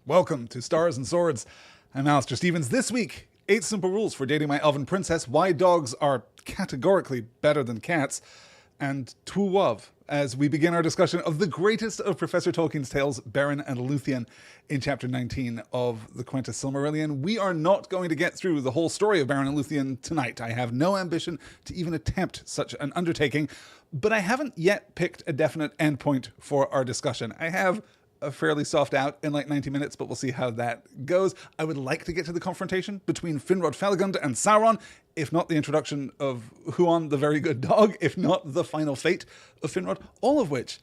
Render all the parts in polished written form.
Welcome to Stars and Swords. I'm Alistair Stevens. This week, 8 simple rules for dating my elven princess, why dogs are categorically better than cats, and two love as we begin our discussion of the greatest of Professor Tolkien's tales, Beren and Lúthien, in Chapter 19 of the Quentus Silmarillion. We are not going to get through the whole story of Beren and Lúthien tonight. I have no ambition to even attempt such an undertaking, but I haven't yet picked a definite endpoint for our discussion. I have a fairly soft out in like 90 minutes, but we'll see how that goes. I would like to get to the confrontation between Finrod Felagund and Sauron, if not the introduction of Huon the Very Good Dog, if not the final fate of Finrod, all of which,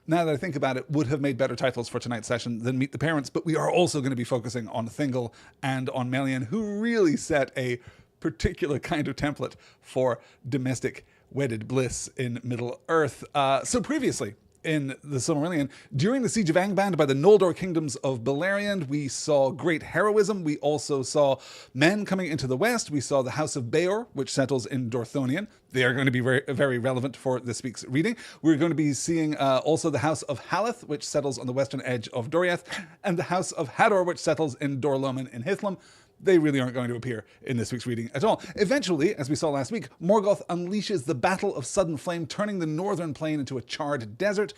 now that I think about it, would have made better titles for tonight's session than Meet the Parents, but we are also going to be focusing on Thingol and on Melian, who really set a particular kind of template for domestic wedded bliss in Middle-earth. So previously, in the Silmarillion, during the siege of Angband by the Noldor kingdoms of Beleriand, we saw great heroism. We also saw men coming into the west. We saw the House of Beor, which settles in Dorthonion. They are going to be very, very relevant for this week's reading. We're going to be seeing also the House of Haleth, which settles on the western edge of Doriath, and the House of Hador, which settles in Dor-Lomin in Hithlum. They really aren't going to appear in this week's reading at all. Eventually, as we saw last week, Morgoth unleashes the Battle of Sudden Flame, turning the northern plain into a charred desert.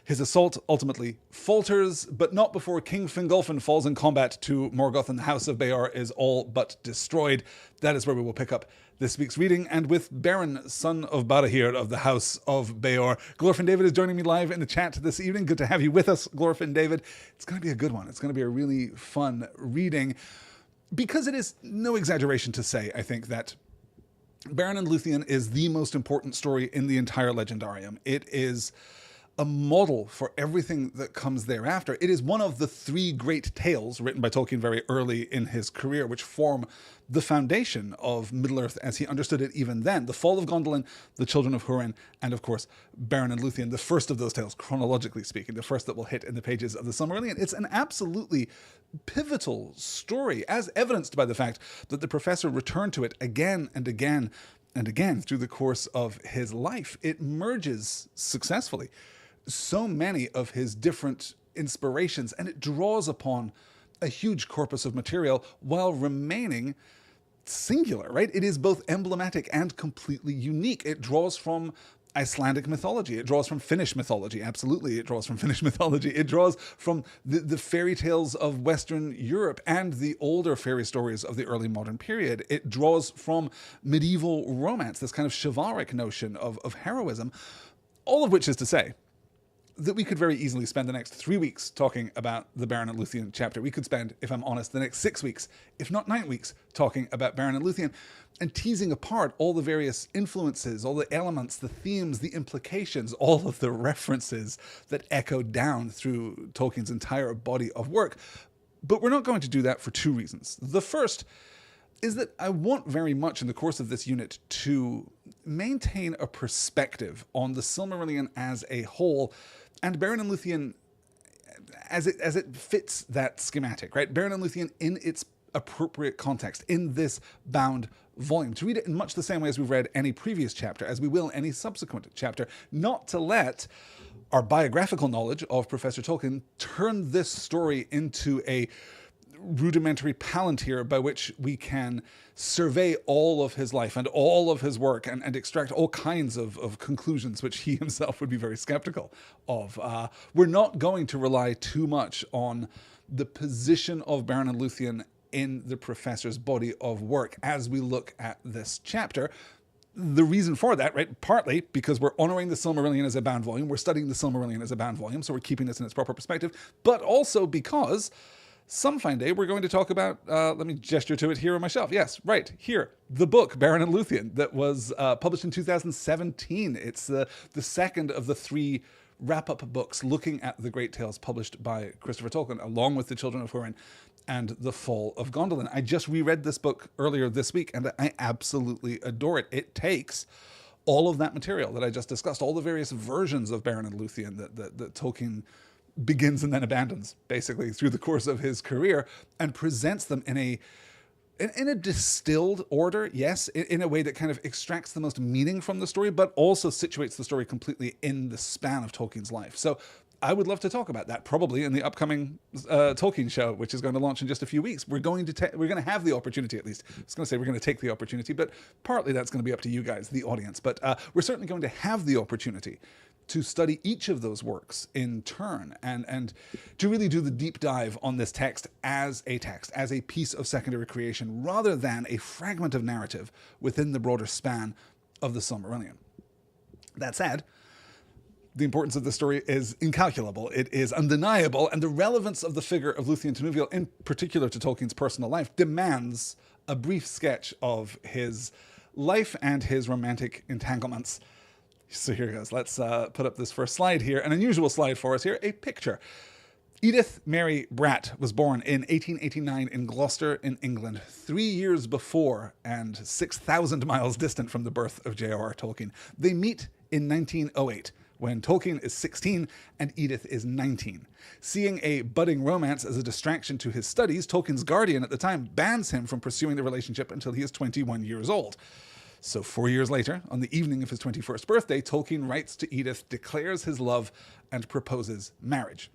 His assault ultimately falters, but not before King Fingolfin falls in combat to Morgoth, and the House of Beor is all but destroyed. That is where we will pick up this week's reading, and with Beren, son of Barahir of the House of Beor. Glorfin David is joining me live in the chat this evening. Good to have you with us, Glorfin David. It's going to be a good one. It's going to be a really fun reading. Because it is no exaggeration to say, I think, that Beren and Lúthien is the most important story in the entire Legendarium. It is a model for everything that comes thereafter. It is one of the three great tales written by Tolkien very early in his career, which form the foundation of Middle-earth as he understood it even then. The Fall of Gondolin, the Children of Húrin, and of course, Beren and Lúthien, the first of those tales, chronologically speaking, the first that will hit in the pages of the Silmarillion. It's an absolutely pivotal story, as evidenced by the fact that the professor returned to it again and again and again through the course of his life. It merges successfully so many of his different inspirations, and it draws upon a huge corpus of material while remaining singular, right? It is both emblematic and completely unique. It draws from Icelandic mythology. It draws from Finnish mythology. Absolutely, it draws from Finnish mythology. It draws from the fairy tales of Western Europe and the older fairy stories of the early modern period. It draws from medieval romance, this kind of chivalric notion of heroism, all of which is to say that we could very easily spend the next 3 weeks talking about the Beren and Lúthien chapter. We could spend, if I'm honest, the next 6 weeks, if not 9 weeks, talking about Beren and Lúthien and teasing apart all the various influences, all the elements, the themes, the implications, all of the references that echo down through Tolkien's entire body of work. But we're not going to do that for two reasons. The first is that I want very much in the course of this unit to maintain a perspective on the Silmarillion as a whole, and Beren and Lúthien as it fits that schematic, right? Beren and Lúthien in its appropriate context, in this bound volume. To read it in much the same way as we've read any previous chapter, as we will any subsequent chapter, not to let our biographical knowledge of Professor Tolkien turn this story into a rudimentary palantir by which we can survey all of his life and all of his work and extract all kinds of conclusions which he himself would be very skeptical of. We're not going to rely too much on the position of Beren and Lúthien in the professor's body of work as we look at this chapter. The reason for that, right, partly because we're honoring the Silmarillion as a bound volume, we're studying the Silmarillion as a bound volume, so we're keeping this in its proper perspective, but also because some fine day we're going to talk about, let me gesture to it here on my shelf. Yes, right, here, the book, Beren and Lúthien, that was published in 2017. It's the second of the three wrap-up books looking at the great tales published by Christopher Tolkien, along with The Children of Húrin and The Fall of Gondolin. I just reread this book earlier this week, and I absolutely adore it. It takes all of that material that I just discussed, all the various versions of Beren and Lúthien that Tolkien begins and then abandons, basically, through the course of his career, and presents them in a distilled order, yes, in a way that kind of extracts the most meaning from the story, but also situates the story completely in the span of Tolkien's life. So I would love to talk about that, probably in the upcoming Tolkien show, which is going to launch in just a few weeks. We're going to have the opportunity, at least. I was going to say we're going to take the opportunity, but partly that's going to be up to you guys, the audience. But we're certainly going to have the opportunity to study each of those works in turn and to really do the deep dive on this text, as a piece of secondary creation, rather than a fragment of narrative within the broader span of the Silmarillion. That said, the importance of the story is incalculable. It is undeniable, and the relevance of the figure of Lúthien Tinuviel, in particular to Tolkien's personal life, demands a brief sketch of his life and his romantic entanglements. So here goes. Let's put up this first slide here, an unusual slide for us here, a picture. Edith Mary Bratt was born in 1889 in Gloucester in England, 3 years before and 6,000 miles distant from the birth of J.R.R. Tolkien. They meet in 1908, when Tolkien is 16 and Edith is 19. Seeing a budding romance as a distraction to his studies, Tolkien's guardian at the time bans him from pursuing the relationship until he is 21 years old. So 4 years later, on the evening of his 21st birthday, Tolkien writes to Edith, declares his love, and proposes marriage.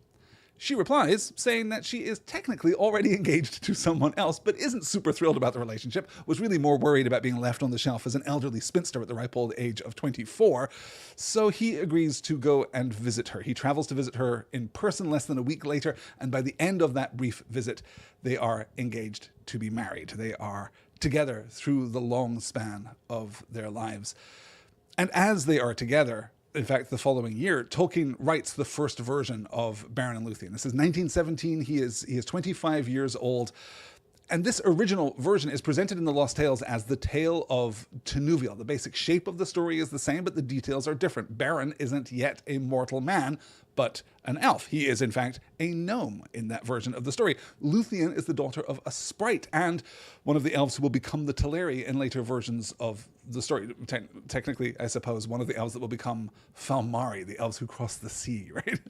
She replies, saying that she is technically already engaged to someone else, but isn't super thrilled about the relationship, was really more worried about being left on the shelf as an elderly spinster at the ripe old age of 24. So he agrees to go and visit her. He travels to visit her in person less than a week later, and by the end of that brief visit, they are engaged to be married. They are together through the long span of their lives. And as they are together, in fact, the following year, Tolkien writes the first version of Beren and Lúthien. This is 1917. He is 25 years old. And this original version is presented in the Lost Tales as the tale of Tinuviel. The basic shape of the story is the same, but the details are different. Beren isn't yet a mortal man, but an elf. He is, in fact, a gnome in that version of the story. Lúthien is the daughter of a sprite and one of the elves who will become the Teleri in later versions of the story. Technically, I suppose, one of the elves that will become Falmari, the elves who cross the sea, right?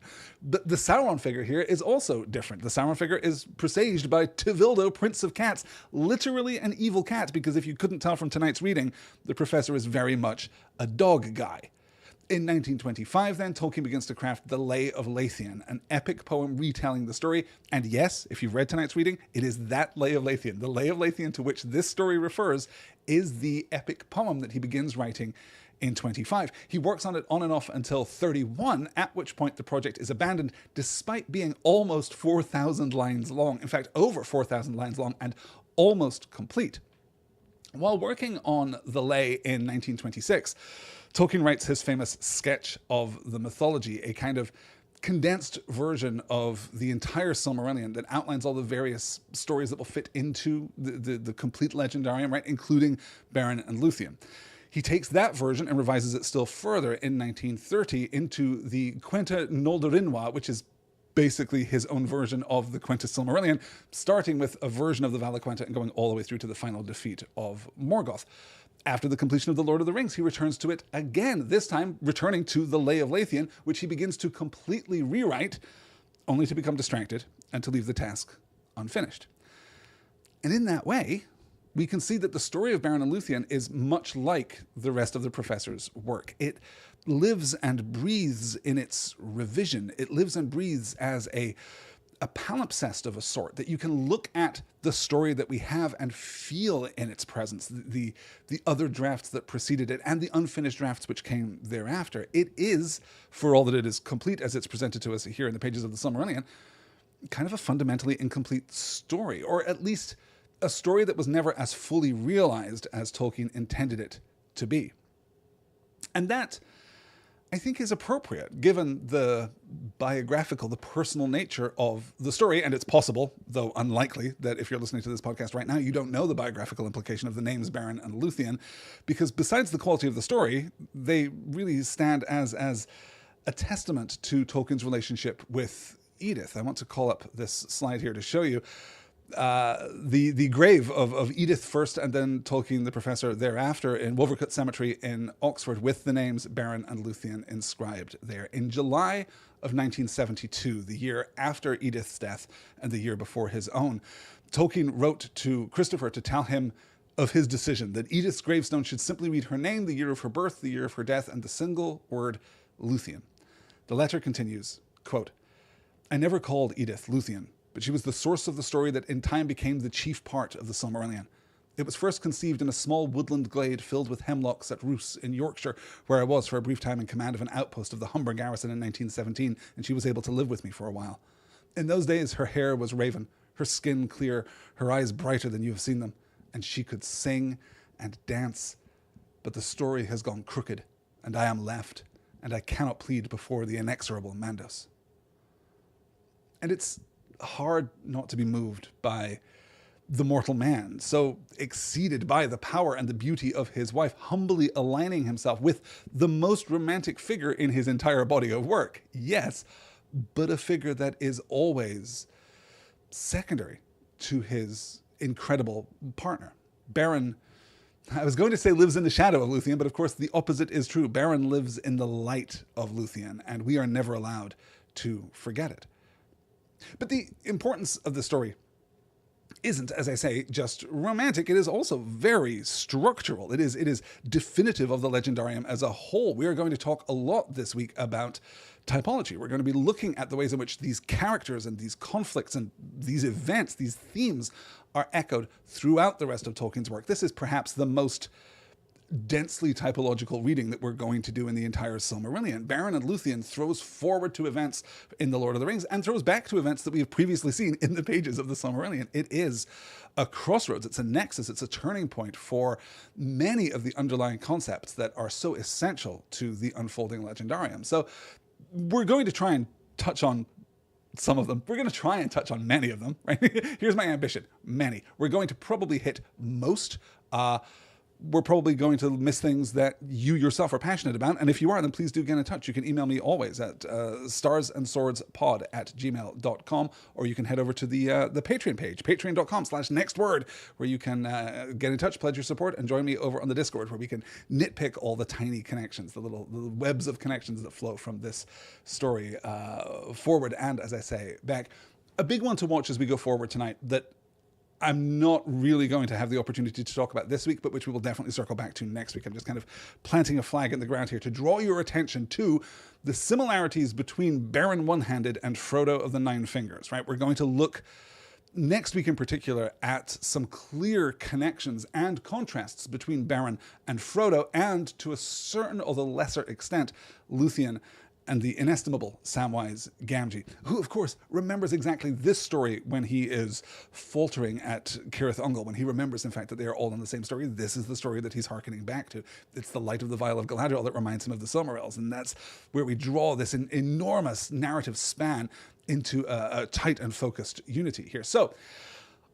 The Sauron figure here is also different. The Sauron figure is presaged by Tevildo, Prince of Cats, literally an evil cat, because if you couldn't tell from tonight's reading, the professor is very much a dog guy. In 1925, then, Tolkien begins to craft The Lay of Lúthien, an epic poem retelling the story. And yes, if you've read tonight's reading, it is that Lay of Lúthien. The Lay of Lúthien to which this story refers is the epic poem that he begins writing in 25. He works on it on and off until 31, at which point the project is abandoned, despite being almost 4,000 lines long. In fact, over 4,000 lines long and almost complete. While working on The Lay in 1926, Tolkien writes his famous sketch of the mythology, a kind of condensed version of the entire Silmarillion that outlines all the various stories that will fit into the complete legendarium, right, including Beren and Lúthien. He takes that version and revises it still further in 1930 into the Quenta Noldorinwa, which is basically his own version of the Quenta Silmarillion, starting with a version of the Valaquenta and going all the way through to the final defeat of Morgoth. After the completion of The Lord of the Rings, he returns to it again, this time returning to The Lay of Lúthien, which he begins to completely rewrite, only to become distracted and to leave the task unfinished. And in that way, we can see that the story of Beren and Lúthien is much like the rest of the professor's work. It lives and breathes in its revision. It lives and breathes as a palimpsest of a sort, that you can look at the story that we have and feel in its presence, the other drafts that preceded it and the unfinished drafts which came thereafter. It is, for all that it is complete as it's presented to us here in the pages of the Silmarillion, kind of a fundamentally incomplete story, or at least a story that was never as fully realized as Tolkien intended it to be. And that, I think, is appropriate, given the biographical, the personal nature of the story. And it's possible, though unlikely, that if you're listening to this podcast right now, you don't know the biographical implication of the names Beren and Lúthien, because besides the quality of the story, they really stand as a testament to Tolkien's relationship with Edith. I want to call up this slide here to show you the grave of Edith first, and then Tolkien, the professor, thereafter in Wolvercut Cemetery in Oxford, with the names Beren and Lúthien inscribed there. In July of 1972, the year after Edith's death and the year before his own, Tolkien wrote to Christopher to tell him of his decision that Edith's gravestone should simply read her name, the year of her birth, the year of her death, and the single word Lúthien. The letter continues, Quote, I never called Edith Lúthien, but she was the source of the story that in time became the chief part of the Silmarillion. It was first conceived in a small woodland glade filled with hemlocks at Roos in Yorkshire, where I was for a brief time in command of an outpost of the Humber garrison in 1917, and she was able to live with me for a while. In those days, her hair was raven, her skin clear, her eyes brighter than you have seen them, and she could sing and dance. But the story has gone crooked, and I am left, and I cannot plead before the inexorable Mandos. And it's hard not to be moved by the mortal man, so exceeded by the power and the beauty of his wife, humbly aligning himself with the most romantic figure in his entire body of work. Yes, but a figure that is always secondary to his incredible partner. Beren, I was going to say lives in the shadow of Lúthien, but of course the opposite is true. Beren lives in the light of Lúthien, and we are never allowed to forget it. But the importance of the story isn't, as I say, just romantic. It is also very structural. It is definitive of the Legendarium as a whole. We are going to talk a lot this week about typology. We're going to be looking at the ways in which these characters and these conflicts and these events, these themes, are echoed throughout the rest of Tolkien's work. This is perhaps the most densely typological reading that we're going to do in the entire Silmarillion. Beren and Lúthien throws forward to events in The Lord of the Rings and throws back to events that we have previously seen in the pages of the Silmarillion. It is a crossroads, it's a nexus, it's a turning point for many of the underlying concepts that are so essential to the unfolding Legendarium. So we're going to try and touch on some of them. We're going to try and touch on many of them, right? Here's my ambition. Many. We're going to probably hit most. We're probably going to miss things that you yourself are passionate about. And if you are, then please do get in touch. You can email me always at starsandswordspod@gmail.com, or you can head over to the Patreon page, patreon.com/nextword, where you can get in touch, pledge your support, and join me over on the Discord, where we can nitpick all the tiny connections, the webs of connections that flow from this story forward and, as I say, back. A big one to watch as we go forward tonight that I'm not really going to have the opportunity to talk about this week, but which we will definitely circle back to next week. I'm just kind of planting a flag in the ground here to draw your attention to the similarities between Beren one-handed and Frodo of the Nine Fingers, right? We're going to look next week in particular at some clear connections and contrasts between Beren and Frodo, and to a certain, although lesser extent, Lúthien and the inestimable Samwise Gamgee, who, of course, remembers exactly this story when he is faltering at Cirith Ungol, when he remembers, in fact, that they are all in the same story. This is the story that he's hearkening back to. It's the light of the Vial of Galadriel that reminds him of the Silmarils, and that's where we draw this enormous narrative span into a tight and focused unity here. So,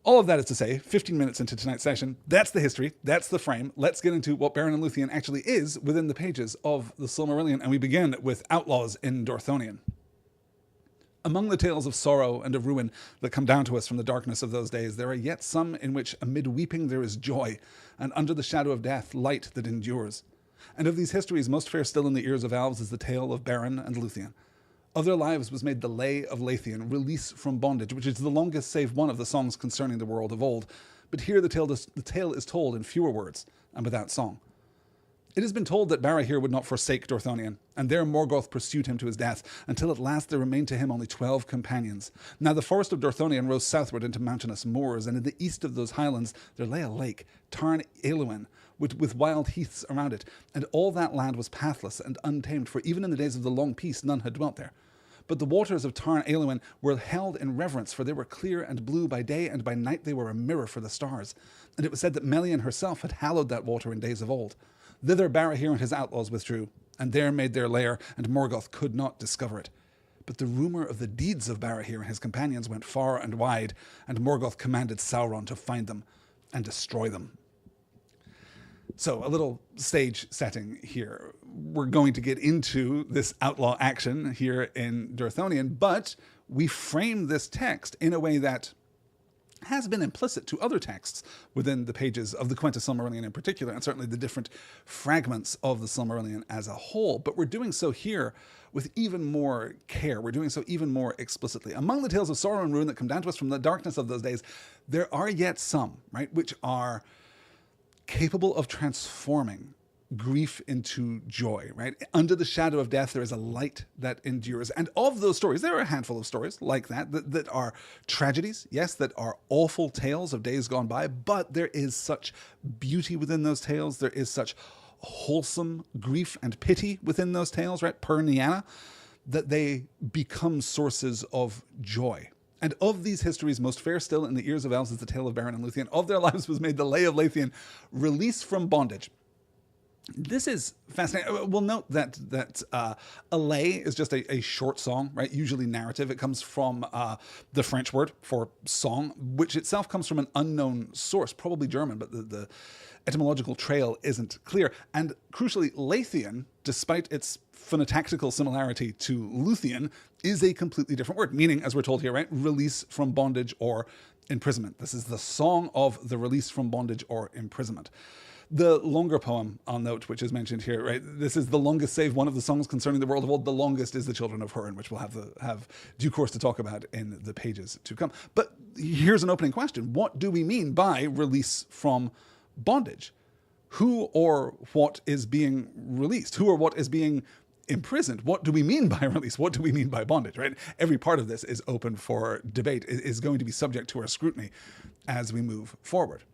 all of that is to say, 15 minutes into tonight's session, that's the history, that's the frame. Let's get into what Beren and Lúthien actually is within the pages of the Silmarillion, and we begin with outlaws in Dorthonion. Among the tales of sorrow and of ruin that come down to us from the darkness of those days, there are yet some in which amid weeping there is joy, and under the shadow of death, light that endures. And of these histories, most fair still in the ears of elves is the tale of Beren and Lúthien. Of their lives was made the Lay of Lúthien, release from bondage, which is the longest save one of the songs concerning the world of old. But here the tale is told in fewer words and without song. It has been told that Barahir would not forsake Dorthonion, and there Morgoth pursued him to his death, until at last there remained to him only 12 companions. Now the forest of Dorthonion rose southward into mountainous moors, and in the east of those highlands there lay a lake, Tarn Eluin, with wild heaths around it, and all that land was pathless and untamed, for even in the days of the long peace none had dwelt there. But the waters of Tarn Eluin were held in reverence, for they were clear and blue by day, and by night they were a mirror for the stars. And it was said that Melian herself had hallowed that water in days of old. Thither Barahir and his outlaws withdrew, and there made their lair, and Morgoth could not discover it. But the rumour of the deeds of Barahir and his companions went far and wide, and Morgoth commanded Sauron to find them and destroy them. So, a little stage setting here. We're going to get into this outlaw action here in Dorthonion, but we frame this text in a way that has been implicit to other texts within the pages of the Quenta Silmarillion in particular, and certainly the different fragments of the Silmarillion as a whole. But we're doing so here with even more care. We're doing so even more explicitly. Among the tales of sorrow and ruin that come down to us from the darkness of those days, there are yet some, right, which are capable of transforming grief into joy, right? Under the shadow of death, there is a light that endures. And of those stories, there are a handful of stories like that are tragedies, yes, that are awful tales of days gone by, but there is such beauty within those tales. There is such wholesome grief and pity within those tales, right? Per Niana, that they become sources of joy. And of these histories, most fair still in the ears of elves is the tale of Beren and Lúthien. Of their lives was made the Lay of Lúthien, release from bondage. This is fascinating. We'll note that a lay is just a short song, right? Usually narrative. It comes from the French word for song, which itself comes from an unknown source, probably German, but the etymological trail isn't clear. And crucially, Lúthien, despite its phonotactical similarity to Lúthien, is a completely different word, meaning, as we're told here, right, release from bondage or imprisonment. This is the song of the release from bondage or imprisonment. The longer poem, I'll note, which is mentioned here, right? This is the longest save one of the songs concerning the world of old. The longest is the Children of Hurin, which we'll have due course to talk about in the pages to come. But here's an opening question. What do we mean by release from bondage? Who or what is being released? Who or what is being imprisoned? What do we mean by release? What do we mean by bondage, right? Every part of this is open for debate, is going to be subject to our scrutiny as we move forward.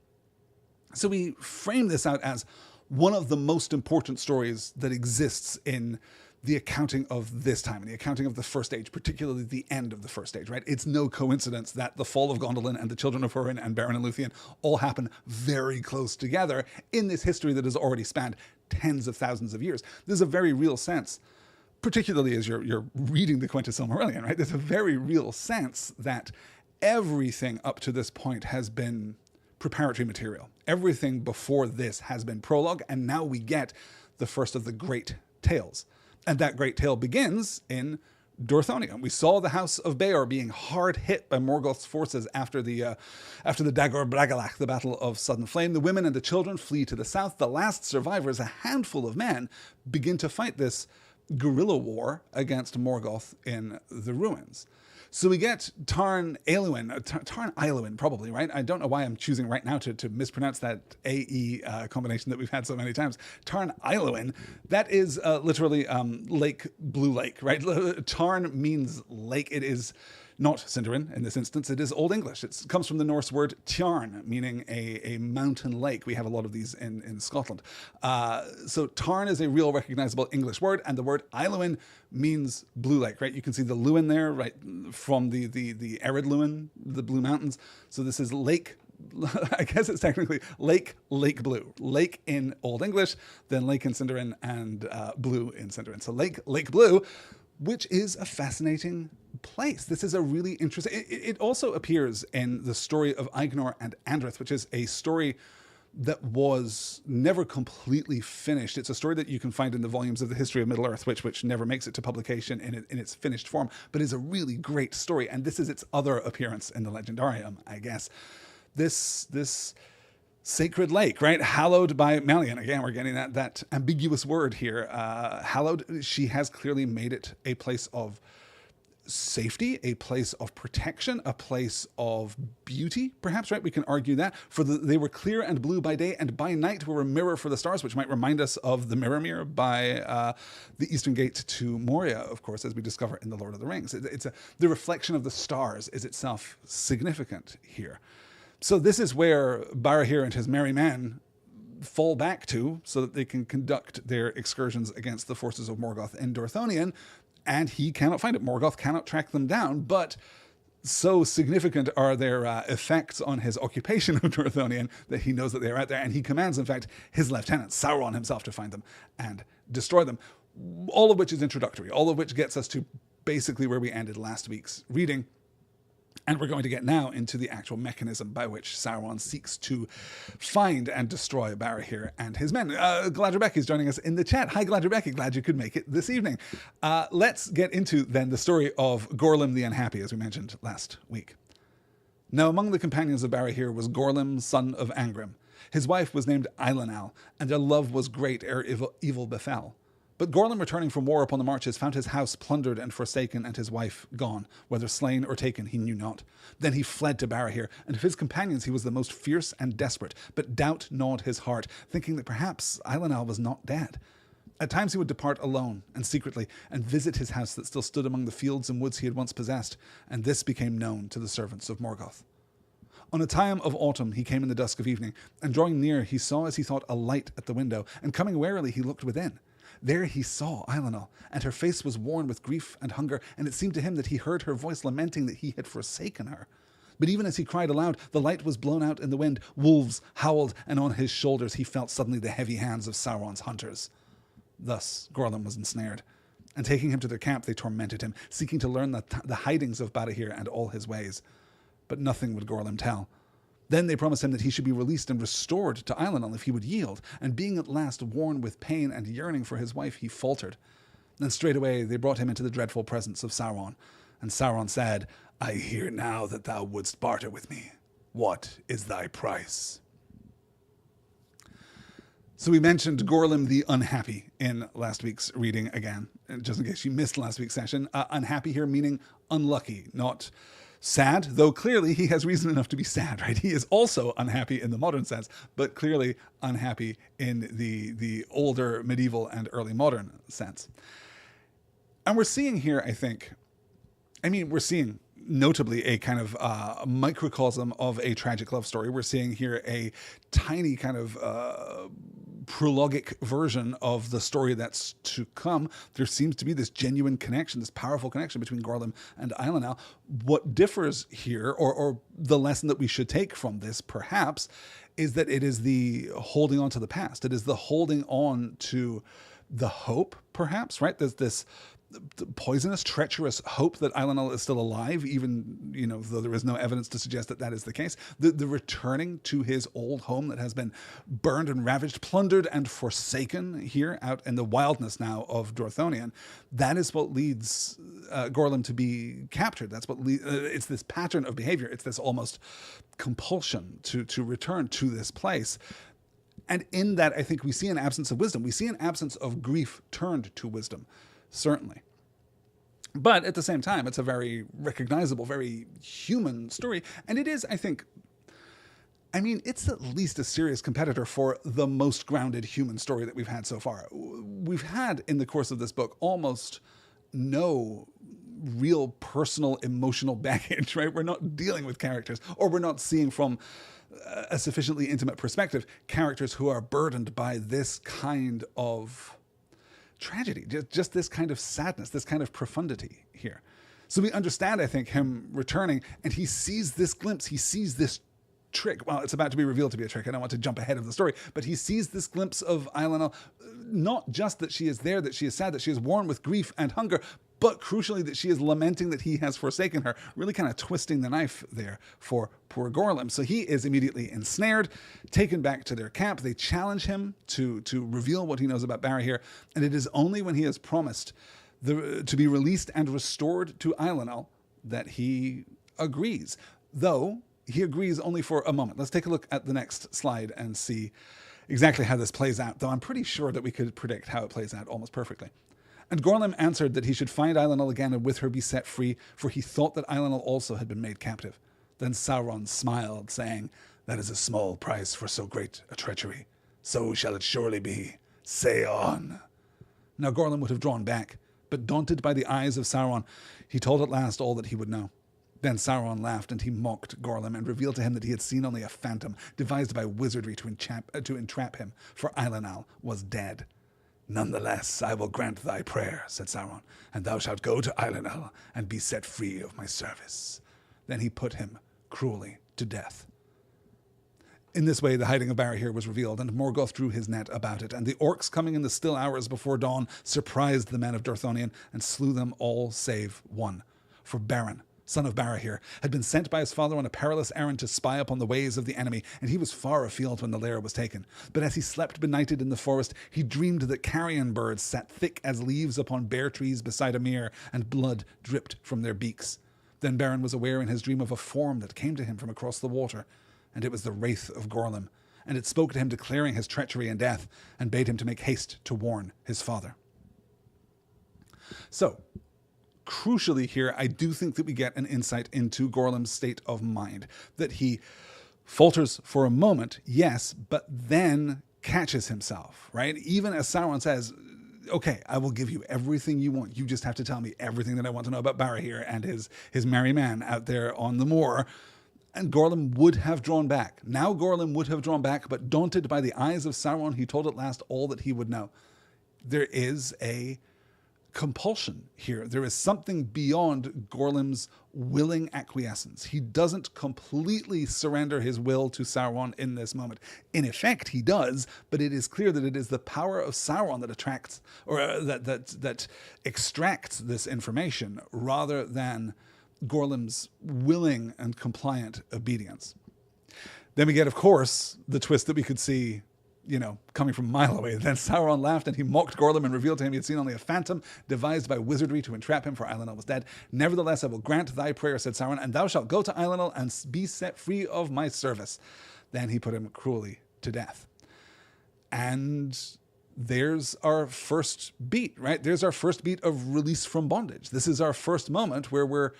So we frame this out as one of the most important stories that exists in the accounting of this time, in the accounting of the First Age, particularly the end of the First Age, right? It's no coincidence that the fall of Gondolin and the Children of Hurin and Beren and Lúthien all happen very close together in this history that has already spanned tens of thousands of years. There's a very real sense, particularly as you're reading the Quenta Silmarillion, right? There's a very real sense that everything up to this point has been preparatory material. Everything before this has been prologue, and now we get the first of the great tales. And that great tale begins in Dorthonia. We saw the House of Beor being hard hit by Morgoth's forces after the Dagor Bragalach, the Battle of Sudden Flame. The women and the children flee to the south. The last survivors, a handful of men, begin to fight this guerrilla war against Morgoth in the ruins. So we get Tarn Ailuin, probably, right? I don't know why I'm choosing right now to mispronounce that AE combination that we've had so many times. Tarn Ailuin, that is literally lake, blue lake, right? Tarn means lake. It is not Sindarin in this instance. It is Old English. It comes from the Norse word Tjarn, meaning a mountain lake. We have a lot of these in Scotland. So Tarn is a real recognizable English word, and the word Ailuin means blue lake, right? You can see the Lúin there, right, from the Ered Lúin, the Blue Mountains. So this is lake, I guess it's technically lake blue. Lake in Old English, then lake in Sindarin, and blue in Sindarin. So lake blue, which is a fascinating place. This is a really interesting... It also appears in the story of Aignor and Andrith, which is a story that was never completely finished. It's a story that you can find in the volumes of the History of Middle-earth, which never makes it to publication in its finished form, but is a really great story. And this is its other appearance in the Legendarium, I guess. This sacred lake, right? Hallowed by Melian. Again, we're getting that ambiguous word here. Hallowed, she has clearly made it a place of safety, a place of protection, a place of beauty, perhaps, right? We can argue that. They were clear and blue by day, and by night were a mirror for the stars, which might remind us of the Mirror by the Eastern Gate to Moria, of course, as we discover in The Lord of the Rings. The reflection of the stars is itself significant here. So this is where Barahir and his merry men fall back to so that they can conduct their excursions against the forces of Morgoth in Dorthonion, and he cannot find it. Morgoth cannot track them down, but so significant are their effects on his occupation of Dorthonion that he knows that they're out there, and he commands, in fact, his lieutenant, Sauron himself, to find them and destroy them. All of which is introductory, all of which gets us to basically where we ended last week's reading. And we're going to get now into the actual mechanism by which Sauron seeks to find and destroy Barahir and his men. Gladrebecki is joining us in the chat. Hi, Gladrebecki. Glad you could make it this evening. Let's get into, then, the story of Gorlim the Unhappy, as we mentioned last week. Now, among the companions of Barahir was Gorlim, son of Angrim. His wife was named Eilenal, and their love was great ere evil befell. But Gorlim, returning from war upon the marches, found his house plundered and forsaken, and his wife gone. Whether slain or taken, he knew not. Then he fled to Barahir, and of his companions he was the most fierce and desperate. But doubt gnawed his heart, thinking that perhaps Eilunal was not dead. At times he would depart alone and secretly, and visit his house that still stood among the fields and woods he had once possessed, and this became known to the servants of Morgoth. On a time of autumn he came in the dusk of evening, and drawing near he saw as he thought a light at the window, and coming warily he looked within. There he saw Eilunal, and her face was worn with grief and hunger, and it seemed to him that he heard her voice lamenting that he had forsaken her. But even as he cried aloud, the light was blown out in the wind, wolves howled, and on his shoulders he felt suddenly the heavy hands of Sauron's hunters. Thus Gorlim was ensnared, and taking him to their camp they tormented him, seeking to learn the hidings of Barahir and all his ways. But nothing would Gorlim tell. Then they promised him that he should be released and restored to Eilunal if he would yield, and being at last worn with pain and yearning for his wife, he faltered. Then straightway they brought him into the dreadful presence of Sauron, and Sauron said, "I hear now that thou wouldst barter with me. What is thy price?" So we mentioned Gorlim the unhappy in last week's reading again, just in case you missed last week's session. Unhappy here meaning unlucky, not sad, though clearly he has reason enough to be sad, right? He is also unhappy in the modern sense, but clearly unhappy in the older medieval and early modern sense. And we're seeing here, we're seeing notably a kind of microcosm of a tragic love story. We're seeing here a tiny kind of prologic version of the story that's to come. There seems to be this genuine connection, this powerful connection between Gorlim and Eilunal. What differs here, or the lesson that we should take from this, perhaps, is that it is the holding on to the past. It is the holding on to the hope, perhaps, right? There's this poisonous, treacherous hope that Eilunal is still alive, even, though there is no evidence to suggest that that is the case. The returning to his old home that has been burned and ravaged, plundered and forsaken here out in the wildness now of Dorthonion, that is what leads Gorlim to be captured. That's what it's this pattern of behavior. It's this almost compulsion to return to this place. And in that, I think we see an absence of wisdom. We see an absence of grief turned to wisdom. Certainly. But at the same time, it's a very recognizable, very human story. And it is, it's at least a serious competitor for the most grounded human story that we've had so far. We've had, in the course of this book, almost no real personal emotional baggage, right? We're not dealing with characters, or we're not seeing from a sufficiently intimate perspective characters who are burdened by this kind of tragedy, just this kind of sadness, this kind of profundity here. So we understand, I think, him returning, and he sees this glimpse, he sees this trick. Well, it's about to be revealed to be a trick. I don't want to jump ahead of the story, but he sees this glimpse of Eilunal, not just that she is there, that she is sad, that she is worn with grief and hunger, but crucially that she is lamenting that he has forsaken her, really kind of twisting the knife there for poor Gorlim. So he is immediately ensnared, taken back to their camp. They challenge him to reveal what he knows about Barahir, and it is only when he has promised to be released and restored to Eilunal that he agrees, though he agrees only for a moment. Let's take a look at the next slide and see exactly how this plays out, though I'm pretty sure that we could predict how it plays out almost perfectly. And Gorlim answered that he should find Eilunal again and with her be set free, for he thought that Eilunal also had been made captive. Then Sauron smiled, saying, "That is a small price for so great a treachery. So shall it surely be. Say on." Now Gorlim would have drawn back, but daunted by the eyes of Sauron, he told at last all that he would know. Then Sauron laughed, and he mocked Gorlim, and revealed to him that he had seen only a phantom, devised by wizardry to entrap him, for Eilunal was dead. "Nonetheless, I will grant thy prayer," said Sauron, "and thou shalt go to Eilunal and be set free of my service." Then he put him cruelly to death. In this way, the hiding of Barahir was revealed, and Morgoth drew his net about it, and the orcs, coming in the still hours before dawn, surprised the men of Dorthonion and slew them all save one. For Beren, son of Barahir, had been sent by his father on a perilous errand to spy upon the ways of the enemy, and he was far afield when the lair was taken. But as he slept benighted in the forest, he dreamed that carrion birds sat thick as leaves upon bare trees beside a mere, and blood dripped from their beaks. Then Beren was aware in his dream of a form that came to him from across the water, and it was the wraith of Gorlim, and it spoke to him declaring his treachery and death, and bade him to make haste to warn his father. So, crucially here, I do think that we get an insight into Gorlim's state of mind, that he falters for a moment, yes, but then catches himself, right? Even as Sauron says, okay, I will give you everything you want. You just have to tell me everything that I want to know about Barahir and his merry man out there on the moor. And Gorlim would have drawn back. Now Gorlim would have drawn back, but daunted by the eyes of Sauron, he told at last all that he would know. There is a compulsion here. There is something beyond Gorlim's willing acquiescence. He doesn't completely surrender his will to Sauron in this moment. In effect, he does, but it is clear that it is the power of Sauron that attracts, or that extracts this information, rather than Gorlim's willing and compliant obedience. Then we get, of course, the twist that we could see, coming from a mile away. Then Sauron laughed and he mocked Gorlim and revealed to him he had seen only a phantom devised by wizardry to entrap him, for Eiluned was dead. Nevertheless, I will grant thy prayer, said Sauron, and thou shalt go to Eiluned and be set free of my service. Then he put him cruelly to death. And there's our first beat, right? There's our first beat of release from bondage. This is our first moment where we're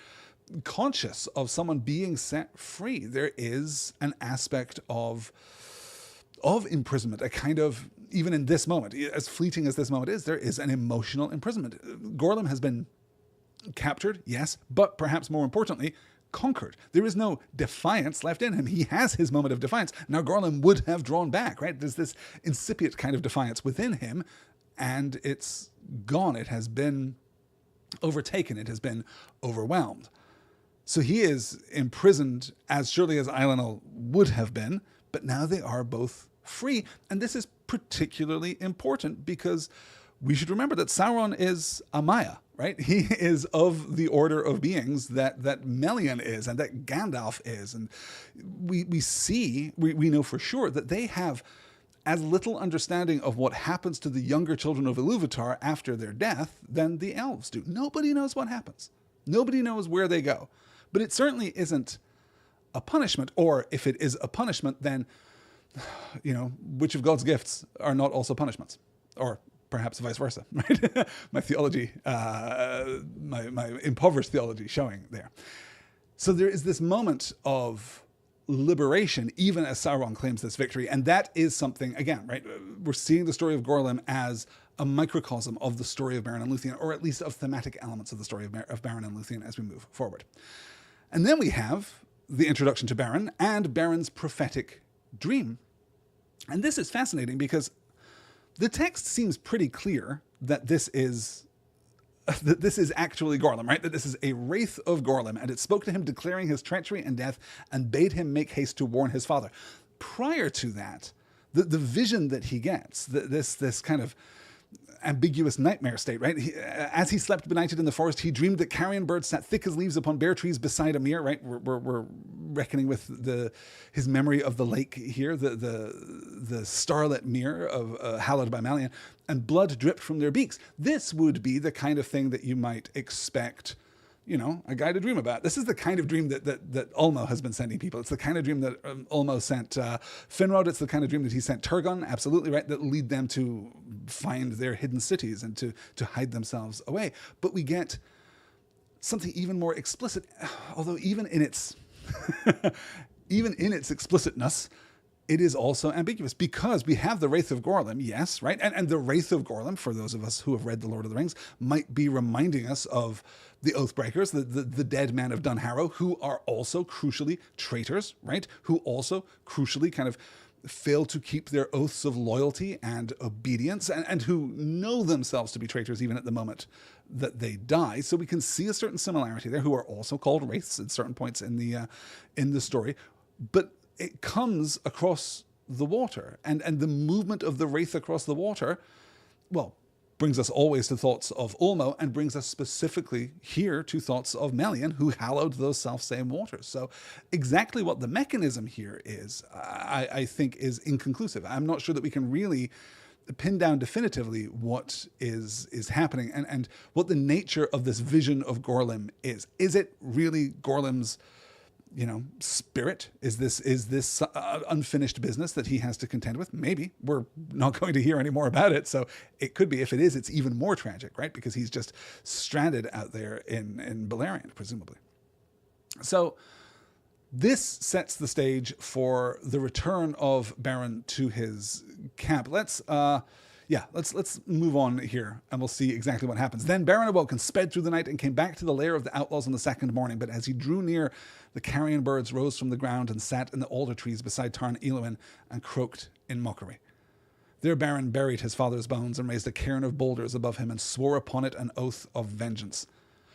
conscious of someone being set free. There is an aspect of imprisonment, a kind of, even in this moment, as fleeting as this moment is, there is an emotional imprisonment. Gorlim has been captured, yes, but perhaps more importantly, conquered. There is no defiance left in him. He has his moment of defiance. Now Gorlim would have drawn back, right? There's this incipient kind of defiance within him, and it's gone. It has been overtaken. It has been overwhelmed. So he is imprisoned as surely as Eiluned would have been, but now they are both free. And this is particularly important because we should remember that Sauron is a Maya, right? He is of the order of beings that Melian is and that Gandalf is. And we know for sure that they have as little understanding of what happens to the younger children of Ilúvatar after their death than the elves do. Nobody knows what happens. Nobody knows where they go. But it certainly isn't a punishment, or if it is a punishment, then, which of God's gifts are not also punishments? Or perhaps vice versa, right? My theology, my impoverished theology showing there. So there is this moment of liberation, even as Sauron claims this victory. And that is something, again, right? We're seeing the story of Gorlim as a microcosm of the story of Beren and Lúthien, or at least of thematic elements of the story of Beren and Lúthien as we move forward. And then we have the introduction to Beren and Beren's prophetic dream. And this is fascinating because the text seems pretty clear that this is actually Gorlim, right? That this is a wraith of Gorlim, and it spoke to him declaring his treachery and death and bade him make haste to warn his father. Prior to that, the vision that he gets, this kind of ambiguous nightmare state, right? As he slept benighted in the forest, he dreamed that carrion birds sat thick as leaves upon bare trees beside a mere, right? We're reckoning with his memory of the lake here, the starlit mere of hallowed by Melian, and blood dripped from their beaks. This would be the kind of thing that you might expect, a guy to dream about. This is the kind of dream that Ulmo has been sending people. It's the kind of dream that Ulmo sent Finrod. It's the kind of dream that he sent Turgon, absolutely right, that lead them to find their hidden cities and to hide themselves away. But we get something even more explicit, although even in its explicitness, it is also ambiguous because we have the Wraith of Gorlim, yes, right? And the Wraith of Gorlim, for those of us who have read The Lord of the Rings, might be reminding us of the Oathbreakers, the dead men of Dunharrow, who are also crucially traitors, right? Who also crucially kind of fail to keep their oaths of loyalty and obedience, and who know themselves to be traitors even at the moment that they die. So we can see a certain similarity there, who are also called wraiths at certain points in the story. But it comes across the water, and the movement of the wraith across the water, well, brings us always to thoughts of Ulmo, and brings us specifically here to thoughts of Melian, who hallowed those self-same waters. So exactly what the mechanism here is, I think, is inconclusive. I'm not sure that we can really pin down definitively what is happening and what the nature of this vision of Gorlim is. Is it really Gorlim's spirit? Is this unfinished business that he has to contend with? Maybe. We're not going to hear any more about it. So it could be. If it is, it's even more tragic, right? Because he's just stranded out there in Beleriand, presumably. So this sets the stage for the return of Beren to his camp. Let's move on here and we'll see exactly what happens. Then Beren awoke and sped through the night and came back to the lair of the outlaws on the second morning. But as he drew near, the carrion birds rose from the ground and sat in the alder trees beside Tarn Eluin and croaked in mockery. There Beren buried his father's bones and raised a cairn of boulders above him and swore upon it an oath of vengeance.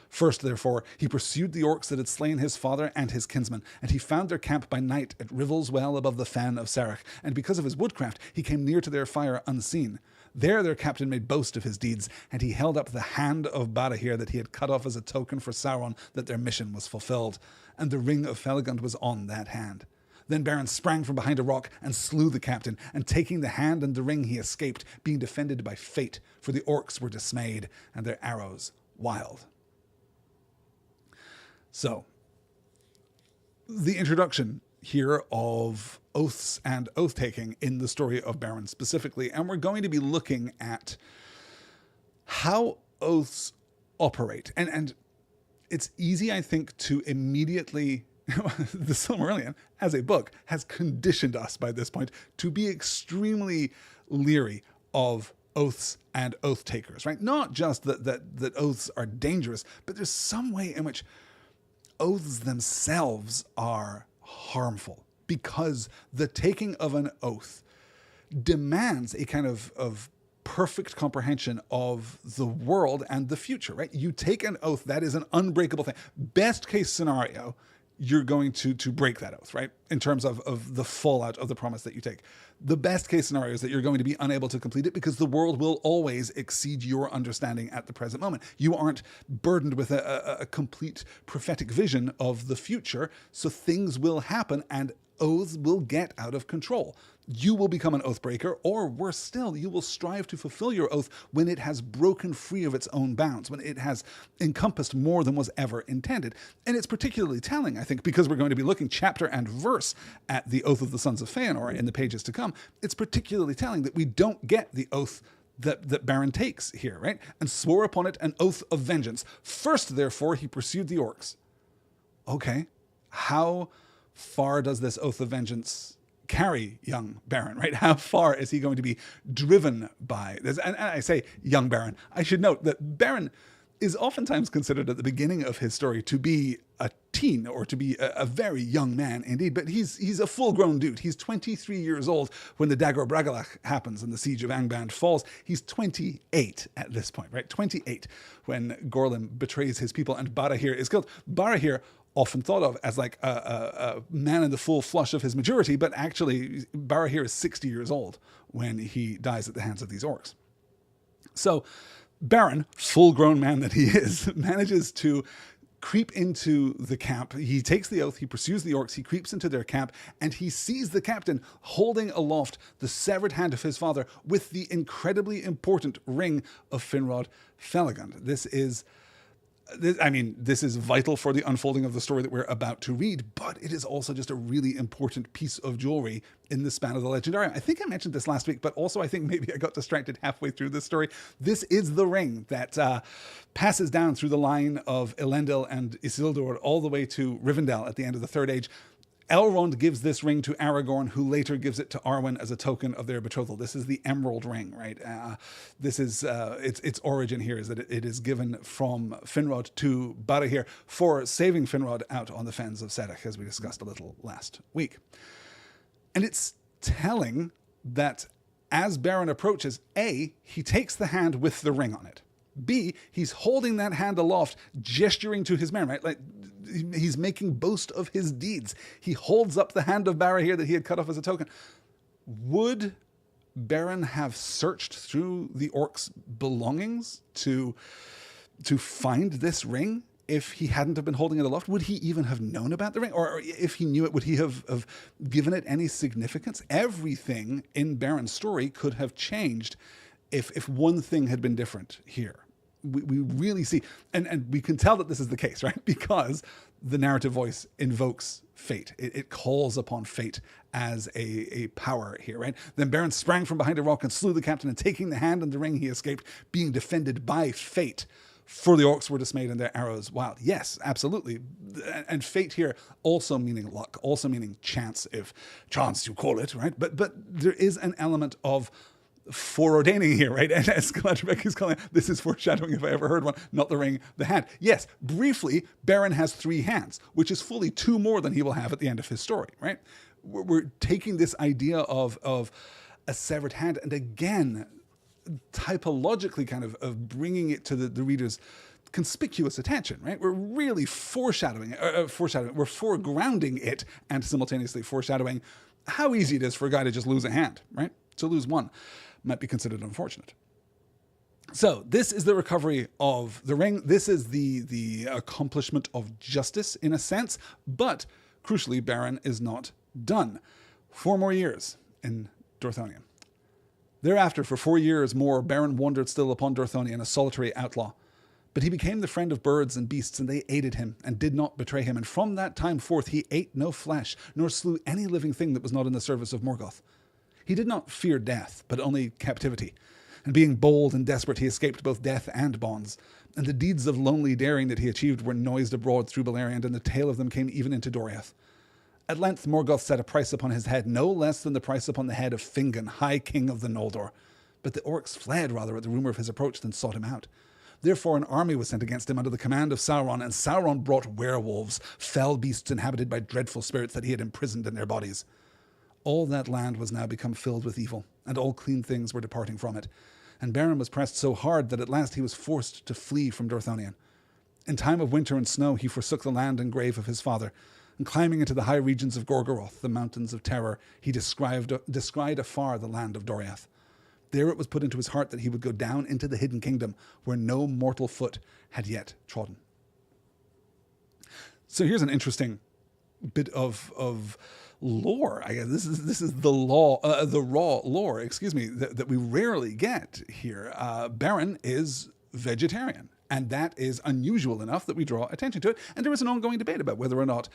First, therefore, he pursued the orcs that had slain his father and his kinsmen, and he found their camp by night at Rivel's well above the fen of Serach, and because of his woodcraft, he came near to their fire unseen. There their captain made boast of his deeds, and he held up the hand of Barahir that he had cut off as a token for Sauron that their mission was fulfilled, and the ring of Felagund was on that hand. Then Beren sprang from behind a rock and slew the captain, and taking the hand and the ring he escaped, being defended by fate, for the orcs were dismayed, and their arrows wild. So, the introduction here of oaths and oath-taking in the story of Beren specifically, and we're going to be looking at how oaths operate. And it's easy, I think, to immediately... the Silmarillion, as a book, has conditioned us by this point to be extremely leery of oaths and oath-takers, right? Not just that oaths are dangerous, but there's some way in which oaths themselves are harmful, because the taking of an oath demands a kind of perfect comprehension of the world and the future, right? You take an oath, that is an unbreakable thing. Best case scenario, you're going to break that oath, right? In terms of the fallout of the promise that you take. The best case scenario is that you're going to be unable to complete it because the world will always exceed your understanding at the present moment. You aren't burdened with a complete prophetic vision of the future, so things will happen and oaths will get out of control. You will become an oath breaker, or worse still, you will strive to fulfill your oath when it has broken free of its own bounds, when it has encompassed more than was ever intended. And it's particularly telling, I think, because we're going to be looking chapter and verse at the Oath of the Sons of Feanor in the pages to come. It's particularly telling that we don't get the oath that Beren takes here, right? And swore upon it an oath of vengeance. First, therefore, he pursued the orcs. Okay, how far does this oath of vengeance carry young Beren, right? How far is he going to be driven by this? And I say young Beren. I should note that Beren is oftentimes considered at the beginning of his story to be a teen or to be a very young man indeed, but he's a full-grown dude. He's 23 years old when the Dagor Bragollach happens and the siege of Angband falls. He's 28 at this point, right? 28 when Gorlim betrays his people and Barahir is killed. Barahir, often thought of as like a man in the full flush of his maturity, but actually Barahir is 60 years old when he dies at the hands of these orcs. So Beren, full-grown man that he is, manages to creep into the camp. He takes the oath, he pursues the orcs, he creeps into their camp, and he sees the captain holding aloft the severed hand of his father with the incredibly important ring of Finrod Felagund. This is vital for the unfolding of the story that we're about to read, but it is also just a really important piece of jewelry in the span of the Legendarium. I think I mentioned this last week, but also I think maybe I got distracted halfway through this story. This is the ring that passes down through the line of Elendil and Isildur all the way to Rivendell at the end of the Third Age. Elrond gives this ring to Aragorn, who later gives it to Arwen as a token of their betrothal. This is the Emerald Ring, right? This is its origin here is that it is given from Finrod to Barahir for saving Finrod out on the fens of Serach, as we discussed a little last week. And it's telling that as Beren approaches, A, he takes the hand with the ring on it. B, he's holding that hand aloft, gesturing to his men, right? Like he's making boast of his deeds. He holds up the hand of Barahir that he had cut off as a token. Would Beren have searched through the orcs' belongings to find this ring if he hadn't have been holding it aloft? Would he even have known about the ring? Or if he knew it, would he have given it any significance? Everything in Beren's story could have changed if one thing had been different here. We really see, and we can tell that this is the case, right? Because Beren, the narrative voice invokes fate. It calls upon fate as a power here, right? Then Beren sprang from behind a rock and slew the captain, and taking the hand and the ring he escaped, being defended by fate. For the orcs were dismayed and their arrows wild. Yes, absolutely. And fate here also meaning luck, also meaning chance, if chance you call it, right? But there is an element of foreordaining here, right? And as Galadriel is calling it, this is foreshadowing if I ever heard one, not the ring, the hand. Yes, briefly, Beren has 3 hands, which is fully 2 more than he will have at the end of his story, right? We're taking this idea of a severed hand, and again, typologically kind of bringing it to the reader's conspicuous attention, right? We're really foreshadowing, we're foregrounding it and simultaneously foreshadowing how easy it is for a guy to just lose a hand, right? To lose one might be considered unfortunate. So this is the recovery of the ring. This is the accomplishment of justice in a sense, but crucially, Beren is not done. 4 more years in Dorthonion. Thereafter, for 4 years more, Beren wandered still upon Dorthonion, a solitary outlaw. But he became the friend of birds and beasts, and they aided him, and did not betray him. And from that time forth he ate no flesh, nor slew any living thing that was not in the service of Morgoth. He did not fear death, but only captivity. And being bold and desperate, he escaped both death and bonds. And the deeds of lonely daring that he achieved were noised abroad through Beleriand, and the tale of them came even into Doriath. At length Morgoth set a price upon his head, no less than the price upon the head of Fingon, High King of the Noldor. But the orcs fled rather at the rumour of his approach than sought him out. Therefore an army was sent against him under the command of Sauron, and Sauron brought werewolves, fell beasts inhabited by dreadful spirits that he had imprisoned in their bodies. All that land was now become filled with evil, and all clean things were departing from it. And Beren was pressed so hard that at last he was forced to flee from Dorthonion. In time of winter and snow he forsook the land and grave of his father, and climbing into the high regions of Gorgoroth, the mountains of terror, he descried afar the land of Doriath. There it was put into his heart that he would go down into the hidden kingdom, where no mortal foot had yet trodden. So here's an interesting bit of lore. I guess this is the raw lore, that we rarely get here. Beren is vegetarian, and that is unusual enough that we draw attention to it. And there is an ongoing debate about whether or not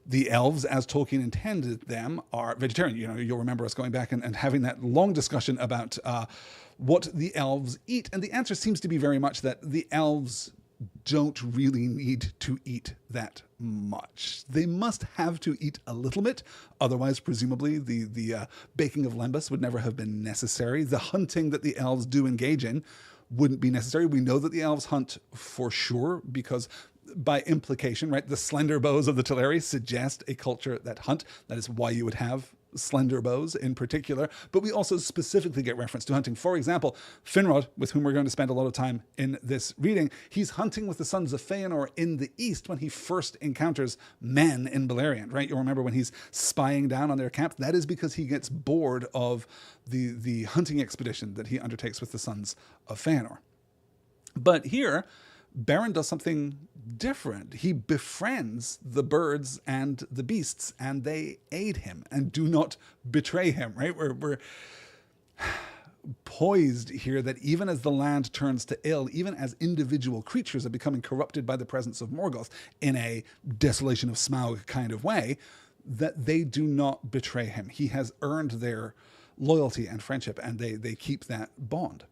the elves, as Tolkien intended them, are vegetarian. You know, you'll remember us going back and having that long discussion about what the elves eat, and the answer seems to be very much that the elves don't really need to eat that much. They must have to eat a little bit, otherwise presumably the baking of lembas would never have been necessary. The hunting that the elves do engage in wouldn't be necessary. We know that the elves hunt for sure because by implication, right, the slender bows of the Teleri suggest a culture that hunt. That is why you would have slender bows in particular, but we also specifically get reference to hunting. For example, Finrod, with whom we're going to spend a lot of time in this reading, he's hunting with the sons of Feanor in the east when he first encounters men in Beleriand, right? You'll remember when he's spying down on their camp, that is because he gets bored of the hunting expedition that he undertakes with the sons of Feanor. But here, Beren does something different. He befriends the birds and the beasts, and they aid him and do not betray him, right? We're poised here that even as the land turns to ill, even as individual creatures are becoming corrupted by the presence of Morgoth in a desolation of Smaug kind of way, that they do not betray him. He has earned their loyalty and friendship, and they keep that bond.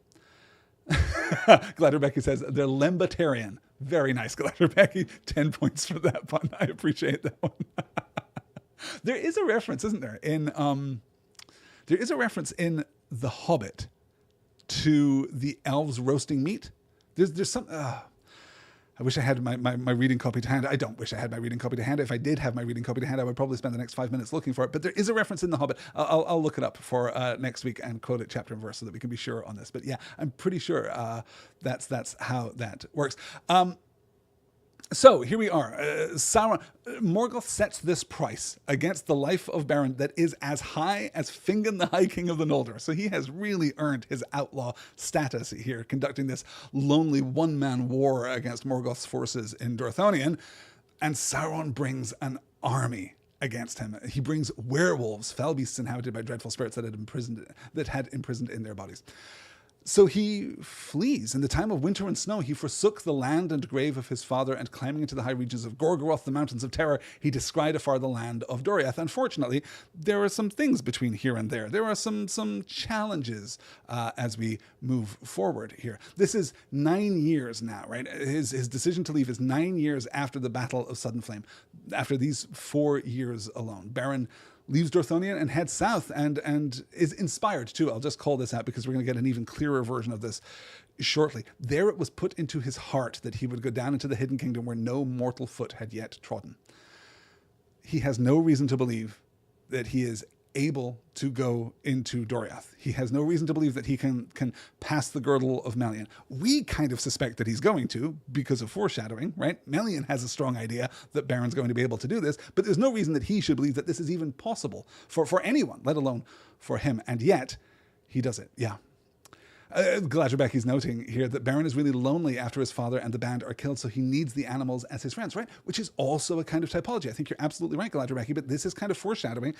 Gladderbecky says they're Lembatarian. Very nice, Gladderbecky. 10 points for that pun. I appreciate that one. There is a reference, isn't there? There is a reference in The Hobbit to the elves roasting meat. There's some. I wish I had my reading copy to hand. I don't wish I had my reading copy to hand. If I did have my reading copy to hand, I would probably spend the next 5 minutes looking for it. But there is a reference in The Hobbit. I'll look it up for next week and quote it chapter and verse so that we can be sure on this. But yeah, I'm pretty sure that's how that works. So here we are. Sauron, Morgoth sets this price against the life of Beren that is as high as Fingon, the High King of the Noldor. So he has really earned his outlaw status here, conducting this lonely one-man war against Morgoth's forces in Dorthonion. And Sauron brings an army against him. He brings werewolves, fell beasts inhabited by dreadful spirits that had imprisoned in their bodies. So he flees. In the time of winter and snow, he forsook the land and grave of his father, and climbing into the high regions of Gorgoroth, the mountains of terror, he descried afar the land of Doriath. Unfortunately, there are some things between here and there. There are some challenges as we move forward here. This is 9 years now, right? His decision to leave is 9 years after the Battle of Sudden Flame, after these 4 years alone. Beren leaves Dorthonion and heads south and is inspired too. I'll just call this out because we're going to get an even clearer version of this shortly. There it was put into his heart that he would go down into the hidden kingdom where no mortal foot had yet trodden. He has no reason to believe that he is able to go into Doriath. He has no reason to believe that he can pass the girdle of Melian. We kind of suspect that he's going to because of foreshadowing, right? Melian has a strong idea that Beren's going to be able to do this, but there's no reason that he should believe that this is even possible for anyone, let alone for him. And yet, he does it. Yeah. Galadriel noting here that Beren is really lonely after his father and the band are killed, so he needs the animals as his friends, right? Which is also a kind of typology. I think you're absolutely right, Galadriel, but this is kind of foreshadowing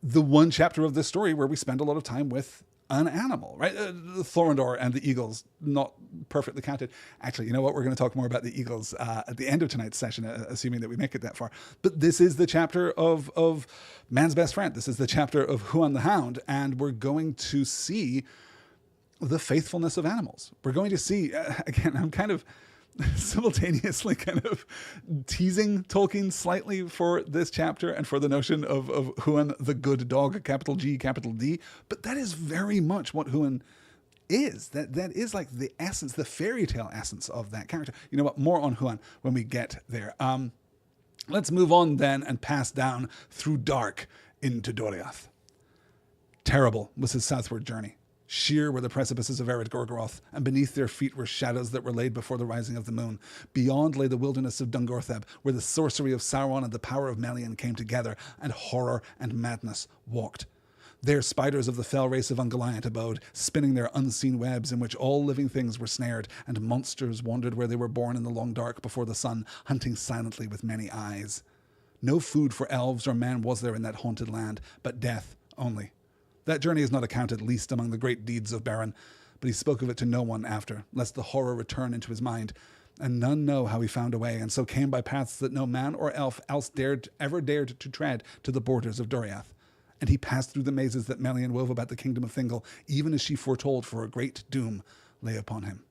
the one chapter of this story where we spend a lot of time with an animal, right? Thorondor and the eagles, not perfectly counted. Actually, you know what? We're going to talk more about the eagles at the end of tonight's session, assuming that we make it that far. But this is the chapter of man's best friend. This is the chapter of Huan the Hound, and we're going to see the faithfulness of animals. We're going to see, again, I'm kind of simultaneously kind of teasing Tolkien slightly for this chapter and for the notion of Huan the good dog, capital G, capital D, but that is very much what Huan is. That is like the essence, the fairy tale essence of that character. You know what? More on Huan when we get there. Let's move on then and pass down through dark into Doriath. Terrible was his southward journey. Sheer were the precipices of Ered Gorgoroth, and beneath their feet were shadows that were laid before the rising of the moon. Beyond lay the wilderness of Dungortheb, where the sorcery of Sauron and the power of Melian came together, and horror and madness walked. There spiders of the fell race of Ungoliant abode, spinning their unseen webs in which all living things were snared, and monsters wandered where they were born in the long dark before the sun, hunting silently with many eyes. No food for elves or men was there in that haunted land, but death only. That journey is not accounted least among the great deeds of Beren, but he spoke of it to no one after, lest the horror return into his mind, and none know how he found a way, and so came by paths that no man or elf else ever dared to tread to the borders of Doriath. And he passed through the mazes that Melian wove about the kingdom of Thingol, even as she foretold, for a great doom lay upon him.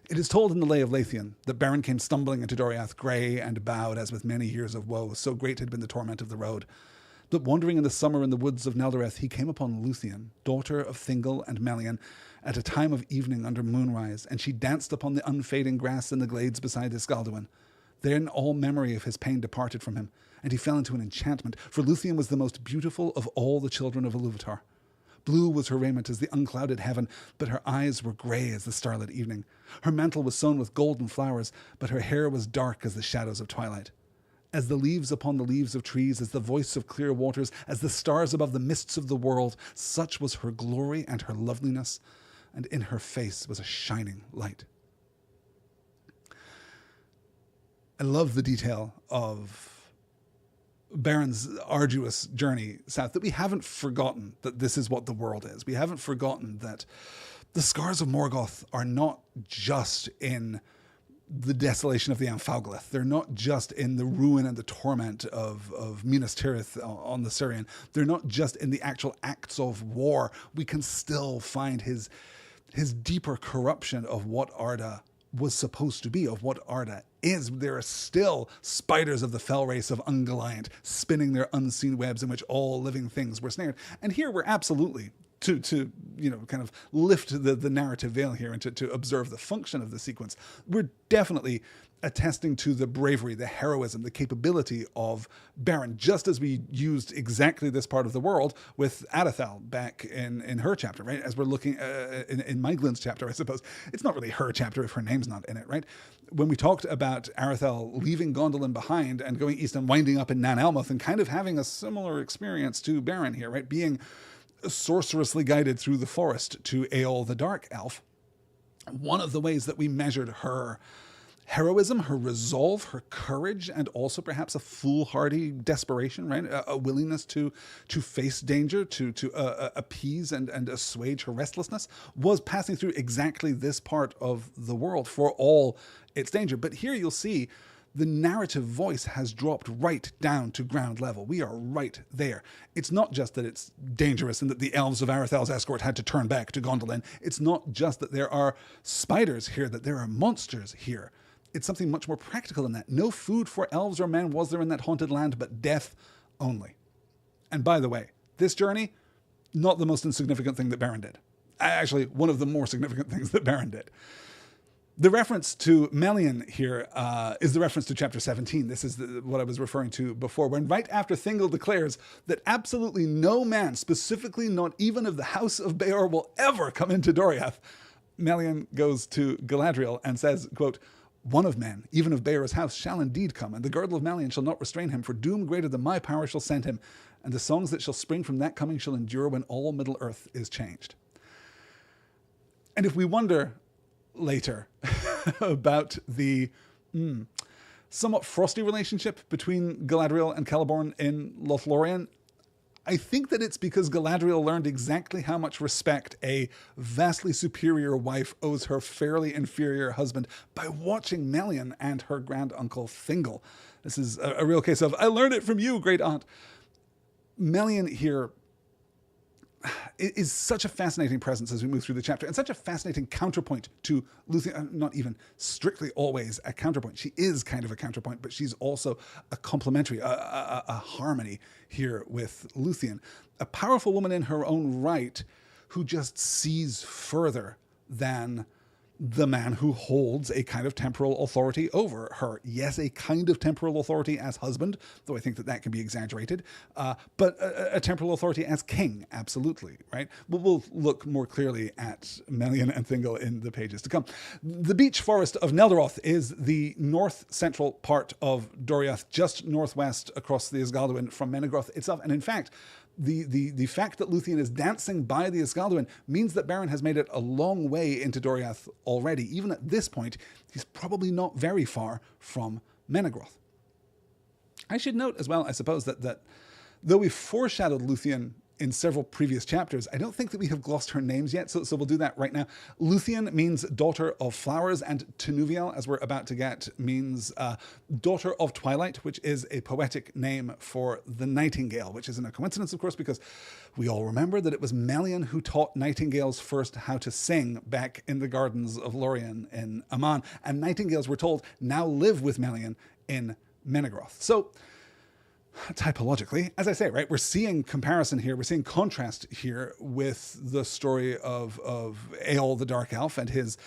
It is told in the Lay of Lúthien that Beren came stumbling into Doriath, grey and bowed as with many years of woe, so great had been the torment of the road. But wandering in the summer in the woods of Neldareth, he came upon Lúthien, daughter of Thingol and Melian, at a time of evening under moonrise, and she danced upon the unfading grass in the glades beside Ysgaldwin. Then all memory of his pain departed from him, and he fell into an enchantment, for Lúthien was the most beautiful of all the children of Ilúvatar. Blue was her raiment as the unclouded heaven, but her eyes were grey as the starlit evening. Her mantle was sown with golden flowers, but her hair was dark as the shadows of twilight. As the leaves upon the leaves of trees, as the voice of clear waters, as the stars above the mists of the world, such was her glory and her loveliness, and in her face was a shining light. I love the detail of Beren's arduous journey south, that we haven't forgotten that this is what the world is. We haven't forgotten that the scars of Morgoth are not just in the desolation of the Anfalglith. They're not just in the ruin and the torment of Minas Tirith on the Syrian. They're not just in the actual acts of war. We can still find his deeper corruption of what Arda was supposed to be, of what Arda is. There are still spiders of the fell race of Ungoliant spinning their unseen webs in which all living things were snared. And here we're absolutely to kind of lift the narrative veil here and to observe the function of the sequence. We're definitely attesting to the bravery, the heroism, the capability of Beren, just as we used exactly this part of the world with Adethel back in her chapter, right? As we're looking in Maeglin's chapter, I suppose. It's not really her chapter if her name's not in it, right? When we talked about Arethel leaving Gondolin behind and going east and winding up in Nan Elmoth and kind of having a similar experience to Beren here, right? Being sorcerously guided through the forest to Eol the Dark Elf. One of the ways that we measured her heroism, her resolve, her courage, and also perhaps a foolhardy desperation, right? A willingness to face danger, to appease and assuage her restlessness, was passing through exactly this part of the world for all its danger. But here you'll see the narrative voice has dropped right down to ground level. We are right there. It's not just that it's dangerous and that the elves of Arathel's escort had to turn back to Gondolin. It's not just that there are spiders here, that there are monsters here. It's something much more practical than that. No food for elves or men was there in that haunted land, but death only. And by the way, this journey, not the most insignificant thing that Beren did. Actually, one of the more significant things that Beren did. The reference to Melian here is the reference to Chapter 17. This is what I was referring to before, when right after Thingol declares that absolutely no man, specifically not even of the house of J.R.R, will ever come into Doriath, Melian goes to Galadriel and says, quote, "One of men, even of J.R.R's house, shall indeed come, and the girdle of Melian shall not restrain him, for doom greater than my power shall send him, and the songs that shall spring from that coming shall endure when all Middle-earth is changed." And if we wonder later about the somewhat frosty relationship between Galadriel and Celeborn in Lothlorien, I think that it's because Galadriel learned exactly how much respect a vastly superior wife owes her fairly inferior husband by watching Melian and her granduncle Thingol. This is a real case of, I learned it from you, great aunt. Melian here is such a fascinating presence as we move through the chapter, and such a fascinating counterpoint to Lúthien. Not even strictly always a counterpoint. She is kind of a counterpoint, but she's also a complementary, a harmony here with Lúthien. A powerful woman in her own right who just sees further than the man who holds a kind of temporal authority over her. Yes, a kind of temporal authority as husband, though I think that that can be exaggerated, but a temporal authority as king, absolutely, right? But we'll look more clearly at Melian and Thingol in the pages to come. The beech forest of Nelderoth is the north-central part of Doriath, just northwest across the Ysgolduin from Menegroth itself, and in fact, the fact that Lúthien is dancing by the Ysgolduin means that Beren has made it a long way into Doriath already. Even at this point, he's probably not very far from Menegroth. I should note as well, I suppose, that though we've foreshadowed Lúthien in several previous chapters, I don't think that we have glossed her names yet, so we'll do that right now. Lúthien means daughter of flowers, and Tinuviel, as we're about to get, means daughter of twilight, which is a poetic name for the nightingale, which isn't a coincidence, of course, because we all remember that it was Melian who taught nightingales first how to sing back in the gardens of Lorien in Aman, and nightingales, we're told, now live with Melian in Menegroth. So, typologically, as I say, right, we're seeing comparison here, we're seeing contrast here with the story of Eol the Dark Elf and his,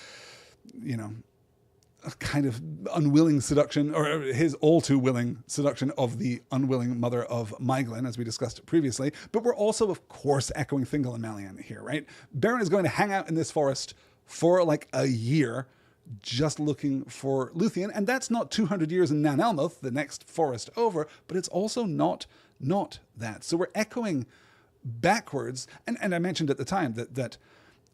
kind of unwilling seduction, or his all too willing seduction of the unwilling mother of Maiglin, as we discussed previously. But we're also, of course, echoing Thingol and Melian here, right? Beren is going to hang out in this forest for like a year, just looking for Lúthien, and that's not 200 years in Nan Elmoth, the next forest over, but it's also not that. So we're echoing backwards, and I mentioned at the time that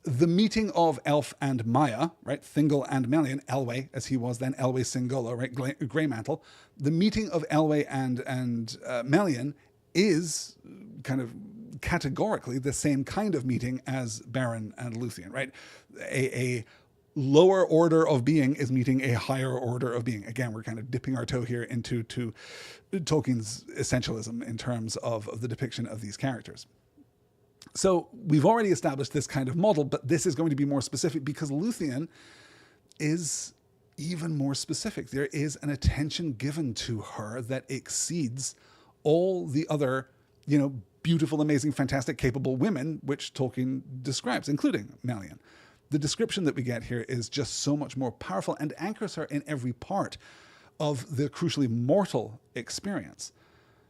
the meeting of Elf and Maya, right, Thingol and Melian, Elwë, as he was then, Elwë Singola, right, Greymantle, the meeting of Elwë and Melian is kind of categorically the same kind of meeting as Beren and Lúthien, right? A lower order of being is meeting a higher order of being. Again, we're kind of dipping our toe here into Tolkien's essentialism in terms of the depiction of these characters. So we've already established this kind of model, but this is going to be more specific because Lúthien is even more specific. There is an attention given to her that exceeds all the other, beautiful, amazing, fantastic, capable women which Tolkien describes, including Melian. The description that we get here is just so much more powerful and anchors her in every part of the crucially mortal experience.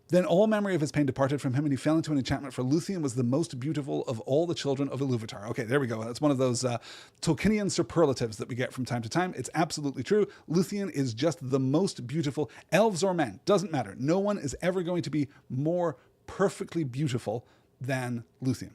Then all memory of his pain departed from him, and he fell into an enchantment, for Lúthien was the most beautiful of all the children of Ilúvatar. Okay, there we go. That's one of those Tolkienian superlatives that we get from time to time. It's absolutely true. Lúthien is just the most beautiful. Elves or men, doesn't matter. No one is ever going to be more perfectly beautiful than Lúthien.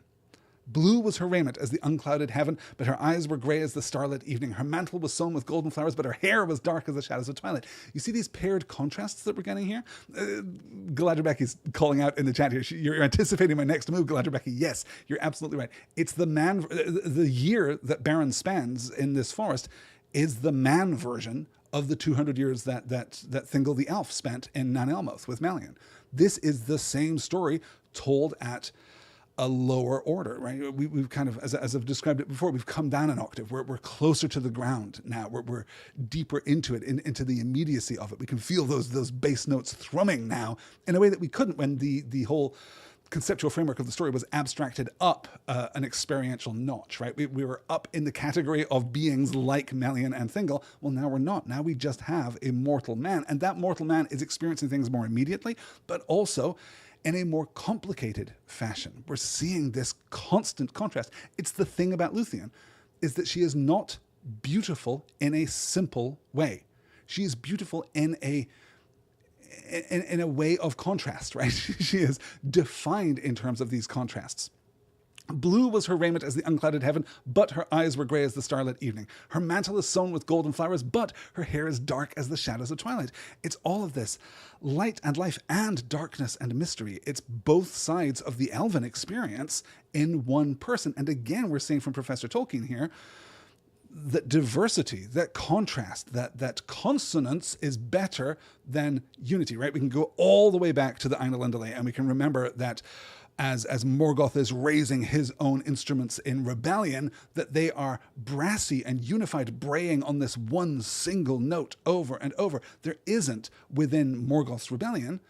Blue was her raiment as the unclouded heaven, but her eyes were grey as the starlit evening. Her mantle was sown with golden flowers, but her hair was dark as the shadows of twilight. You see these paired contrasts that we're getting here? Galadriel Becky's calling out in the chat here. You're anticipating my next move, Galadriel Becky. Yes, you're absolutely right. It's the year that Beren spends in this forest is the man version of the 200 years that Thingol the elf spent in Nan Elmoth with Melian. This is the same story told at a lower order, right? We've kind of, as I've described it before, we've come down an octave. We're closer to the ground now. We're deeper into it, into the immediacy of it. We can feel those bass notes thrumming now in a way that we couldn't when the whole conceptual framework of the story was abstracted up an experiential notch, right? We were up in the category of beings like Melian and Thingol. Well, now we're not. Now we just have a mortal man, and that mortal man is experiencing things more immediately, but also in a more complicated fashion. We're seeing this constant contrast. It's the thing about Lúthien, is that she is not beautiful in a simple way. She is beautiful in a way of contrast, right? She is defined in terms of these contrasts. Blue was her raiment as the unclouded heaven, but her eyes were grey as the starlit evening. Her mantle is sown with golden flowers, but her hair is dark as the shadows of twilight. It's all of this light and life and darkness and mystery. It's both sides of the elven experience in one person. And again, we're seeing from Professor Tolkien here that diversity, that contrast, that consonance is better than unity, right? We can go all the way back to the Ainulindalë, and we can remember that as Morgoth is raising his own instruments in rebellion, that they are brassy and unified, braying on this one single note over and over. There isn't, within Morgoth's rebellion,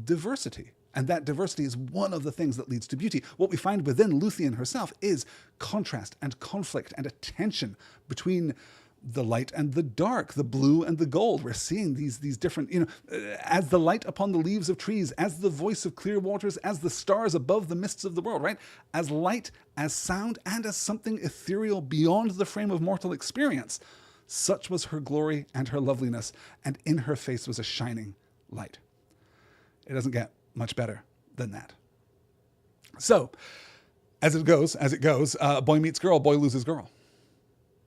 diversity. And that diversity is one of the things that leads to beauty. What we find within Lúthien herself is contrast and conflict and a tension between the light and the dark, the blue and the gold. We're seeing these different, as the light upon the leaves of trees, as the voice of clear waters, as the stars above the mists of the world, right? As light, as sound, and as something ethereal beyond the frame of mortal experience. Such was her glory and her loveliness, and in her face was a shining light. It doesn't get much better than that. So, as it goes, boy meets girl, boy loses girl.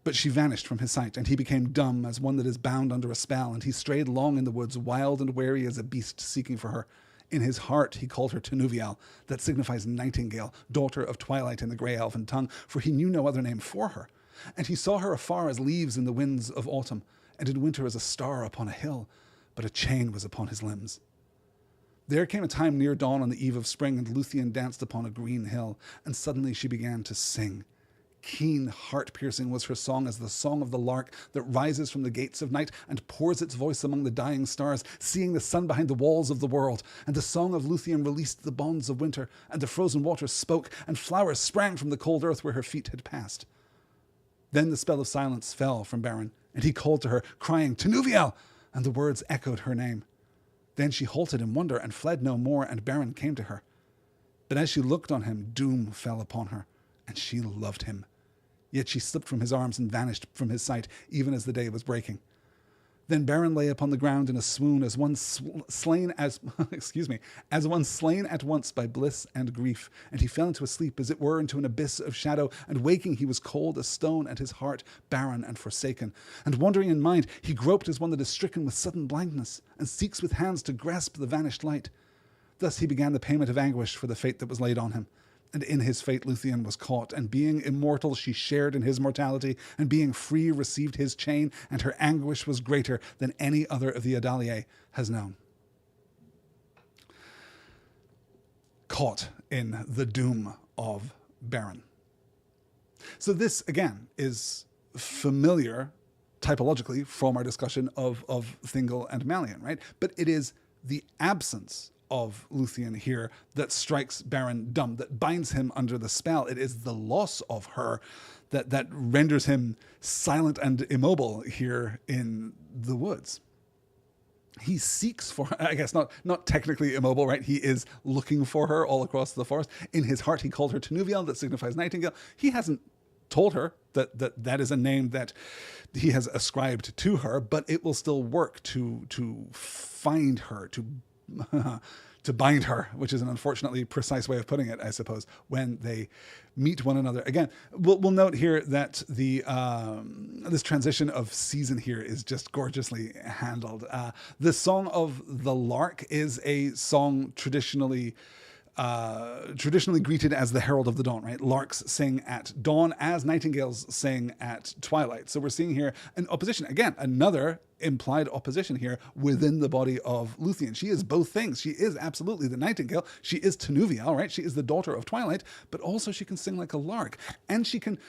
But she vanished from his sight, and he became dumb as one that is bound under a spell, and he strayed long in the woods, wild and wary as a beast seeking for her. In his heart he called her Tinuvial, that signifies nightingale, daughter of twilight in the grey elven tongue, for he knew no other name for her. And he saw her afar as leaves in the winds of autumn, and in winter as a star upon a hill, but a chain was upon his limbs. There came a time near dawn on the eve of spring, and Lúthien danced upon a green hill, and suddenly she began to sing. Keen, heart-piercing was her song as the song of the lark that rises from the gates of night and pours its voice among the dying stars, seeing the sun behind the walls of the world. And the song of Lúthien released the bonds of winter, and the frozen waters spoke, and flowers sprang from the cold earth where her feet had passed. Then the spell of silence fell from Beren, and he called to her, crying, Tinuvial! And the words echoed her name. Then she halted in wonder and fled no more, and Beren came to her. But as she looked on him, doom fell upon her, and she loved him. Yet she slipped from his arms and vanished from his sight, even as the day was breaking. Then Beren lay upon the ground in a swoon, as one slain as one slain at once by bliss and grief, and he fell into a sleep, as it were into an abyss of shadow, and waking he was cold as stone, and his heart barren and forsaken. And wandering in mind, he groped as one that is stricken with sudden blindness, and seeks with hands to grasp the vanished light. Thus he began the payment of anguish for the fate that was laid on him. And in his fate Lúthien was caught, and being immortal she shared in his mortality, and being free received his chain, and her anguish was greater than any other of the Adalier has known. Caught in the doom of Beren. So this, again, is familiar typologically from our discussion of Thingol and Melian, right? But it is the absence of Lúthien here that strikes Beren dumb, that binds him under the spell. It is the loss of her that renders him silent and immobile here in the woods. He seeks for her, I guess not technically immobile, right? He is looking for her all across the forest. In his heart he called her Tinuvial, that signifies nightingale. He hasn't told her that is a name that he has ascribed to her, but it will still work to find her, to bind her, which is an unfortunately precise way of putting it, I suppose, when they meet one another. Again, we'll note here that this transition of season here is just gorgeously handled. The Song of the Lark is a song traditionally greeted as the herald of the dawn, right? Larks sing at dawn as nightingales sing at twilight. So we're seeing here an opposition. Again, another implied opposition here within the body of Lúthien. She is both things. She is absolutely the nightingale. She is Tenuvial, right? She is the daughter of twilight, but also she can sing like a lark. And she can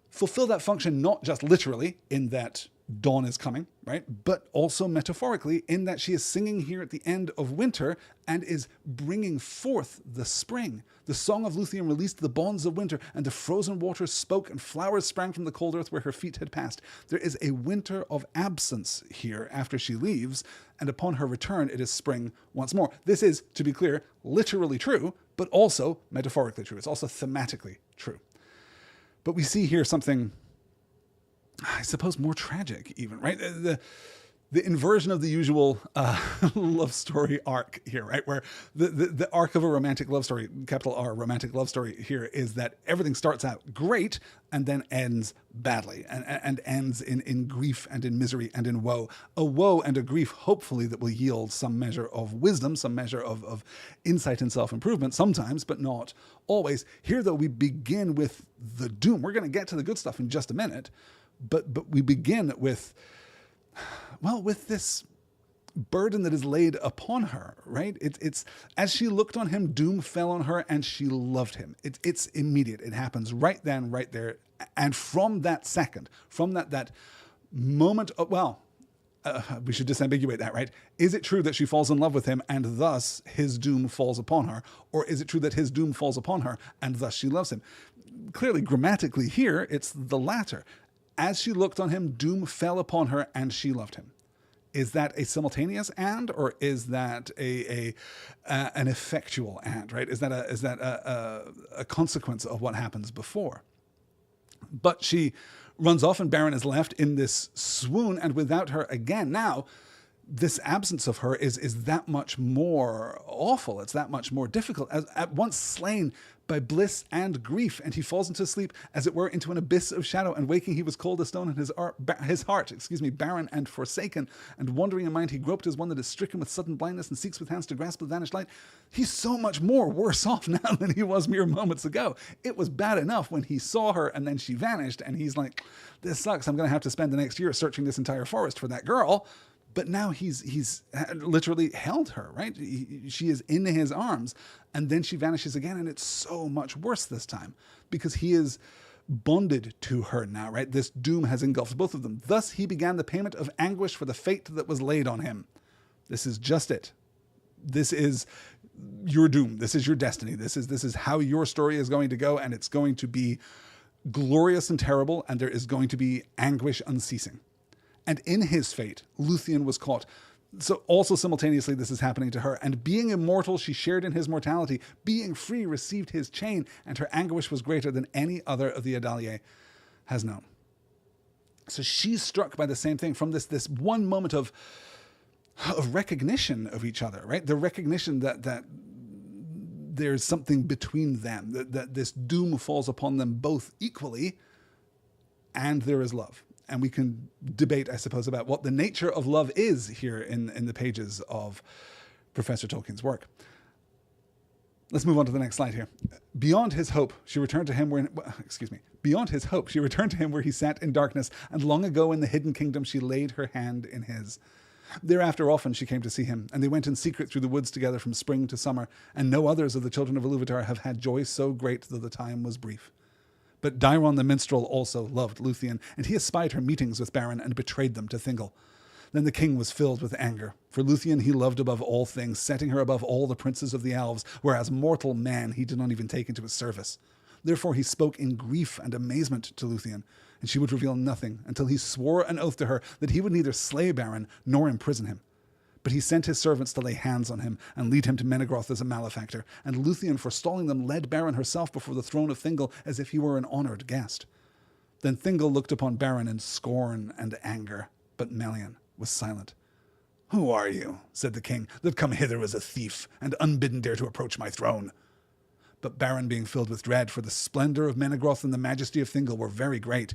fulfill that function not just literally in that dawn is coming, right? But also metaphorically in that she is singing here at the end of winter and is bringing forth the spring. The Song of Lúthien released the bonds of winter, and the frozen waters spoke, and flowers sprang from the cold earth where her feet had passed. There is a winter of absence here after she leaves, and upon her return it is spring once more. This is, to be clear, literally true, but also metaphorically true. It's also thematically true. But we see here something, I suppose, more tragic even, right? The inversion of the usual love story arc here, right? Where the arc of a romantic love story, capital R, romantic love story here, is that everything starts out great and then ends badly and ends in grief and in misery and in woe. A woe and a grief, hopefully, that will yield some measure of wisdom, some measure of insight and self-improvement sometimes, but not always. Here, though, we begin with the doom. We're going to get to the good stuff in just a minute, but we begin with, well, with this burden that is laid upon her, right? It's as she looked on him, doom fell on her, and she loved him. It's immediate. It happens right then, right there. And from that second, from that moment of, we should disambiguate that, right? Is it true that she falls in love with him and thus his doom falls upon her? Or is it true that his doom falls upon her and thus she loves him? Clearly, grammatically here, it's the latter. As she looked on him, doom fell upon her and she loved him. Is that a simultaneous and, or is that an effectual and, right? Is that a consequence of what happens before? But she runs off and Beren is left in this swoon, and without her again. Now, this absence of her is that much more awful. It's that much more difficult. As at once slain by bliss and grief, and he falls into sleep, as it were, into an abyss of shadow, and waking he was cold as stone, and his heart, barren and forsaken, and wandering in mind he groped as one that is stricken with sudden blindness, and seeks with hands to grasp the vanished light. He's so much more worse off now than he was mere moments ago. It was bad enough when he saw her and then she vanished, and he's like, this sucks, I'm going to have to spend the next year searching this entire forest for that girl. But now he's literally held her, right? She is in his arms, and then she vanishes again, and it's so much worse this time because he is bonded to her now, right? This doom has engulfed both of them. Thus he began the payment of anguish for the fate that was laid on him. This is just it. This is your doom. This is your destiny. This is how your story is going to go, and it's going to be glorious and terrible, and there is going to be anguish unceasing. And in his fate, Lúthien was caught. So also simultaneously, this is happening to her. And being immortal, she shared in his mortality. Being free, received his chain. And her anguish was greater than any other of the Adalier has known. So she's struck by the same thing from this one moment of recognition of each other, right? The recognition that there's something between them, that this doom falls upon them both equally, and there is love. And we can debate, I suppose, about what the nature of love is here in the pages of Professor Tolkien's work. Let's move on to the next slide here. Beyond his hope, she returned to him Beyond his hope, she returned to him where he sat in darkness, and long ago in the hidden kingdom she laid her hand in his. Thereafter often she came to see him, and they went in secret through the woods together from spring to summer, and no others of the children of Ilúvatar have had joy so great, though the time was brief. But Daeron the minstrel also loved Lúthien, and he espied her meetings with Beren and betrayed them to Thingol. Then the king was filled with anger. For Lúthien he loved above all things, setting her above all the princes of the elves, whereas mortal man he did not even take into his service. Therefore he spoke in grief and amazement to Lúthien, and she would reveal nothing until he swore an oath to her that he would neither slay Beren nor imprison him. But he sent his servants to lay hands on him and lead him to Menegroth as a malefactor, and Lúthien, forestalling them, led Beren herself before the throne of Thingol as if he were an honoured guest. Then Thingol looked upon Beren in scorn and anger, but Melian was silent. "Who are you," said the king, "that come hither as a thief, and unbidden dare to approach my throne?" But Beren, being filled with dread, for the splendour of Menegroth and the majesty of Thingol were very great,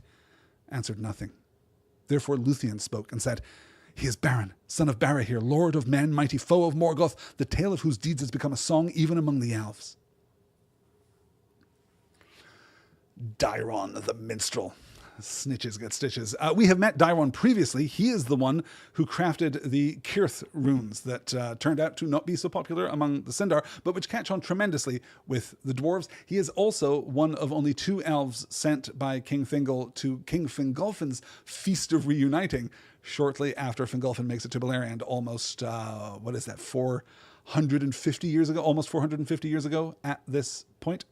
answered nothing. Therefore Lúthien spoke and said, "He is Beren, son of Barahir, lord of men, mighty foe of Morgoth, the tale of whose deeds has become a song even among the elves." Daeron the minstrel. Snitches get stitches. We have met Daeron previously. He is the one who crafted the Cirth runes that turned out to not be so popular among the Sindar, but which catch on tremendously with the dwarves. He is also one of only 2 elves sent by King Thingol to King Fingolfin's Feast of Reuniting shortly after Fingolfin makes it to Beleriand almost, 450 years ago? Almost 450 years ago at this point.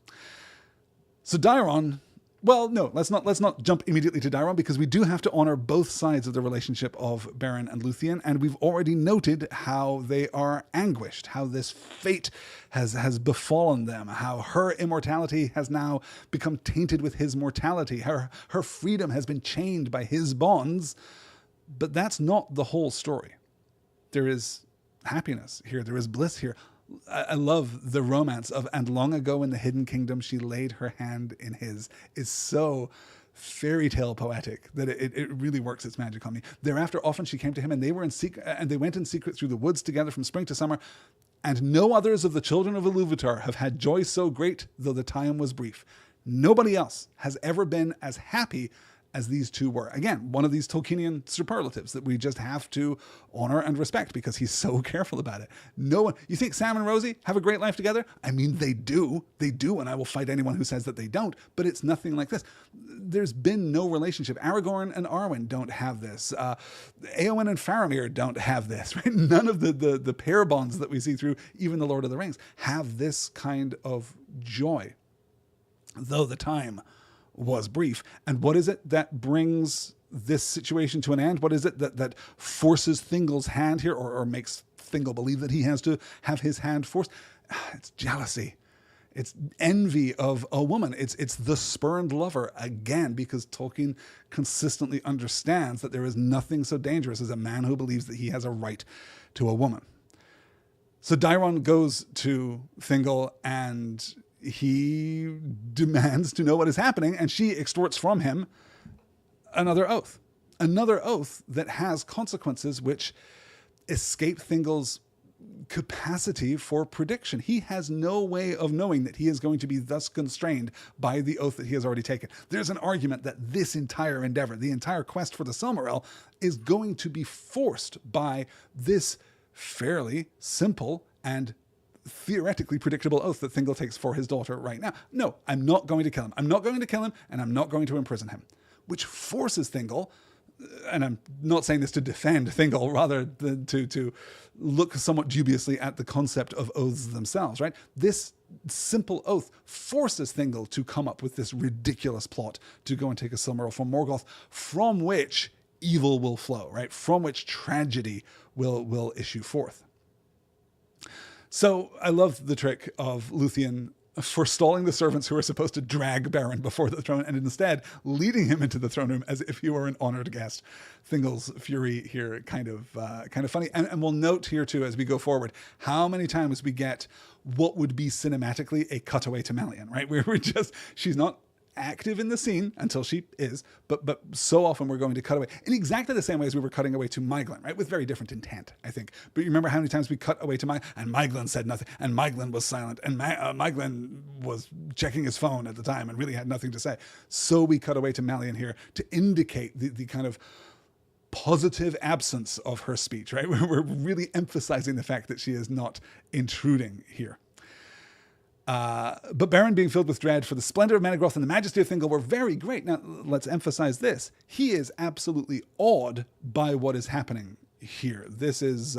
So Daeron... Well, no, let's not jump immediately to Daeron, because we do have to honor both sides of the relationship of Beren and Lúthien, and we've already noted how they are anguished, how this fate has befallen them, how her immortality has now become tainted with his mortality, her freedom has been chained by his bonds, but that's not the whole story. There is happiness here, there is bliss here. I love the romance of "and long ago in the hidden kingdom she laid her hand in his" is so fairy tale poetic that it really works its magic on me. Thereafter often she came to him, and they went in secret through the woods together from spring to summer, and no others of the children of Ilúvatar have had joy so great, though the time was brief. Nobody else has ever been as happy as these 2 were. Again, one of these Tolkienian superlatives that we just have to honor and respect because he's so careful about it. No one, you think Sam and Rosie have a great life together? I mean, they do, and I will fight anyone who says that they don't, but it's nothing like this. There's been no relationship. Aragorn and Arwen don't have this. Éowyn and Faramir don't have this, right? None of the pair bonds that we see through even the Lord of the Rings have this kind of joy, though the time was brief. And what is it that brings this situation to an end? What is it that forces Thingol's hand here, or makes Thingol believe that he has to have his hand forced? It's jealousy. It's envy of a woman. It's the spurned lover again, because Tolkien consistently understands that there is nothing so dangerous as a man who believes that he has a right to a woman. So Daeron goes to Thingol and he demands to know what is happening, and she extorts from him another oath that has consequences which escape Thingol's capacity for prediction. He has no way of knowing that he is going to be thus constrained by the oath that he has already taken. There's an argument that this entire endeavor, the entire quest for the Silmaril, is going to be forced by this fairly simple and theoretically predictable oath that Thingol takes for his daughter right now. No, I'm not going to kill him. I'm not going to kill him, and I'm not going to imprison him. Which forces Thingol, and I'm not saying this to defend Thingol, rather than to look somewhat dubiously at the concept of oaths themselves, right? This simple oath forces Thingol to come up with this ridiculous plot to go and take a Silmaril from Morgoth, from which evil will flow, right? From which tragedy will issue forth. So I love the trick of Lúthien forestalling the servants who are supposed to drag Beren before the throne, and instead leading him into the throne room as if he were an honored guest. Thingol's fury here kind of funny. And we'll note here too, as we go forward, how many times we get what would be cinematically a cutaway to Melian, right? Where she's not active in the scene until she is, but so often we're going to cut away in exactly the same way as we were cutting away to Maiglin, right? With very different intent, I think. But you remember how many times we cut away to and Maiglin said nothing, and Maiglin was silent, and Maiglin was checking his phone at the time and really had nothing to say. So we cut away to Melian here to indicate the kind of positive absence of her speech, right? We're really emphasizing the fact that she is not intruding here. But Beren, being filled with dread for the splendor of Menegroth and the majesty of Thingol, were very great. Now, let's emphasize this. He is absolutely awed by what is happening here. This is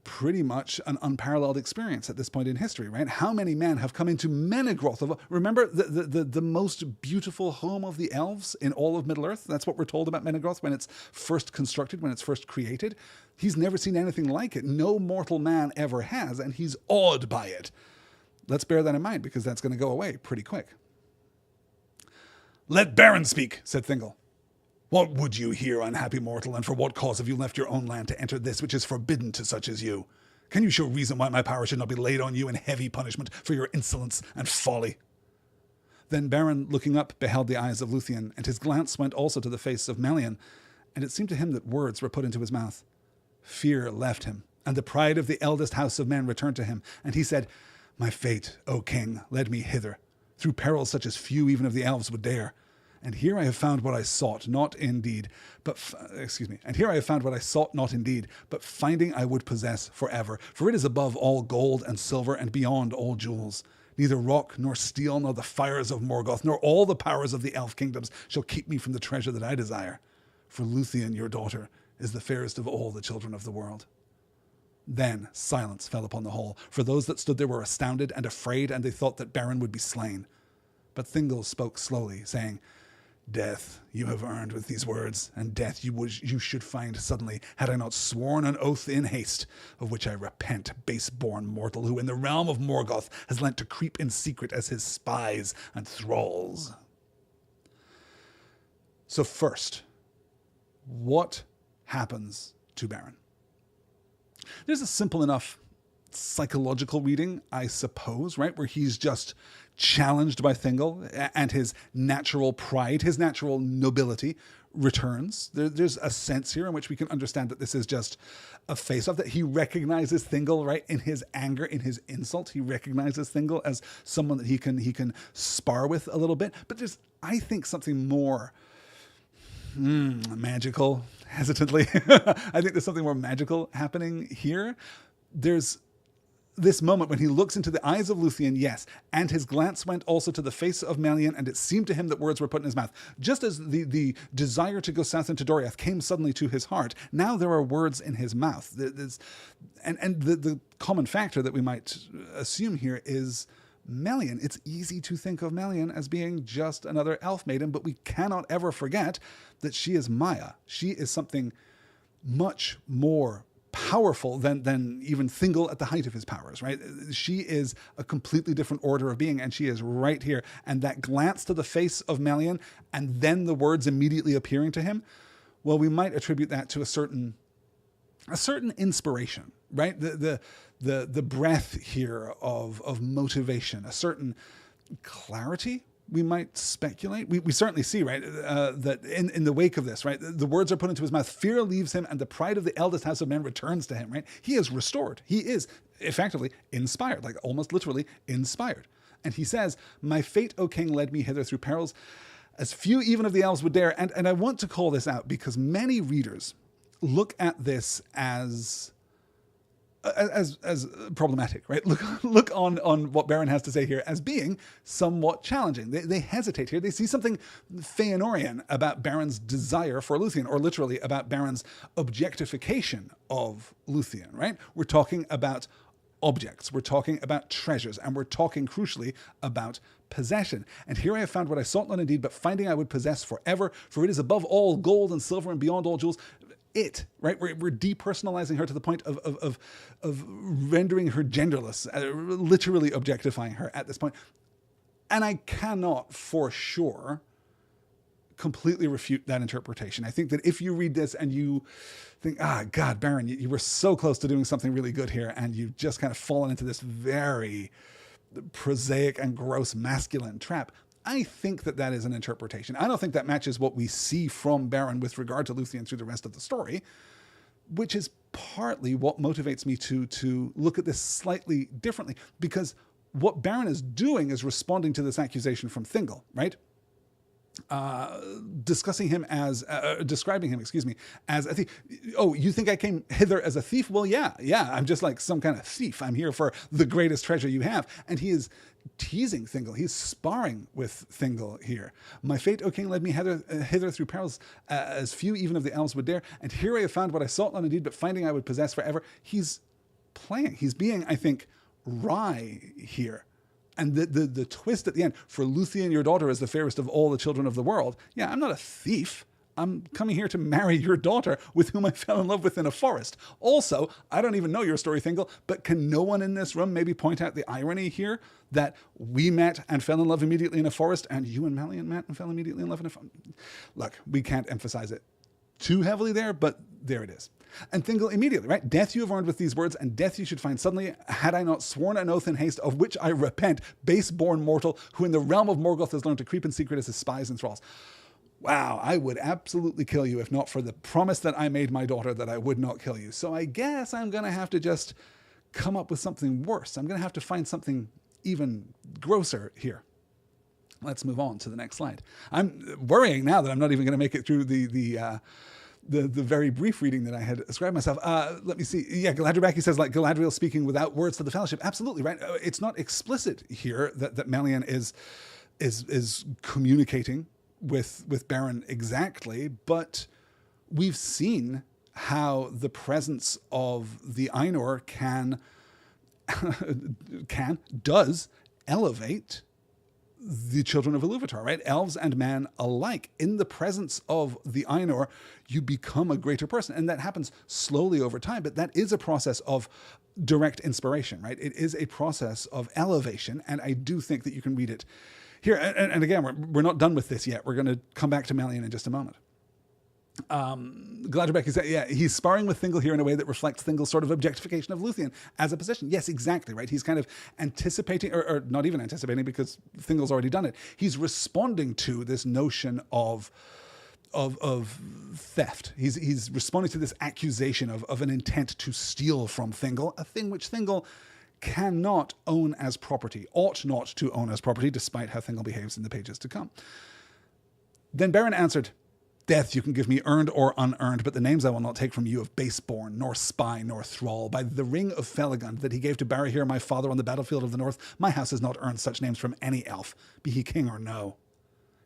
pretty much an unparalleled experience at this point in history, right? How many men have come into Menegroth? Remember the most beautiful home of the elves in all of Middle-earth? That's what we're told about Menegroth when it's first constructed, when it's first created. He's never seen anything like it. No mortal man ever has, and he's awed by it. Let's bear that in mind, because that's going to go away pretty quick. "Let Beren speak," said Thingol. What would you here, unhappy mortal, and for what cause have you left your own land to enter this which is forbidden to such as you? Can you show reason why my power should not be laid on you in heavy punishment for your insolence and folly?" Then Beren, looking up, beheld the eyes of Lúthien, and his glance went also to the face of Melian, and it seemed to him that words were put into his mouth. Fear left him, and the pride of the eldest house of men returned to him, and he said, "My fate, O king, led me hither, through perils such as few even of the elves would dare. And here I have found what I sought, not indeed, but finding I would possess forever. For it is above all gold and silver and beyond all jewels. Neither rock nor steel nor the fires of Morgoth nor all the powers of the elf kingdoms shall keep me from the treasure that I desire. For Lúthien, your daughter, is the fairest of all the children of the world." Then silence fell upon the hall, for those that stood there were astounded and afraid, and they thought that Beren would be slain. But Thingol spoke slowly, saying, "Death you have earned with these words, and death you should find suddenly, had I not sworn an oath in haste, of which I repent, base-born mortal, who in the realm of Morgoth has lent to creep in secret as his spies and thralls." So first, what happens to Beren? There's a simple enough psychological reading, I suppose, right, where he's just challenged by Thingol and his natural pride, his natural nobility returns. There's a sense here in which we can understand that this is just a face-off, that he recognizes Thingol, right, in his anger, in his insult. He recognizes Thingol as someone that he can spar with a little bit. But there's, I think, something more magical, hesitantly. I think there's something more magical happening here. There's this moment when he looks into the eyes of Lúthien, yes, and his glance went also to the face of Melian, and it seemed to him that words were put in his mouth. Just as the desire to go south into Doriath came suddenly to his heart, now there are words in his mouth. And the common factor that we might assume here is Melian. It's easy to think of Melian as being just another elf maiden, but we cannot ever forget that she is Maya. She is something much more powerful than even Thingol at the height of his powers, right? She is a completely different order of being, and she is right here. And that glance to the face of Melian, and then the words immediately appearing to him, well, we might attribute that to a certain inspiration, right? The breath here of motivation, a certain clarity. We might speculate. We certainly see, right, that in the wake of this, right, the words are put into his mouth. Fear leaves him, and the pride of the eldest house of men returns to him, right? He is restored. He is effectively inspired, like almost literally inspired. And he says, "My fate, O king, led me hither through perils as few even of the elves would dare." And I want to call this out because many readers look at this as problematic, right? Look on what Beren has to say here as being somewhat challenging. They hesitate here. They see something Feanorian about Beren's desire for Lúthien, or literally about Beren's objectification of Lúthien, right? We're talking about objects, we're talking about treasures, and we're talking crucially about possession. "And here I have found what I sought not indeed, but finding I would possess forever, for it is above all gold and silver and beyond all jewels." Right? We're depersonalizing her to the point of rendering her genderless, literally objectifying her at this point. And I cannot for sure completely refute that interpretation. I think that if you read this and you think, God, Beren, you were so close to doing something really good here, and you've just kind of fallen into this very prosaic and gross masculine trap, I think that is an interpretation. I don't think that matches what we see from Beren with regard to Lúthien through the rest of the story, which is partly what motivates me to look at this slightly differently, because what Beren is doing is responding to this accusation from Thingol, right? Describing him as a thief. "Oh, you think I came hither as a thief? Well, yeah, I'm just like some kind of thief. I'm here for the greatest treasure you have." And he is teasing Thingol. He's sparring with Thingol here. "My fate, O king, led me hither through perils as few even of the elves would dare. And here I have found what I sought not indeed, but finding I would possess forever." He's playing. He's being, I think, wry here. And the twist at the end, "For Lúthien, your daughter, is the fairest of all the children of the world." Yeah, I'm not a thief. I'm coming here to marry your daughter with whom I fell in love with in a forest. Also, I don't even know your story, Thingol, but can no one in this room maybe point out the irony here that we met and fell in love immediately in a forest and you and Melian met and fell immediately in love in a forest? Look, we can't emphasize it too heavily there, but there it is. And Thingol immediately, right? Death you have earned with these words, and death you should find suddenly, had I not sworn an oath in haste, of which I repent, base-born mortal, who in the realm of Morgoth has learned to creep in secret as his spies and thralls. Wow, I would absolutely kill you if not for the promise that I made my daughter that I would not kill you. So I guess I'm going to have to just come up with something worse. I'm going to have to find something even grosser here. Let's move on to the next slide. I'm worrying now that I'm not even going to make it through the very brief reading that I had ascribed myself. Let me see. Yeah, Galadriel says, like, Galadriel speaking without words to the Fellowship. Absolutely, right? It's not explicit here that Melian is communicating with Beren exactly, but we've seen how the presence of the Ainur does elevate the children of Iluvatar, right? Elves and man alike. In the presence of the Ainur, you become a greater person. And that happens slowly over time, but that is a process of direct inspiration, right? It is a process of elevation, and I do think that you can read it here. And again, we're not done with this yet. We're going to come back to Melian in just a moment. Galadriel is, yeah, he's sparring with Thingol here in a way that reflects Thingol's sort of objectification of Lúthien as a position. Yes, exactly, right? He's kind of anticipating, or not even anticipating because Thingol's already done it. He's responding to this notion of theft. He's responding to this accusation of an intent to steal from Thingol, a thing which Thingol cannot own as property, ought not to own as property, despite how Thingol behaves in the pages to come. Then Beren answered, "Death you can give me earned or unearned, but the names I will not take from you of baseborn, nor spy, nor thrall. By the ring of Felagund that he gave to Barahir, my father, on the battlefield of the north, my house has not earned such names from any elf, be he king or no."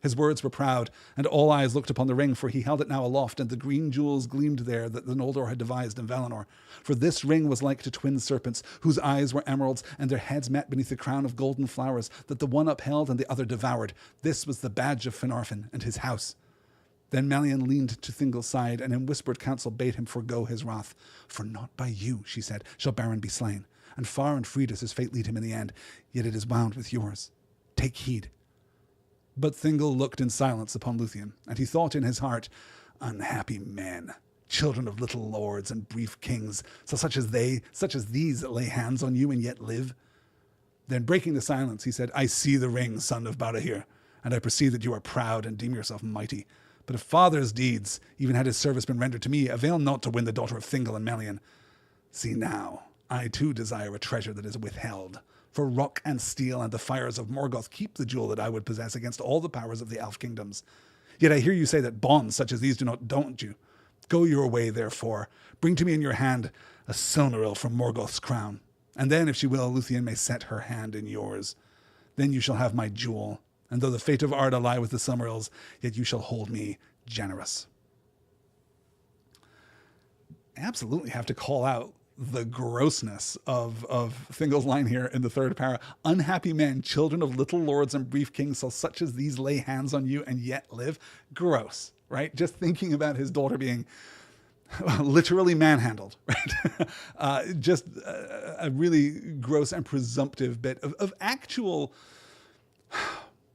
His words were proud, and all eyes looked upon the ring, for he held it now aloft, and the green jewels gleamed there that the Noldor had devised in Valinor. For this ring was like to twin serpents, whose eyes were emeralds, and their heads met beneath the crown of golden flowers, that the one upheld and the other devoured. This was the badge of Finarfin and his house. Then Melian leaned to Thingol's side, and in whispered counsel bade him forego his wrath. "For not by you," she said, "shall Beren be slain, and far and free does his fate lead him in the end, yet it is wound with yours. Take heed." But Thingol looked in silence upon Lúthien, and he thought in his heart, "Unhappy men, children of little lords and brief kings, such as these lay hands on you and yet live." Then breaking the silence, he said, "I see the ring, son of Barahir, and I perceive that you are proud and deem yourself mighty. But if father's deeds, even had his service been rendered to me, avail not to win the daughter of Thingol and Melian. See now, I too desire a treasure that is withheld. For rock and steel and the fires of Morgoth keep the jewel that I would possess against all the powers of the elf kingdoms. Yet I hear you say that bonds such as these do not daunt you. Go your way, therefore. Bring to me in your hand a Silmaril from Morgoth's crown. And then, if she will, Lúthien may set her hand in yours. Then you shall have my jewel. And though the fate of Arda lie with the Silmarils, yet you shall hold me generous." I absolutely have to call out the grossness of Thingol's line here in the third para. "Unhappy men, children of little lords and brief kings, shall such as these lay hands on you and yet live." Gross, right? Just thinking about his daughter being literally manhandled, right? Just a really gross and presumptive bit of actual...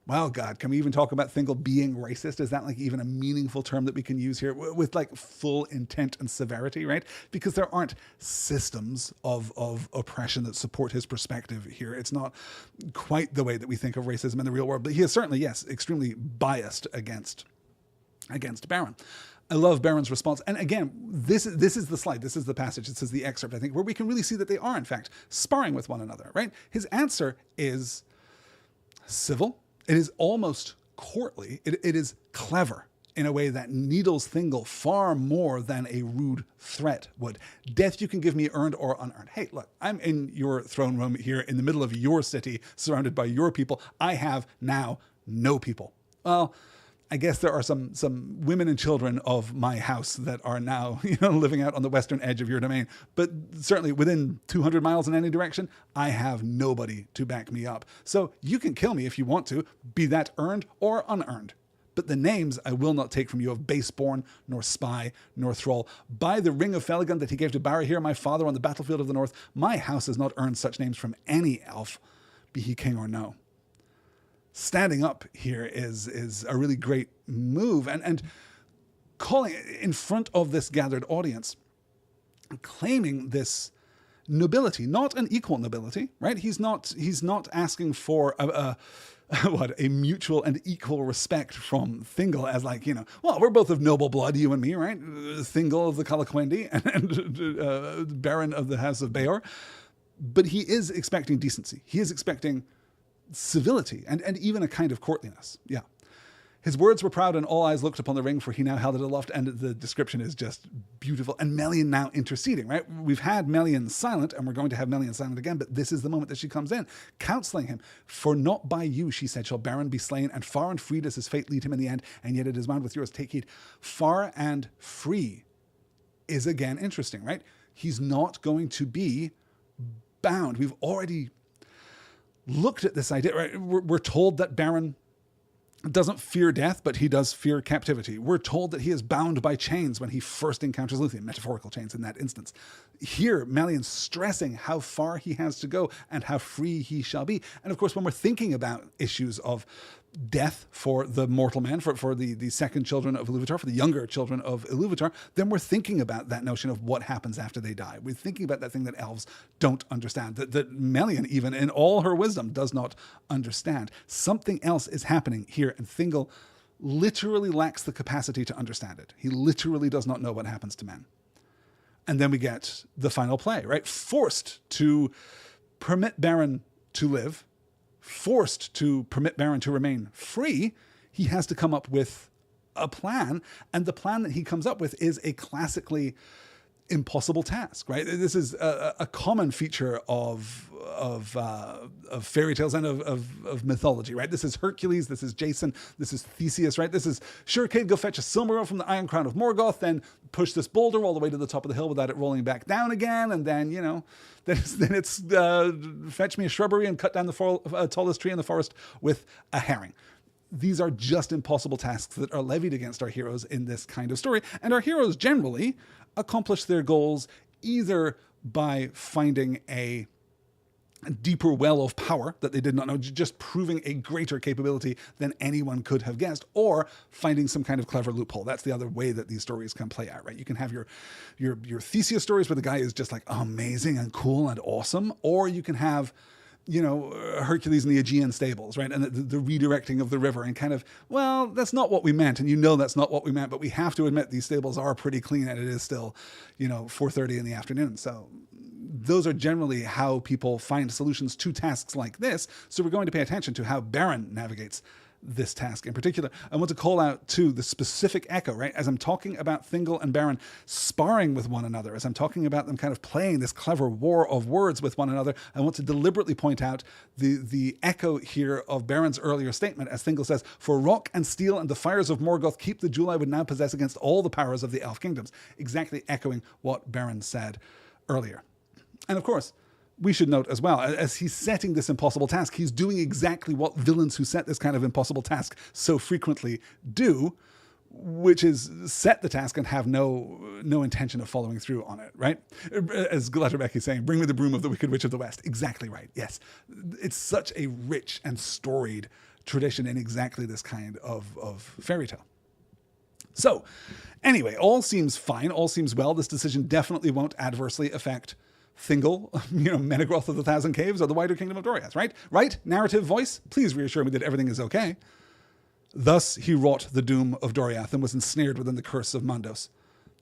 Well, God, can we even talk about Thingol being racist? Is that like even a meaningful term that we can use here with like full intent and severity, right? Because there aren't systems of oppression that support his perspective here. It's not quite the way that we think of racism in the real world, but he is certainly, yes, extremely biased against Beren. I love Beren's response. And again, this is the slide. This is the passage. This is the excerpt, I think, where we can really see that they are, in fact, sparring with one another, right? His answer is civil. It is almost courtly. It is clever in a way that needles Thingol far more than a rude threat would. "Death you can give me earned or unearned." Hey, look, I'm in your throne room here in the middle of your city, surrounded by your people. I have now no people. Well, I guess there are some women and children of my house that are now, living out on the western edge of your domain. But certainly within 200 miles in any direction, I have nobody to back me up. So you can kill me if you want to, be that earned or unearned. But the names I will not take from you of baseborn, nor spy, nor thrall. By the ring of Felagund that he gave to Barahir, my father, on the battlefield of the north, my house has not earned such names from any elf, be he king or no. Standing up here is a really great move, and calling in front of this gathered audience, claiming this nobility, not an equal nobility, right? He's not asking for a mutual and equal respect from Thingol as like, well, we're both of noble blood, you and me, right? Thingol of the Calaquendi and Beren of the House of Beor. But he is expecting decency. He is expecting civility and even a kind of courtliness. Yeah. His words were proud and all eyes looked upon the ring, for he now held it aloft, and the description is just beautiful. And Melian now interceding, right? We've had Melian silent, and we're going to have Melian silent again, but this is the moment that she comes in, counseling him. For not by you, she said, shall Beren be slain, and far and free does his fate lead him in the end, and yet it is bound with yours. Take heed. Far and free is again interesting, right? He's not going to be bound. We've already looked at this idea, right? We're told that Beren doesn't fear death, but he does fear captivity. We're told that he is bound by chains when he first encounters Lúthien, metaphorical chains in that instance. Here, Melian's stressing how far he has to go and how free he shall be. And of course, when we're thinking about issues of death for the mortal man, for the second children of Iluvatar, for the younger children of Iluvatar, then we're thinking about that notion of what happens after they die. We're thinking about that thing that elves don't understand, that Melian, even in all her wisdom, does not understand. Something else is happening here, and Thingol literally lacks the capacity to understand it. He literally does not know what happens to men. And then we get the final play, right? Forced to permit Beren to live, forced to permit Beren to remain free, he has to come up with a plan. And the plan that he comes up with is a classically impossible task, right? This is a common feature of fairy tales and of mythology, right? This is Hercules, this is Jason, this is Theseus, right? This is, sure, kid, go fetch a Silmaril from the Iron Crown of Morgoth, then push this boulder all the way to the top of the hill without it rolling back down again, and then, then it's fetch me a shrubbery and cut down the tallest tree in the forest with a herring. These are just impossible tasks that are levied against our heroes in this kind of story, and our heroes generally accomplish their goals either by finding a deeper well of power that they did not know, just proving a greater capability than anyone could have guessed, or finding some kind of clever loophole. That's the other way that these stories can play out, right? You can have your Theseus stories where the guy is just like amazing and cool and awesome, or you can have Hercules in the Aegean stables, right? And the redirecting of the river and kind of, well, that's not what we meant. And that's not what we meant, but we have to admit these stables are pretty clean and it is still, 4:30 in the afternoon. So those are generally how people find solutions to tasks like this. So we're going to pay attention to how Beren navigates this task in particular. I want to call out to the specific echo, right? As I'm talking about Thingol and Beren sparring with one another, as I'm talking about them kind of playing this clever war of words with one another, I want to deliberately point out the echo here of Beren's earlier statement, as Thingol says, for rock and steel and the fires of Morgoth keep the jewel I would now possess against all the powers of the elf kingdoms. Exactly echoing what Beren said earlier. And of course, we should note as well, as he's setting this impossible task, he's doing exactly what villains who set this kind of impossible task so frequently do, which is set the task and have no intention of following through on it, right? As Glatterbeck is saying, bring me the broom of the Wicked Witch of the West. Exactly right, yes. It's such a rich and storied tradition in exactly this kind of fairy tale. So, anyway, all seems fine, all seems well. This decision definitely won't adversely affect Thingol, Menegroth of the Thousand Caves, or the wider kingdom of Doriath, right? Right? Narrative voice, please reassure me that everything is okay. Thus he wrought the doom of Doriath and was ensnared within the curse of Mandos.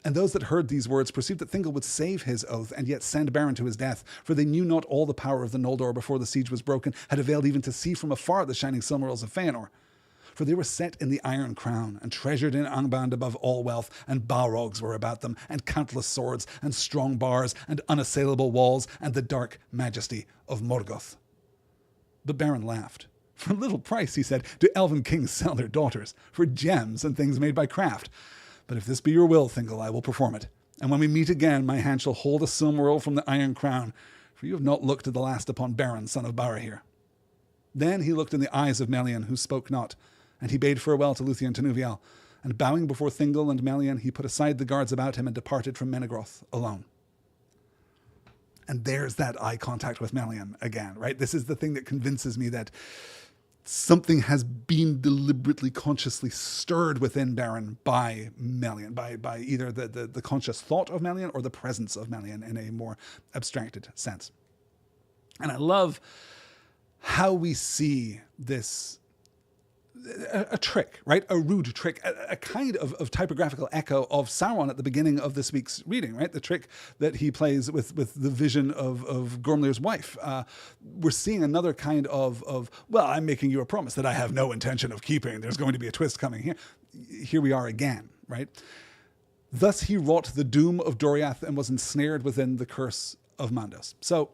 And those that heard these words perceived that Thingol would save his oath and yet send Beren to his death, for they knew not all the power of the Noldor before the siege was broken, had availed even to see from afar the shining Silmarils of Feanor. For they were set in the Iron Crown, and treasured in Angband above all wealth, and Balrogs were about them, and countless swords, and strong bars, and unassailable walls, and the dark majesty of Morgoth. But Beren laughed. For little price, he said, do elven kings sell their daughters, for gems and things made by craft. But if this be your will, Thingol, I will perform it. And when we meet again, my hand shall hold a Silmaril from the Iron Crown, for you have not looked to the last upon Beren, son of Barahir. Then he looked in the eyes of Melian, who spoke not, And he bade farewell to Lúthien and Nuviel, and bowing before Thingol and Melian, he put aside the guards about him and departed from Menegroth alone. And there's that eye contact with Melian again, right? This is the thing that convinces me that something has been deliberately, consciously stirred within Beren by Melian, by either the conscious thought of Melian or the presence of Melian in a more abstracted sense. And I love how we see this, a trick, right? A rude trick, a kind of typographical echo of Sauron at the beginning of this week's reading, right? The trick that he plays with the vision of Gormlir's wife. We're seeing another kind of, well, I'm making you a promise that I have no intention of keeping. There's going to be a twist coming here. Here we are again, right? Thus he wrought the doom of Doriath and was ensnared within the curse of Mandos. So,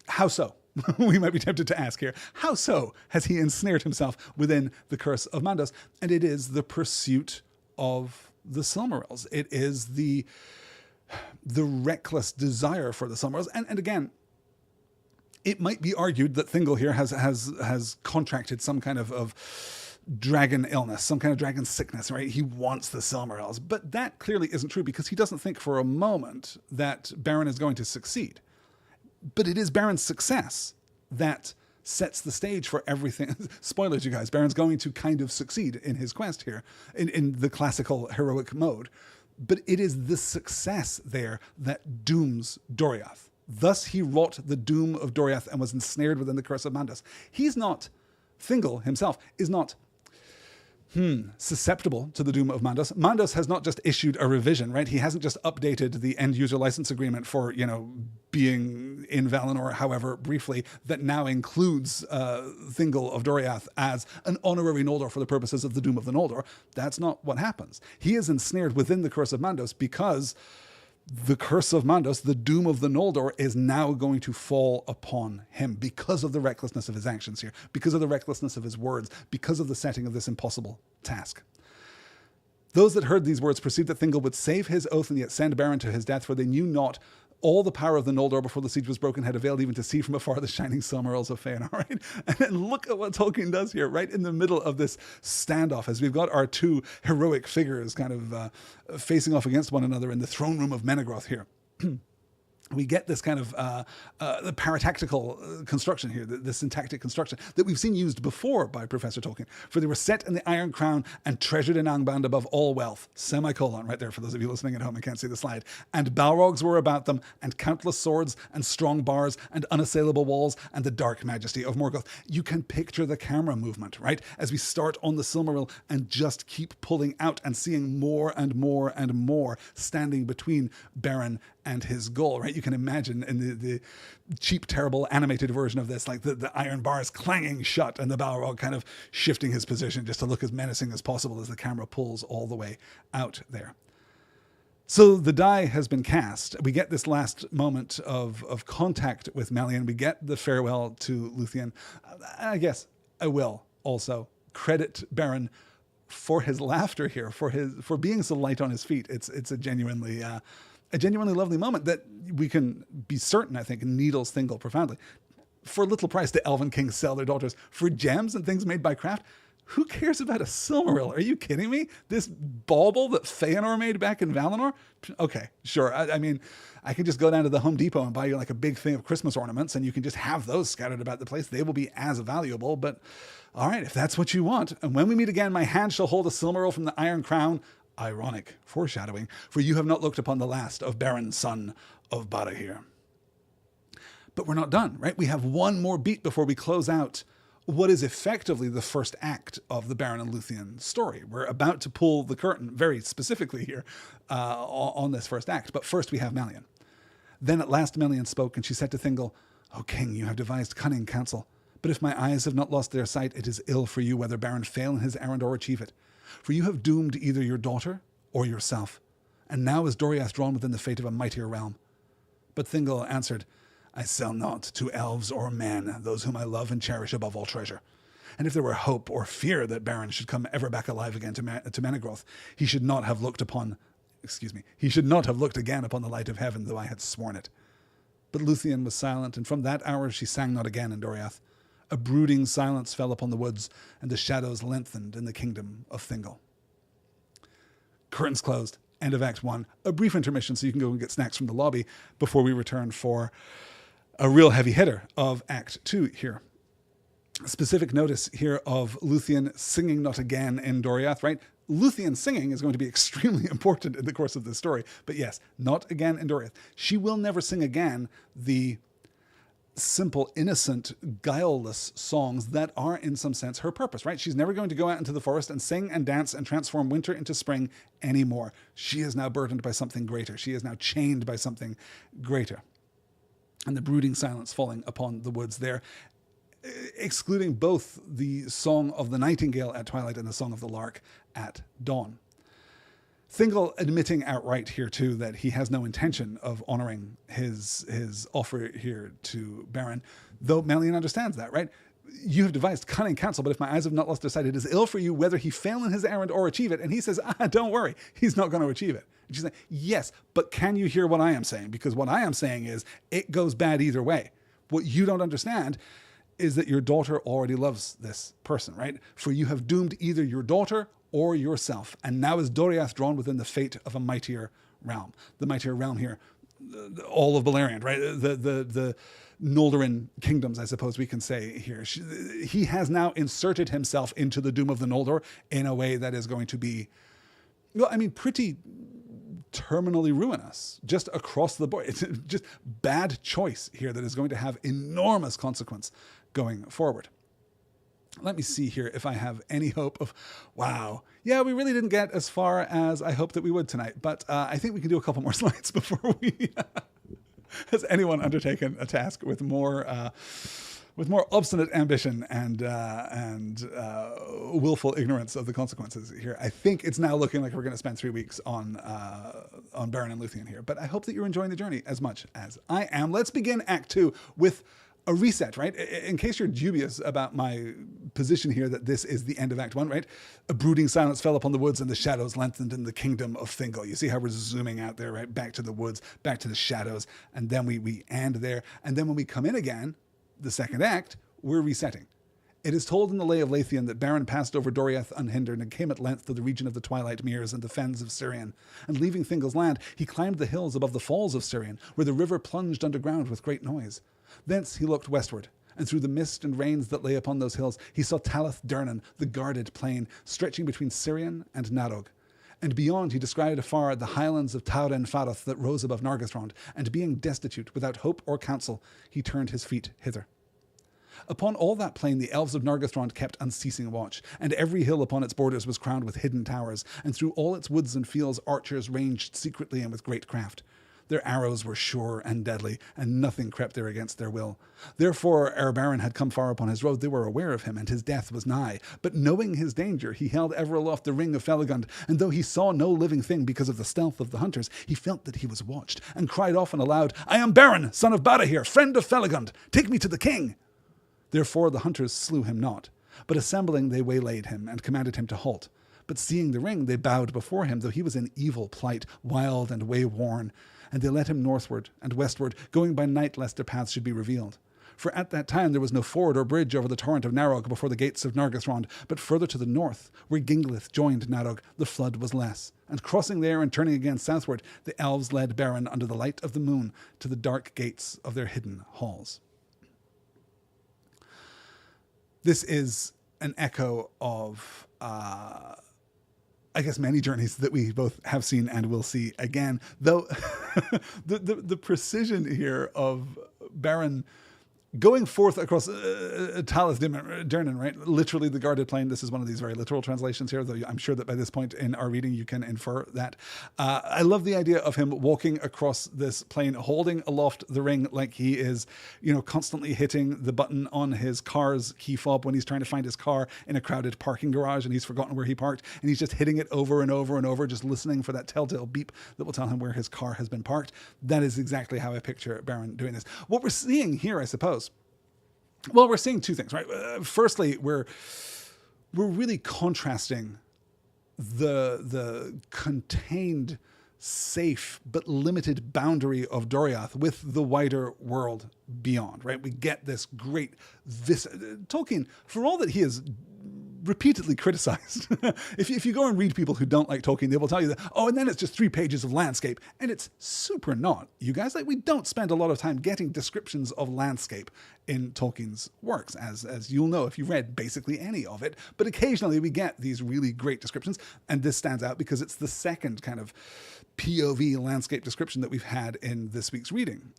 how so? We might be tempted to ask here, how so has he ensnared himself within the curse of Mandos? And it is the pursuit of the Silmarils. It is the reckless desire for the Silmarils. And again, it might be argued that Thingol here has contracted some kind of dragon illness, some kind of dragon sickness, right? He wants the Silmarils. But that clearly isn't true because he doesn't think for a moment that Beren is going to succeed. But it is Beren's success that sets the stage for everything. Spoilers, you guys. Beren's going to kind of succeed in his quest here, in the classical heroic mode. But it is the success there that dooms Doriath. Thus he wrought the doom of Doriath and was ensnared within the curse of Mandos. He's not, Thingol himself is not susceptible to the doom of Mandos. Mandos has not just issued a revision, right? He hasn't just updated the end user license agreement for, being in Valinor, however briefly, that now includes Thingol of Doriath as an honorary Noldor for the purposes of the doom of the Noldor. That's not what happens. He is ensnared within the curse of Mandos because the curse of Mandos, the doom of the Noldor, is now going to fall upon him because of the recklessness of his actions here, because of the recklessness of his words, because of the setting of this impossible task. Those that heard these words perceived that Thingol would save his oath and yet send Beren to his death, for they knew not all the power of the Noldor before the siege was broken had availed even to see from afar the shining Silmarils of Feanor, right? And then look at what Tolkien does here, right in the middle of this standoff, as we've got our two heroic figures kind of facing off against one another in the throne room of Menegroth here. We get this kind of the paratactical construction here, the syntactic construction that we've seen used before by Professor Tolkien. For they were set in the Iron Crown and treasured in Angband above all wealth. Semicolon, right there for those of you listening at home and can't see the slide. And Balrogs were about them, and countless swords, and strong bars, and unassailable walls, and the dark majesty of Morgoth. You can picture the camera movement, right? As we start on the Silmaril and just keep pulling out and seeing more and more and more standing between Beren and his goal, right? You can imagine in the cheap, terrible animated version of this, like the iron bars clanging shut and the Balrog kind of shifting his position just to look as menacing as possible as the camera pulls all the way out there. So the die has been cast. We get this last moment of contact with Melian. We get the farewell to Lúthien. I guess I will also credit Beren for his laughter here, for being so light on his feet. It's a genuinely lovely moment that we can be certain, I think, needles Thingol profoundly. For little price do elven kings sell their daughters for gems and things made by craft. Who cares about a Silmaril? Are you kidding me? This bauble that Feanor made back in Valinor? Okay, sure. I mean, I can just go down to the Home Depot and buy you like a big thing of Christmas ornaments, and you can just have those scattered about the place. They will be as valuable, but all right, if that's what you want. And when we meet again, my hand shall hold a Silmaril from the Iron Crown. Ironic foreshadowing, for you have not looked upon the last of Beren, son of Barahir. But we're not done, right? We have one more beat before we close out what is effectively the first act of the Beren and Lúthien story. We're about to pull the curtain very specifically here on this first act. But first we have Melian. Then at last Melian spoke, and she said to Thingol, "O king, you have devised cunning counsel. But if my eyes have not lost their sight, it is ill for you whether Beren fail in his errand or achieve it. For you have doomed either your daughter or yourself. And now is Doriath drawn within the fate of a mightier realm." But Thingol answered, "I sell not to elves or men those whom I love and cherish above all treasure. And if there were hope or fear that Beren should come ever back alive again to Menegroth, he should not have looked again upon the light of heaven, though I had sworn it." But Lúthien was silent, and from that hour she sang not again in Doriath. A brooding silence fell upon the woods, and the shadows lengthened in the kingdom of Thingol. Curtains closed. End of Act 1. A brief intermission so you can go and get snacks from the lobby before we return for a real heavy hitter of Act 2 here. Specific notice here of Lúthien singing not again in Doriath, right? Lúthien singing is going to be extremely important in the course of this story. But yes, not again in Doriath. She will never sing again the simple, innocent, guileless songs that are in some sense her purpose, right? She's never going to go out into the forest and sing and dance and transform winter into spring anymore. She is now burdened by something greater. She is now chained by something greater. And the brooding silence falling upon the woods there, excluding both the song of the nightingale at twilight and the song of the lark at dawn. Thingol admitting outright here too that he has no intention of honouring his offer here to Beren, though Melian understands that, right? You have devised cunning counsel, but if my eyes have not lost their sight, it is ill for you whether he fail in his errand or achieve it. And he says, don't worry, he's not going to achieve it. And she's like, yes, but can you hear what I am saying? Because what I am saying is it goes bad either way. What you don't understand is that your daughter already loves this person, right? For you have doomed either your daughter or yourself. And now is Doriath drawn within the fate of a mightier realm. The mightier realm here, all of Beleriand, right? The Noldorin kingdoms, I suppose we can say here. He has now inserted himself into the doom of the Noldor in a way that is going to be, well, I mean, pretty terminally ruinous, just across the board. It's just bad choice here that is going to have enormous consequence going forward. Let me see here if I have any hope of, wow, yeah, we really didn't get as far as I hoped that we would tonight, but I think we can do a couple more slides before we... Has anyone undertaken a task with more obstinate ambition and willful ignorance of the consequences here? I think it's now looking like we're going to spend 3 weeks on Beren and Lúthien here, but I hope that you're enjoying the journey as much as I am. Let's begin Act 2 with a reset, right? In case you're dubious about my position here that this is the end of Act 1, right? A brooding silence fell upon the woods and the shadows lengthened in the kingdom of Thingol. You see how we're zooming out there, right? Back to the woods, back to the shadows, and then we end there. And then when we come in again, the second act, we're resetting. It is told in the Lay of Lúthien that Beren passed over Doriath unhindered and came at length to the region of the Twilight Meres and the fens of Sirion. And leaving Thingol's land, he climbed the hills above the falls of Sirion, where the river plunged underground with great noise. Thence he looked westward, and through the mist and rains that lay upon those hills, he saw Talath Dernan, the guarded plain, stretching between Sirion and Narog. And beyond he descried afar the highlands of Tauren Faroth that rose above Nargothrond, and being destitute, without hope or counsel, he turned his feet hither. Upon all that plain the elves of Nargothrond kept unceasing watch, and every hill upon its borders was crowned with hidden towers, and through all its woods and fields archers ranged secretly and with great craft. Their arrows were sure and deadly, and nothing crept there against their will. Therefore, ere Beren had come far upon his road, they were aware of him, and his death was nigh. But knowing his danger, he held ever aloft the ring of Felagund, and though he saw no living thing because of the stealth of the hunters, he felt that he was watched, and cried often aloud, "I am Beren, son of Barahir, friend of Felagund. Take me to the king." Therefore the hunters slew him not, but assembling they waylaid him, and commanded him to halt. But seeing the ring, they bowed before him, though he was in evil plight, wild and wayworn. And they led him northward and westward, going by night lest their paths should be revealed. For at that time there was no ford or bridge over the torrent of Narog before the gates of Nargothrond, but further to the north, where Ginglith joined Narog, the flood was less. And crossing there and turning again southward, the elves led Beren under the light of the moon to the dark gates of their hidden halls. This is an echo of... I guess many journeys that we both have seen and will see again, though the precision here of Beren going forth across Talath Dernan, right? Literally the guarded plain. This is one of these very literal translations here, though I'm sure that by this point in our reading you can infer that. I love the idea of him walking across this plain, holding aloft the ring like he is, constantly hitting the button on his car's key fob when he's trying to find his car in a crowded parking garage and he's forgotten where he parked, and he's just hitting it over and over and over, just listening for that telltale beep that will tell him where his car has been parked. That is exactly how I picture Beren doing this. What we're seeing here, I suppose, well, we're seeing two things, right? Firstly, we're really contrasting the contained safe but limited boundary of Doriath with the wider world beyond, right? We get this great Tolkien, for all that he has repeatedly criticized. if you go and read people who don't like Tolkien, they will tell you that, oh, and then it's just 3 pages of landscape. And it's super not. You guys, like, we don't spend a lot of time getting descriptions of landscape in Tolkien's works, as you'll know if you read basically any of it. But occasionally we get these really great descriptions, and this stands out because it's the second kind of POV landscape description that we've had in this week's reading.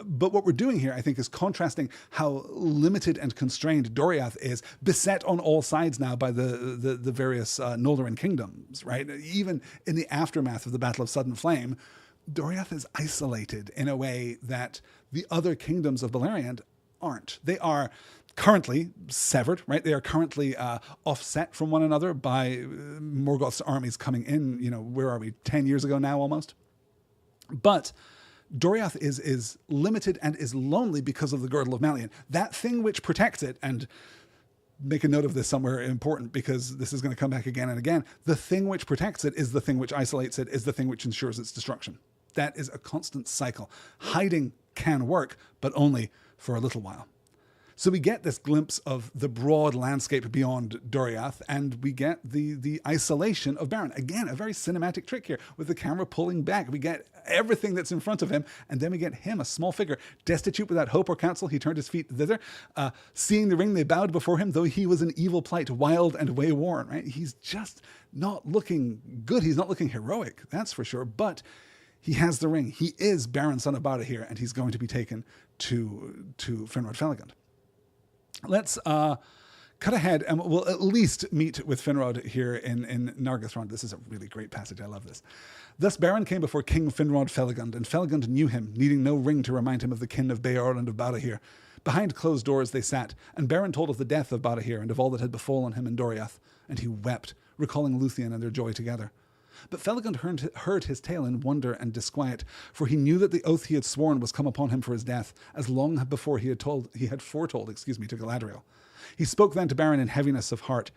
But what we're doing here, I think, is contrasting how limited and constrained Doriath is, beset on all sides now by the various Noldoran kingdoms, right? Even in the aftermath of the Battle of Sudden Flame, Doriath is isolated in a way that the other kingdoms of Beleriand aren't. They are currently severed, right? They are currently offset from one another by Morgoth's armies coming in, where are we, 10 years ago now almost? But Doriath is limited and is lonely because of the Girdle of Melian. That thing which protects it, and make a note of this somewhere important because this is going to come back again and again, the thing which protects it is the thing which isolates it, is the thing which ensures its destruction. That is a constant cycle. Hiding can work, but only for a little while. So we get this glimpse of the broad landscape beyond Doriath, and we get the isolation of Beren. Again, a very cinematic trick here, with the camera pulling back. We get everything that's in front of him, and then we get him, a small figure, destitute without hope or counsel. He turned his feet thither. Seeing the ring, they bowed before him, though he was in evil plight, wild and wayworn. Right? He's just not looking good. He's not looking heroic, that's for sure. But he has the ring. He is Beren, son of Barahir, and he's going to be taken to Finrod Felagund. Let's cut ahead, and we'll at least meet with Finrod here in Nargothrond. This is a really great passage. I love this. Thus Beren came before King Finrod Felagund, and Felagund knew him, needing no ring to remind him of the kin of Beorn and of Barahir. Behind closed doors they sat, and Beren told of the death of Barahir and of all that had befallen him in Doriath, and he wept, recalling Lúthien and their joy together. But Felagund heard his tale in wonder and disquiet, for he knew that the oath he had sworn was come upon him for his death, as long before he had foretold to Galadriel. He spoke then to Beren in heaviness of heart.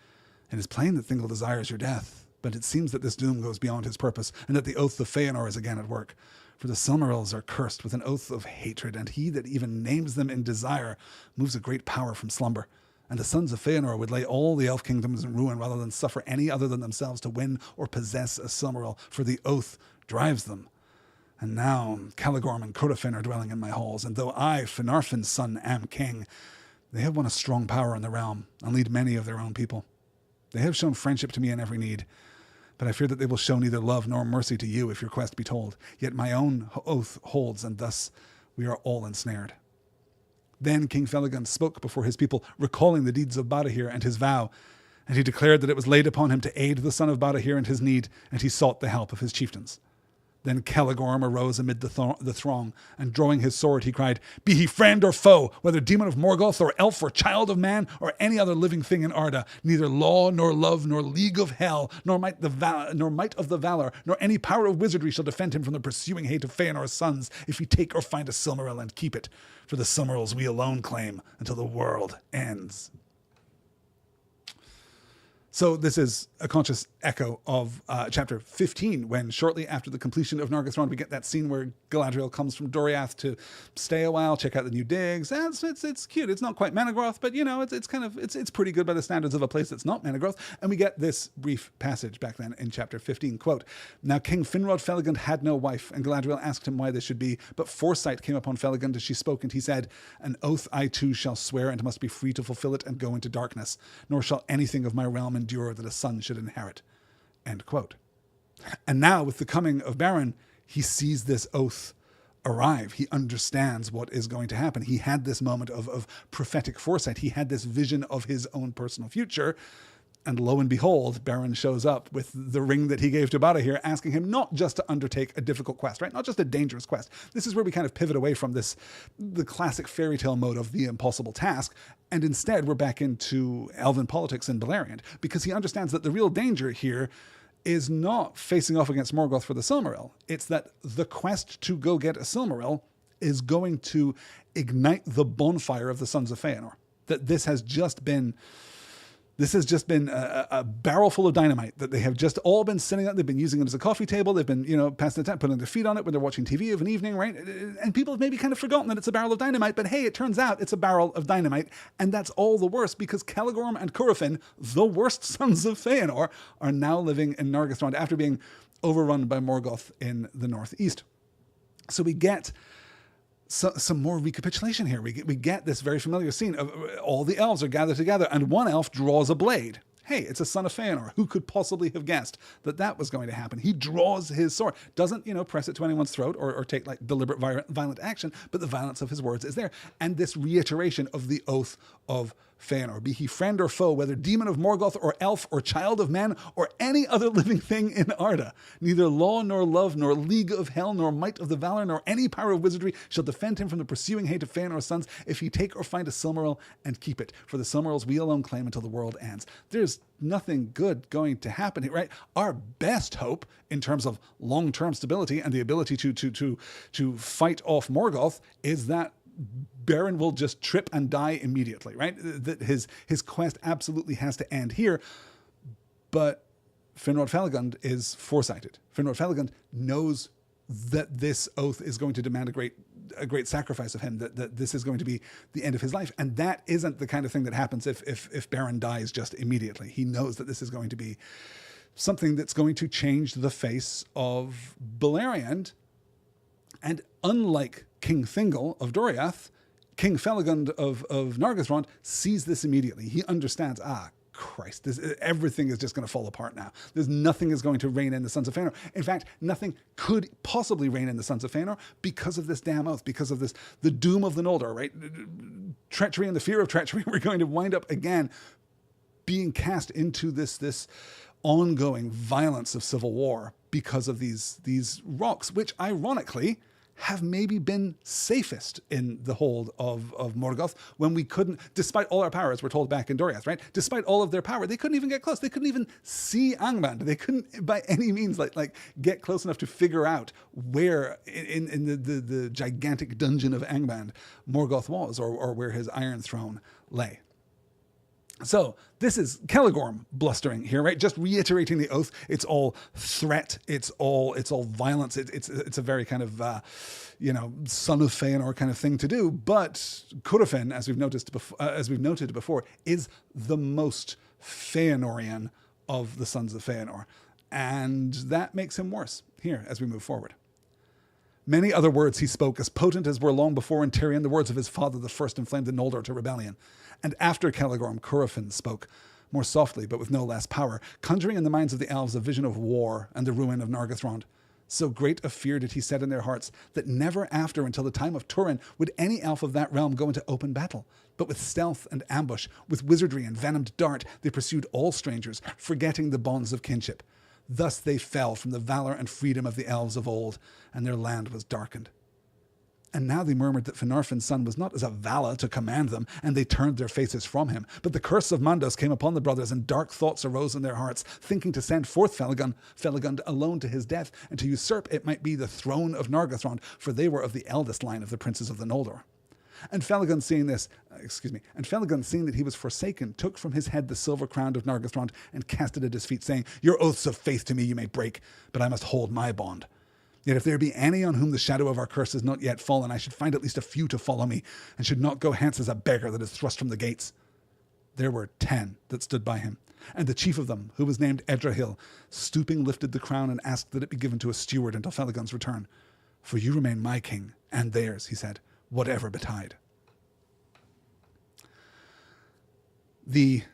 It is plain that Thingol desires your death, but it seems that this doom goes beyond his purpose, and that the oath of Feanor is again at work. For the Silmarils are cursed with an oath of hatred, and he that even names them in desire moves a great power from slumber. And the sons of Feanor would lay all the elf kingdoms in ruin rather than suffer any other than themselves to win or possess a Silmaril, for the oath drives them. And now Caligorm and Curufin are dwelling in my halls, and though I, Finarfin's son, am king, they have won a strong power in the realm, and lead many of their own people. They have shown friendship to me in every need, but I fear that they will show neither love nor mercy to you if your quest be told. Yet my own oath holds, and thus we are all ensnared. Then King Felagund spoke before his people, recalling the deeds of Barahir and his vow, and he declared that it was laid upon him to aid the son of Barahir in his need, and he sought the help of his chieftains. Then Caligorm arose amid the throng, and drawing his sword, he cried, "Be he friend or foe, whether demon of Morgoth or elf or child of man, or any other living thing in Arda, neither law nor love nor league of hell, nor might of the valor, nor any power of wizardry shall defend him from the pursuing hate of Feanor's sons, if he take or find a Silmaril and keep it. For the Silmarils we alone claim until the world ends." So this is a conscious echo of chapter 15, when shortly after the completion of Nargothrond, we get that scene where Galadriel comes from Doriath to stay a while, check out the new digs. It's cute. It's not quite Managroth, but it's pretty good by the standards of a place that's not Managroth. And we get this brief passage back then in chapter 15, quote, "Now King Finrod Felagund had no wife, and Galadriel asked him why this should be. But foresight came upon Felagund as she spoke, and he said, 'An oath I too shall swear, and must be free to fulfill it and go into darkness. Nor shall anything of my realm endure that a son should inherit.'" End quote. And now, with the coming of Beren, he sees this oath arrive. He understands what is going to happen. He had this moment of prophetic foresight. He had this vision of his own personal future. And lo and behold, Beren shows up with the ring that he gave to Barahir, asking him not just to undertake a difficult quest, right? Not just a dangerous quest. This is where we kind of pivot away from the classic fairy tale mode of the impossible task. And instead, we're back into elven politics in Beleriand, because he understands that the real danger here is not facing off against Morgoth for the Silmaril. It's that the quest to go get a Silmaril is going to ignite the bonfire of the Sons of Feanor. That this has just been This has just been a barrel full of dynamite that they have just all been sitting at. They've been using it as a coffee table. They've been, passing the time, putting their feet on it when they're watching TV of an evening, right? And people have maybe kind of forgotten that it's a barrel of dynamite, but hey, it turns out it's a barrel of dynamite. And that's all the worse because Celegorm and Curufin, the worst sons of Feanor, are now living in Nargothrond after being overrun by Morgoth in the northeast. So we get some more recapitulation here. We get this very familiar scene of all the elves are gathered together and one elf draws a blade. Hey, it's a son of Feanor. Who could possibly have guessed that was going to happen? He draws his sword. Doesn't, press it to anyone's throat or take like deliberate violent action, but the violence of his words is there. And this reiteration of the oath of Feanor, be he friend or foe, whether demon of Morgoth or elf or child of men or any other living thing in Arda. Neither law nor love nor league of hell nor might of the valor nor any power of wizardry shall defend him from the pursuing hate of Feanor's sons if he take or find a Silmaril and keep it. For the Silmarils we alone claim until the world ends. There's nothing good going to happen here, right? Our best hope in terms of long-term stability and the ability to fight off Morgoth is that Beren will just trip and die immediately, right? That his quest absolutely has to end here. But Finrod Felagund is foresighted. Finrod Felagund knows that this oath is going to demand a great sacrifice of him, that this is going to be the end of his life. And that isn't the kind of thing that happens if Beren dies just immediately. He knows that this is going to be something that's going to change the face of Beleriand. And unlike King Thingol of Doriath, King Felagund of Nargothrond sees this immediately. He understands, Christ, everything is just going to fall apart now. Nothing is going to reign in the Sons of Feanor. In fact, nothing could possibly reign in the Sons of Feanor because of this damn oath, because of the doom of the Noldor, right? Treachery and the fear of treachery. We're going to wind up again being cast into this ongoing violence of civil war because of these rocks, which ironically have maybe been safest in the hold of Morgoth when we couldn't, despite all our power, as we're told back in Doriath, right? Despite all of their power, they couldn't even get close. They couldn't even see Angband. They couldn't by any means like get close enough to figure out where in the gigantic dungeon of Angband Morgoth was or where his Iron Throne lay. So this is Celegorm blustering here, right? Just reiterating the oath. It's all threat. It's all violence. It's a very kind of son of Feanor kind of thing to do. But Curufin, as we've noted before, is the most Feanorian of the sons of Feanor, and that makes him worse here as we move forward. Many other words he spoke, as potent as were long before in Tyrion the words of his father, the first inflamed the Noldor to rebellion. And after Celegorm, Curufin spoke, more softly but with no less power, conjuring in the minds of the elves a vision of war and the ruin of Nargothrond. So great a fear did he set in their hearts that never after until the time of Turin would any elf of that realm go into open battle. But with stealth and ambush, with wizardry and venomed dart, they pursued all strangers, forgetting the bonds of kinship. Thus they fell from the valor and freedom of the elves of old, and their land was darkened. And now they murmured that Finarfin's son was not as a Vala to command them, and they turned their faces from him. But the curse of Mandos came upon the brothers, and dark thoughts arose in their hearts, thinking to send forth Felagund alone to his death, and to usurp, it might be, the throne of Nargothrond, for they were of the eldest line of the princes of the Noldor. And Felagund seeing that he was forsaken, took from his head the silver crown of Nargothrond and cast it at his feet, saying, "Your oaths of faith to me you may break, but I must hold my bond. Yet if there be any on whom the shadow of our curse is not yet fallen, I should find at least a few to follow me, and should not go hence as a beggar that is thrust from the gates." There were 10 that stood by him, and the chief of them, who was named Edrahil, stooping lifted the crown and asked that it be given to a steward until Felagund's return. "For you remain my king, and theirs," he said, "whatever betide." The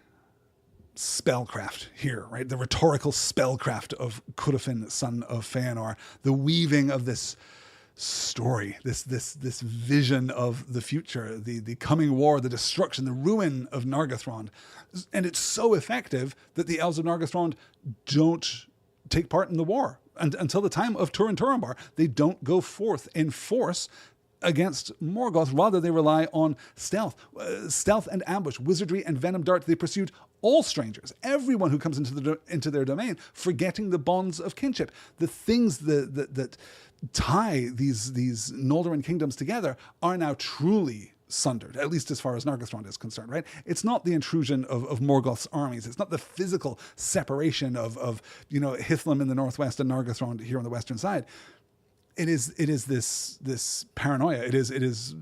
spellcraft here, right? The rhetorical spellcraft of Curufin, son of Feanor, the weaving of this story, this vision of the future, the coming war, the destruction, the ruin of Nargothrond. And it's so effective that the elves of Nargothrond don't take part in the war. And until the time of Turin Turambar, they don't go forth in force against Morgoth. Rather, they rely on stealth and ambush, wizardry and venom dart. They pursued all strangers, everyone who comes into their domain, forgetting the bonds of kinship. The things that tie these Noldoran kingdoms together are now truly sundered, at least as far as Nargothrond is concerned, right? It's not the intrusion of Morgoth's armies. It's not the physical separation of Hithlum in the northwest and Nargothrond here on the western side. It is this paranoia. It is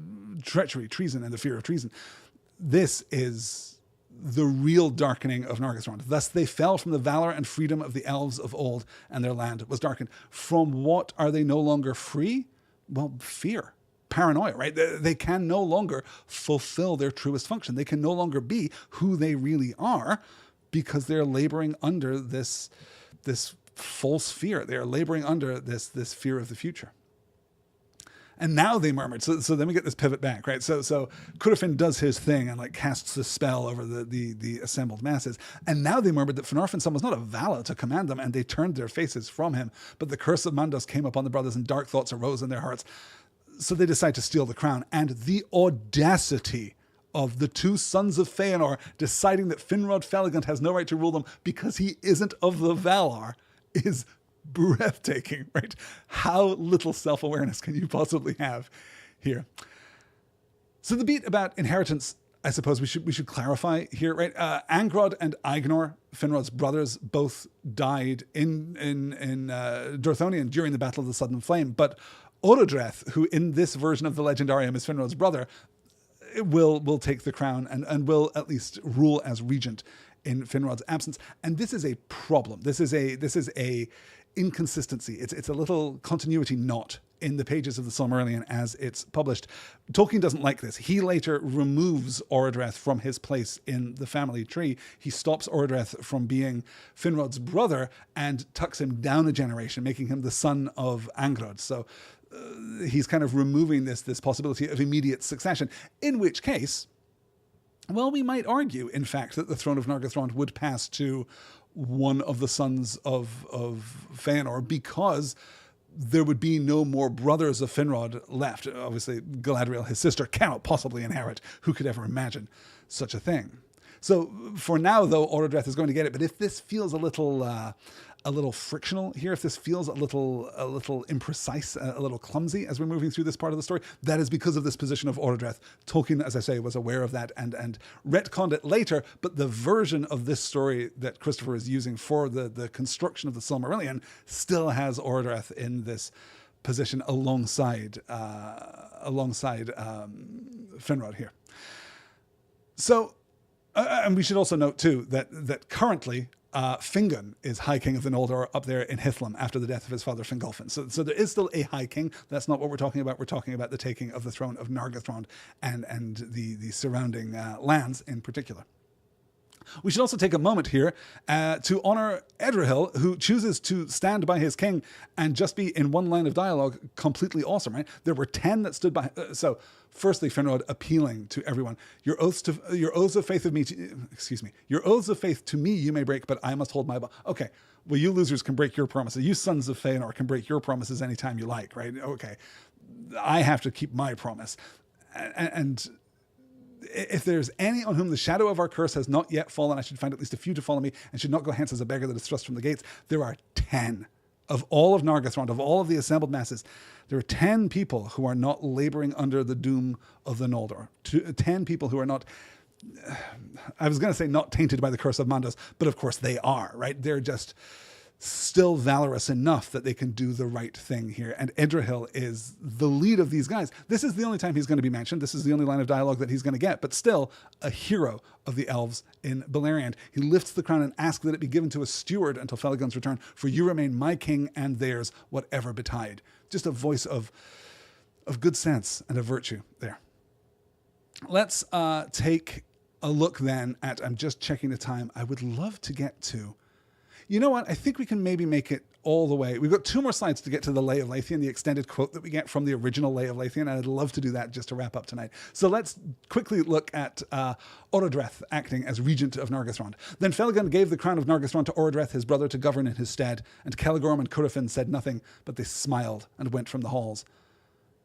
treachery, treason, and the fear of treason. This is the real darkening of Nargothrond. Thus they fell from the valor and freedom of the elves of old, and their land was darkened. From what are they no longer free? Well, fear. Paranoia, right? They can no longer fulfill their truest function. They can no longer be who they really are because they're laboring under this false fear. They're laboring under this fear of the future. And now they murmured. So then we get this pivot back, right? So Curufin does his thing and like casts a spell over the assembled masses. And now they murmured that Finarfin's son was not a Vala to command them, and they turned their faces from him. But the curse of Mandos came upon the brothers, and dark thoughts arose in their hearts. So they decide to steal the crown. And the audacity of the two sons of Feanor deciding that Finrod Felagund has no right to rule them because he isn't of the Valar is breathtaking, right? How little self-awareness can you possibly have here? So the beat about inheritance, I suppose we should clarify here, right? Angrod and Aignor, Finrod's brothers, both died in Dorthonion during the Battle of the Sudden Flame, but Orodreth, who in this version of the Legendarium is Finrod's brother, will take the crown and will at least rule as regent in Finrod's absence. And this is a problem. This is a inconsistency. It's a little continuity knot in the pages of the Silmarillion as it's published. Tolkien doesn't like this. He later removes Orodreth from his place in the family tree. He stops Orodreth from being Finrod's brother and tucks him down a generation, making him the son of Angrod. So he's kind of removing this possibility of immediate succession, in which case, well, we might argue, in fact, that the throne of Nargothrond would pass to one of the sons of Feanor, because there would be no more brothers of Finrod left. Obviously, Galadriel, his sister, cannot possibly inherit. Who could ever imagine such a thing? So for now, though, Orodreth is going to get it. But if this feels a little frictional here, if this feels a little imprecise, a little clumsy as we're moving through this part of the story, that is because of this position of Orodreth. Tolkien, as I say, was aware of that and retconned it later, but the version of this story that Christopher is using for the construction of the Silmarillion still has Orodreth in this position alongside Finrod here. So, and we should also note too that currently Fingon is High King of the Noldor up there in Hithlum after the death of his father Fingolfin. So there is still a High King. That's not what we're talking about. We're talking about the taking of the throne of Nargothrond and the surrounding lands in particular. We should also take a moment here to honor Edrahil, who chooses to stand by his king and just be in one line of dialogue completely awesome, right? There were 10 that stood by. So firstly, Finrod appealing to everyone. Your oaths of faith to me you may break, but I must hold my okay. Well, you losers can break your promises. You sons of Feanor can break your promises anytime you like, right? Okay. I have to keep my promise. And if there's any on whom the shadow of our curse has not yet fallen, I should find at least a few to follow me, and should not go hence as a beggar that is thrust from the gates. There are 10 of all of Nargothrond, of all of the assembled masses. There are 10 people who are not laboring under the doom of the Noldor. 10 people who are not, I was going to say not tainted by the curse of Mandos, but of course they are, right? They're just still valorous enough that they can do the right thing here. And Edrahil is the lead of these guys. This is the only time he's going to be mentioned. This is the only line of dialogue that he's going to get, but still a hero of the elves in Beleriand. He lifts the crown and asks that it be given to a steward until Felagund's return, for you remain my king and theirs, whatever betide. Just a voice of good sense and of virtue there. Let's take a look then at, I'm just checking the time. I would love to get to, you know what? I think we can maybe make it all the way. We've got 2 more slides to get to the Lay of Lúthien, the extended quote that we get from the original Lay of Lúthien, and I'd love to do that just to wrap up tonight. So let's quickly look at Orodreth acting as regent of Nargothrond. Then Felagund gave the crown of Nargothrond to Orodreth, his brother, to govern in his stead, and Celegorm and Curufin said nothing, but they smiled and went from the halls.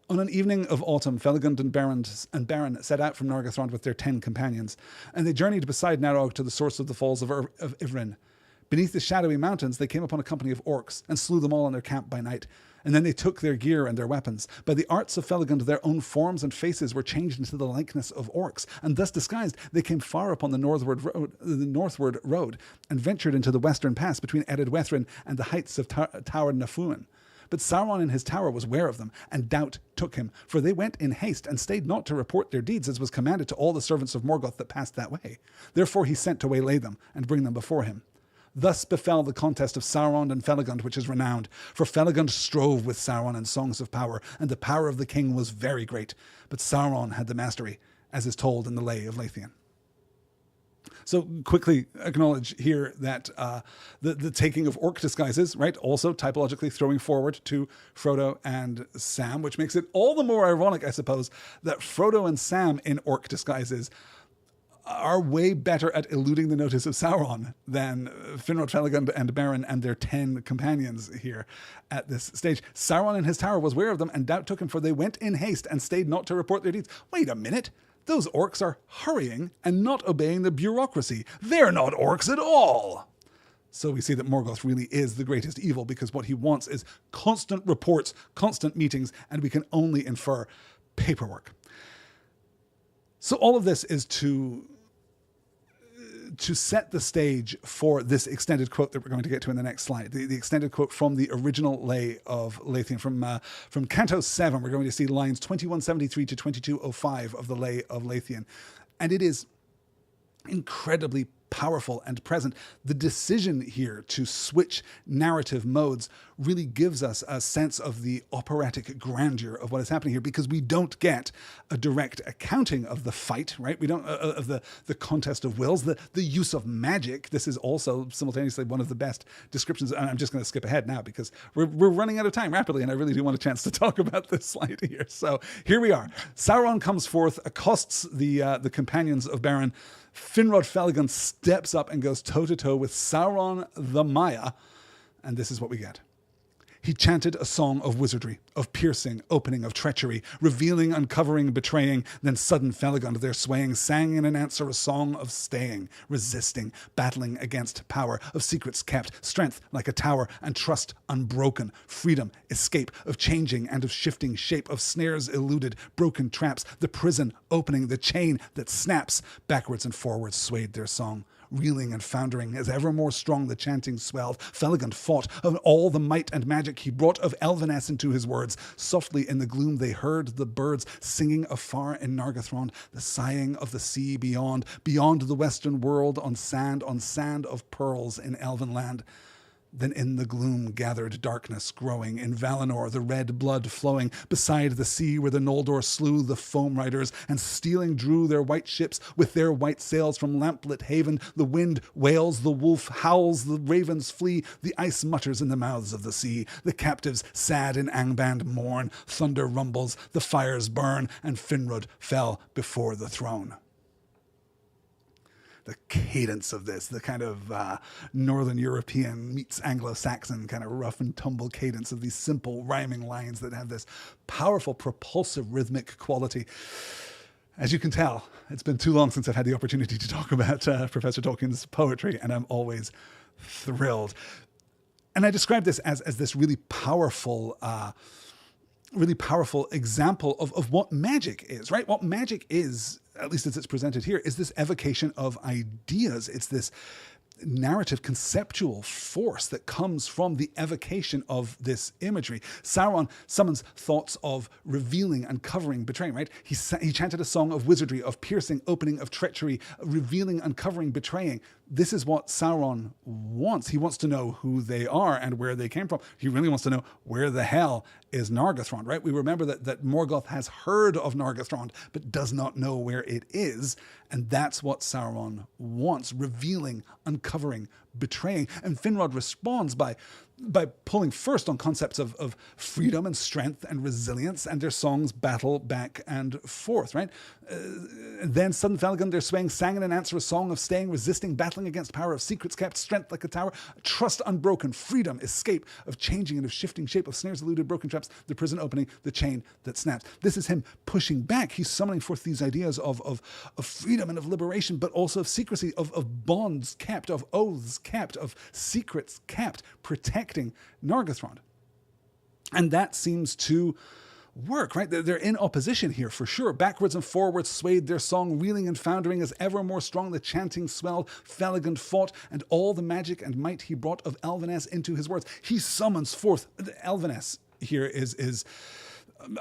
On an evening of autumn, Felagund and Beren set out from Nargothrond with their 10 companions, and they journeyed beside Narog to the source of the falls of Ivrin. Beneath the shadowy mountains, they came upon a company of orcs and slew them all in their camp by night. And then they took their gear and their weapons. By the arts of Felagund, their own forms and faces were changed into the likeness of orcs, and thus disguised, they came far upon the northward road, and ventured into the western pass between Ered Wethrin and the heights of Tower Nafuan. But Sauron in his tower was ware of them, and doubt took him, for they went in haste, and stayed not to report their deeds, as was commanded to all the servants of Morgoth that passed that way. Therefore he sent to waylay them, and bring them before him. Thus befell the contest of Sauron and Felagund, which is renowned. For Felagund strove with Sauron in songs of power, and the power of the king was very great. But Sauron had the mastery, as is told in the Lay of Lúthien. So quickly acknowledge here that the taking of orc disguises, right, also typologically throwing forward to Frodo and Sam, which makes it all the more ironic, I suppose, that Frodo and Sam in orc disguises are way better at eluding the notice of Sauron than Finrod, Felagund, and Beren and their 10 companions here at this stage. Sauron in his tower was ware of them, and doubt took him, for they went in haste and stayed not to report their deeds. Wait a minute. Those orcs are hurrying and not obeying the bureaucracy. They're not orcs at all. So we see that Morgoth really is the greatest evil, because what he wants is constant reports, constant meetings, and we can only infer paperwork. So all of this is to set the stage for this extended quote that we're going to get to in the next slide. The extended quote from the original Lay of Lúthien, from Canto 7. We're going to see lines 2173 to 2205 of the Lay of Lúthien. And it is incredibly powerful and present. The decision here to switch narrative modes really gives us a sense of the operatic grandeur of what is happening here, because we don't get a direct accounting of the fight, right? We don't of the contest of wills, the use of magic. This is also simultaneously one of the best descriptions. And I'm just going to skip ahead now because we're running out of time rapidly, and I really do want a chance to talk about this slide here. So here we are. Sauron comes forth, accosts the companions of Beren. Finrod Felagund steps up and goes toe-to-toe with Sauron the Maya, and this is what we get. He chanted a song of wizardry, of piercing, opening, of treachery, revealing, uncovering, betraying. Then sudden Felagund, their swaying, sang in an answer a song of staying, resisting, battling against power, of secrets kept, strength like a tower, and trust unbroken, freedom, escape, of changing and of shifting shape, of snares eluded, broken traps, the prison opening, the chain that snaps. Backwards and forwards swayed their song. Reeling and foundering, as ever more strong the chanting swelled, Felagund fought of all the might and magic he brought of Elveness into his words. Softly in the gloom they heard the birds singing afar in Nargothrond, the sighing of the sea beyond the western world, on sand of pearls in Elven land. Then in the gloom gathered darkness growing, in Valinor the red blood flowing, beside the sea where the Noldor slew the foam riders, and stealing drew their white ships with their white sails from lamplit haven. The wind wails, the wolf howls, the ravens flee, the ice mutters in the mouths of the sea. The captives sad in Angband mourn, thunder rumbles, the fires burn, and Finrod fell before the throne. The cadence of this, the kind of Northern European meets Anglo-Saxon kind of rough and tumble cadence of these simple rhyming lines that have this powerful, propulsive rhythmic quality. As you can tell, it's been too long since I've had the opportunity to talk about Professor Tolkien's poetry, and I'm always thrilled. And I describe this as this really powerful example of what magic is, right? What magic is, at least as it's presented here, is this evocation of ideas. It's this narrative conceptual force that comes from the evocation of this imagery. Sauron summons thoughts of revealing, uncovering, betraying, right? He chanted a song of wizardry, of piercing, opening, of treachery, revealing, uncovering, betraying. This is what Sauron wants. He wants to know who they are and where they came from. He really wants to know where the hell is Nargothrond, right? We remember that Morgoth has heard of Nargothrond, but does not know where it is. And that's what Sauron wants, revealing, uncovering, betraying. And Finrod responds by pulling first on concepts of freedom and strength and resilience, and their songs battle back and forth, right? Then sudden Felagund, their swaying, sang in an answer a song of staying, resisting, battling against power, of secrets kept, strength like a tower, trust unbroken, freedom, escape, of changing and of shifting shape, of snares eluded, broken traps, the prison opening, the chain that snaps. This is him pushing back. He's summoning forth these ideas of freedom and of liberation, but also of secrecy, of bonds kept, of oaths kept, of secrets kept, protecting Nargothrond. And that seems to work, right? They're in opposition here for sure. Backwards and forwards swayed their song, reeling and foundering as ever more strong the chanting swelled. Felagund fought, and all the magic and might he brought of Elveness into his words. He summons forth. Elveness here is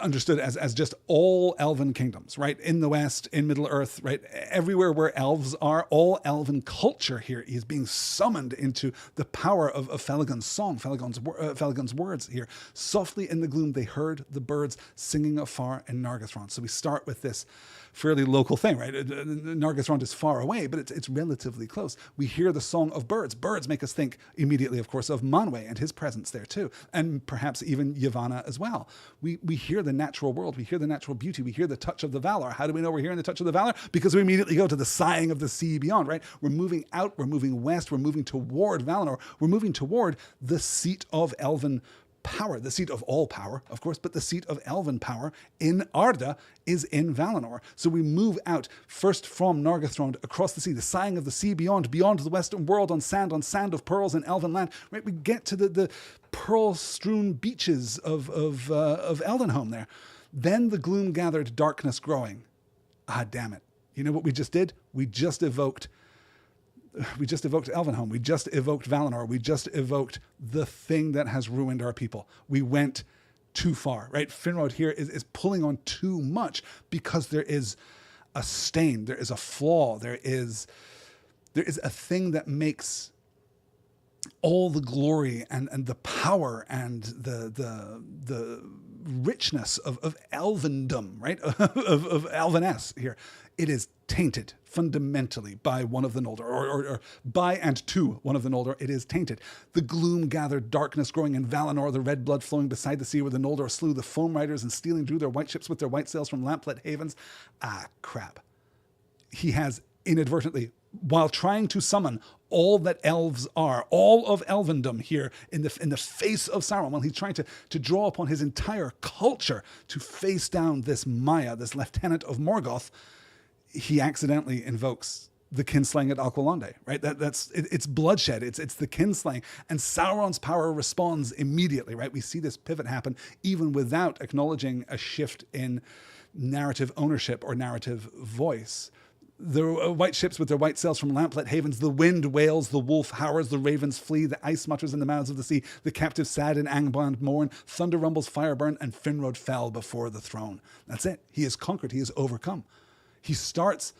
understood as just all elven kingdoms, right? In the West, in Middle-earth, right? Everywhere where elves are, all elven culture here is being summoned into the power of Felagund's song, Felagund's words here. Softly in the gloom, they heard the birds singing afar in Nargothrond. So we start with this fairly local thing, right? Nargothrond is far away, but it's relatively close. We hear the song of birds. Birds make us think immediately, of course, of Manwë and his presence there too, and perhaps even Yavanna as well. We hear the natural world. We hear the natural beauty. We hear the touch of the Valar. How do we know we're hearing the touch of the Valar? Because we immediately go to the sighing of the sea beyond, right? We're moving out. We're moving west. We're moving toward Valinor. We're moving toward the seat of elven power, the seat of all power, of course, but the seat of elven power in Arda is in Valinor. So we move out first from Nargothrond across the sea, the sighing of the sea beyond the western world on sand of pearls in elven land. Right, we get to the pearl-strewn beaches of Eldenhome there. Then the gloom gathered, darkness growing. Ah, damn it! You know what we just did? We just evoked Elvenhome. We just evoked Valinor. We just evoked the thing that has ruined our people. We went too far, right? Finrod here is pulling on too much because there is a stain, there is a flaw, there is a thing that makes all the glory and the power and the richness of elvendom, right? of Elveness here. It is tainted fundamentally by one of the Noldor, or by and to one of the Noldor. It is tainted. The gloom gathered, darkness growing in Valinor, the red blood flowing beside the sea where the Noldor slew the foam riders and stealing drew their white ships with their white sails from lamplit havens. Ah, crap. He has inadvertently, while trying to summon all that elves are, all of elvendom here in the face of Sauron, while he's trying to draw upon his entire culture to face down this Maya, this lieutenant of Morgoth, he accidentally invokes the kinslaying at Alqualondë, right? It's bloodshed. It's the kinslaying, and Sauron's power responds immediately, right? We see this pivot happen even without acknowledging a shift in narrative ownership or narrative voice. The white ships with their white sails from lamplit havens, the wind wails, the wolf howls, the ravens flee, the ice mutters in the mouths of the sea, the captives sad and Angband mourn, thunder rumbles, fire burn, and Finrod fell before the throne. That's it. He is conquered. He is overcome. He starts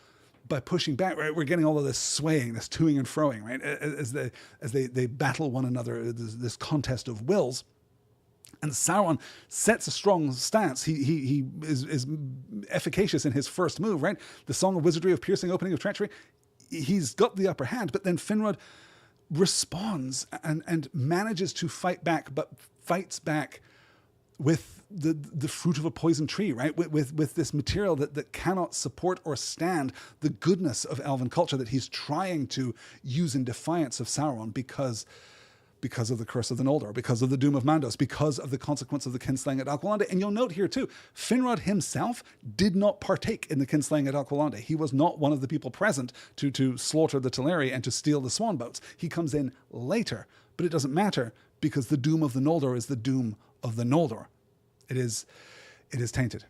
by pushing back, right? We're getting all of this swaying, this toing and froing, right? As they battle one another, this contest of wills. And Sauron sets a strong stance. He is efficacious in his first move, right? The Song of Wizardry, of Piercing, Opening of Treachery. He's got the upper hand, but then Finrod responds and manages to fight back, but fights back with the fruit of a poison tree, right? With this material that cannot support or stand the goodness of elven culture that he's trying to use in defiance of Sauron because of the curse of the Noldor, because of the doom of Mandos, because of the consequence of the kinslaying at Alqualondë. And you'll note here too, Finrod himself did not partake in the kinslaying at Alqualondë. He was not one of the people present to slaughter the Teleri and to steal the swan boats. He comes in later, but it doesn't matter because the doom of the Noldor is the doom of the Noldor. It is tainted.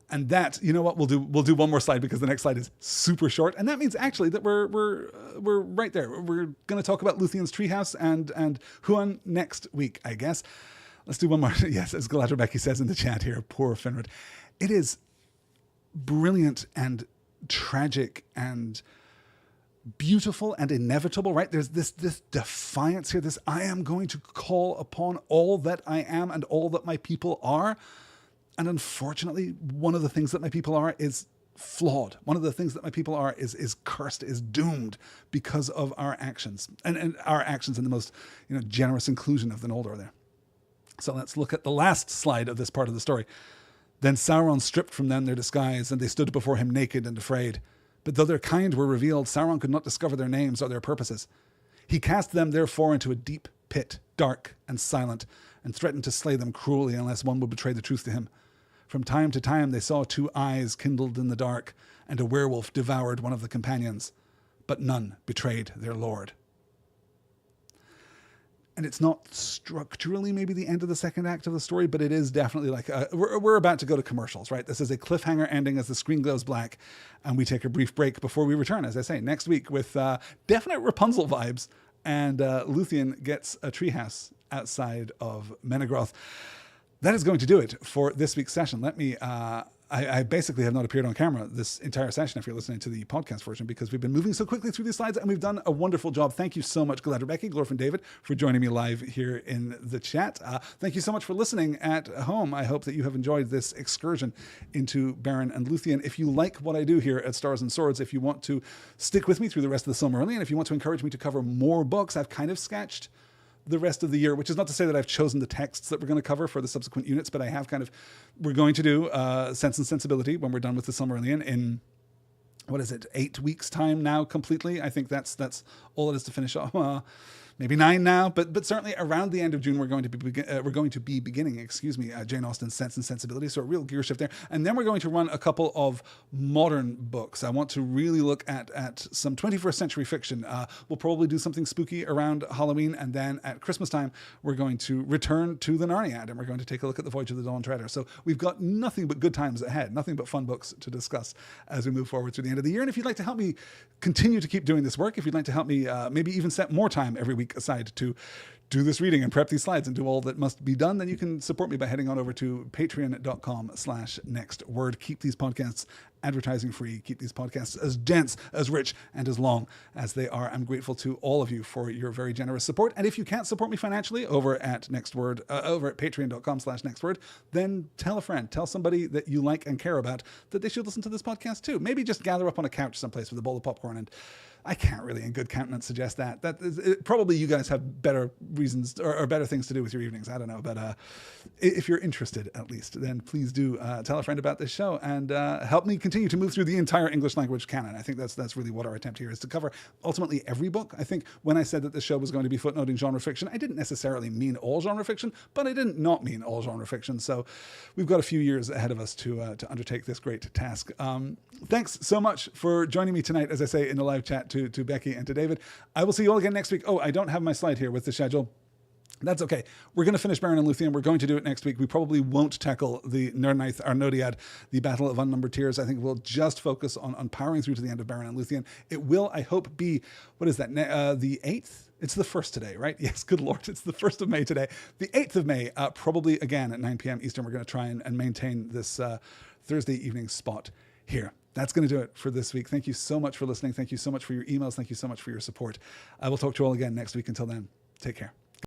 And that, you know what, we'll do one more slide because the next slide is super short, and that means actually that we're right there. We're going to talk about Lúthien's treehouse and Huan next week, I guess. Let's do one more. Yes, as Galadriel says in the chat here, poor Finrod. It is brilliant and tragic and beautiful and inevitable, right? There's this defiance here, this I am going to call upon all that I am and all that my people are. And unfortunately, one of the things that my people are is flawed. One of the things that my people are is cursed, is doomed because of our actions. And our actions in the most generous inclusion of the Noldor there. So let's look at the last slide of this part of the story. Then Sauron stripped from them their disguise, and they stood before him naked and afraid. But though their kind were revealed, Sauron could not discover their names or their purposes. He cast them therefore into a deep pit, dark and silent, and threatened to slay them cruelly unless one would betray the truth to him. From time to time they saw two eyes kindled in the dark, and a werewolf devoured one of the companions, but none betrayed their lord. And it's not structurally maybe the end of the second act of the story, but it is definitely like we're about to go to commercials, right? This is a cliffhanger ending as the screen goes black, and we take a brief break before we return, as I say, next week with definite Rapunzel vibes, and Lúthien gets a treehouse outside of Menegroth. That is going to do it for this week's session. Let me... I basically have not appeared on camera this entire session if you're listening to the podcast version, because we've been moving so quickly through these slides and we've done a wonderful job. Thank you so much, Galadra Becky, Glorfin David, for joining me live here in the chat. Thank you so much for listening at home. I hope that you have enjoyed this excursion into Beren and Lúthien. If you like what I do here at Stars and Swords, if you want to stick with me through the rest of the Silmarillion, if you want to encourage me to cover more books, I've kind of sketched the rest of the year, which is not to say that I've chosen the texts that we're going to cover for the subsequent units, but I have we're going to do Sense and Sensibility when we're done with the Silmarillion in, 8 weeks time now completely. I think that's all it is to finish off. Maybe 9 now, but certainly around the end of June we're going to be beginning, Jane Austen's Sense and Sensibility. So a real gear shift there, and then we're going to run a couple of modern books. I want to really look at some 21st century fiction. We'll probably do something spooky around Halloween, and then at Christmas time we're going to return to the Narniad, and we're going to take a look at the Voyage of the Dawn Treader. So we've got nothing but good times ahead, nothing but fun books to discuss as we move forward through the end of the year. And if you'd like to help me continue to keep doing this work, if you'd like to help me maybe even set more time every week aside to do this reading and prep these slides and do all that must be done, then you can support me by heading on over to patreon.com/nextword. Keep these podcasts advertising free. Keep these podcasts as dense, as rich, and as long as they are. I'm grateful to all of you for your very generous support. And if you can't support me financially over at Nextword, over at patreon.com/nextword, then tell a friend, tell somebody that you like and care about that they should listen to this podcast too. Maybe just gather up on a couch someplace with a bowl of popcorn, and I can't really in good countenance suggest that. Probably you guys have better reasons or better things to do with your evenings. I don't know. But if you're interested, at least, then please do tell a friend about this show and help me continue to move through the entire English language canon. I think that's really what our attempt here is, to cover ultimately every book. I think when I said that this show was going to be footnoting genre fiction, I didn't necessarily mean all genre fiction, but I didn't not mean all genre fiction. So we've got a few years ahead of us to undertake this great task. Thanks so much for joining me tonight, as I say, in the live chat to Becky and to David. I will see you all again next week. Oh, I don't have my slide here with the schedule. That's okay. We're going to finish Beren and Lúthien. We're going to do it next week. We probably won't tackle the Nirnaeth Arnodiad, the Battle of Unnumbered Tears. I think we'll just focus on powering through to the end of Beren and Lúthien. It will, I hope, be, what is that, the 8th? It's the 1st today, right? Yes, good Lord. It's the 1st of May today. The 8th of May, probably again at 9 p.m. Eastern. We're going to try and maintain this Thursday evening spot here. That's going to do it for this week. Thank you so much for listening. Thank you so much for your emails. Thank you so much for your support. I will talk to you all again next week. Until then, take care.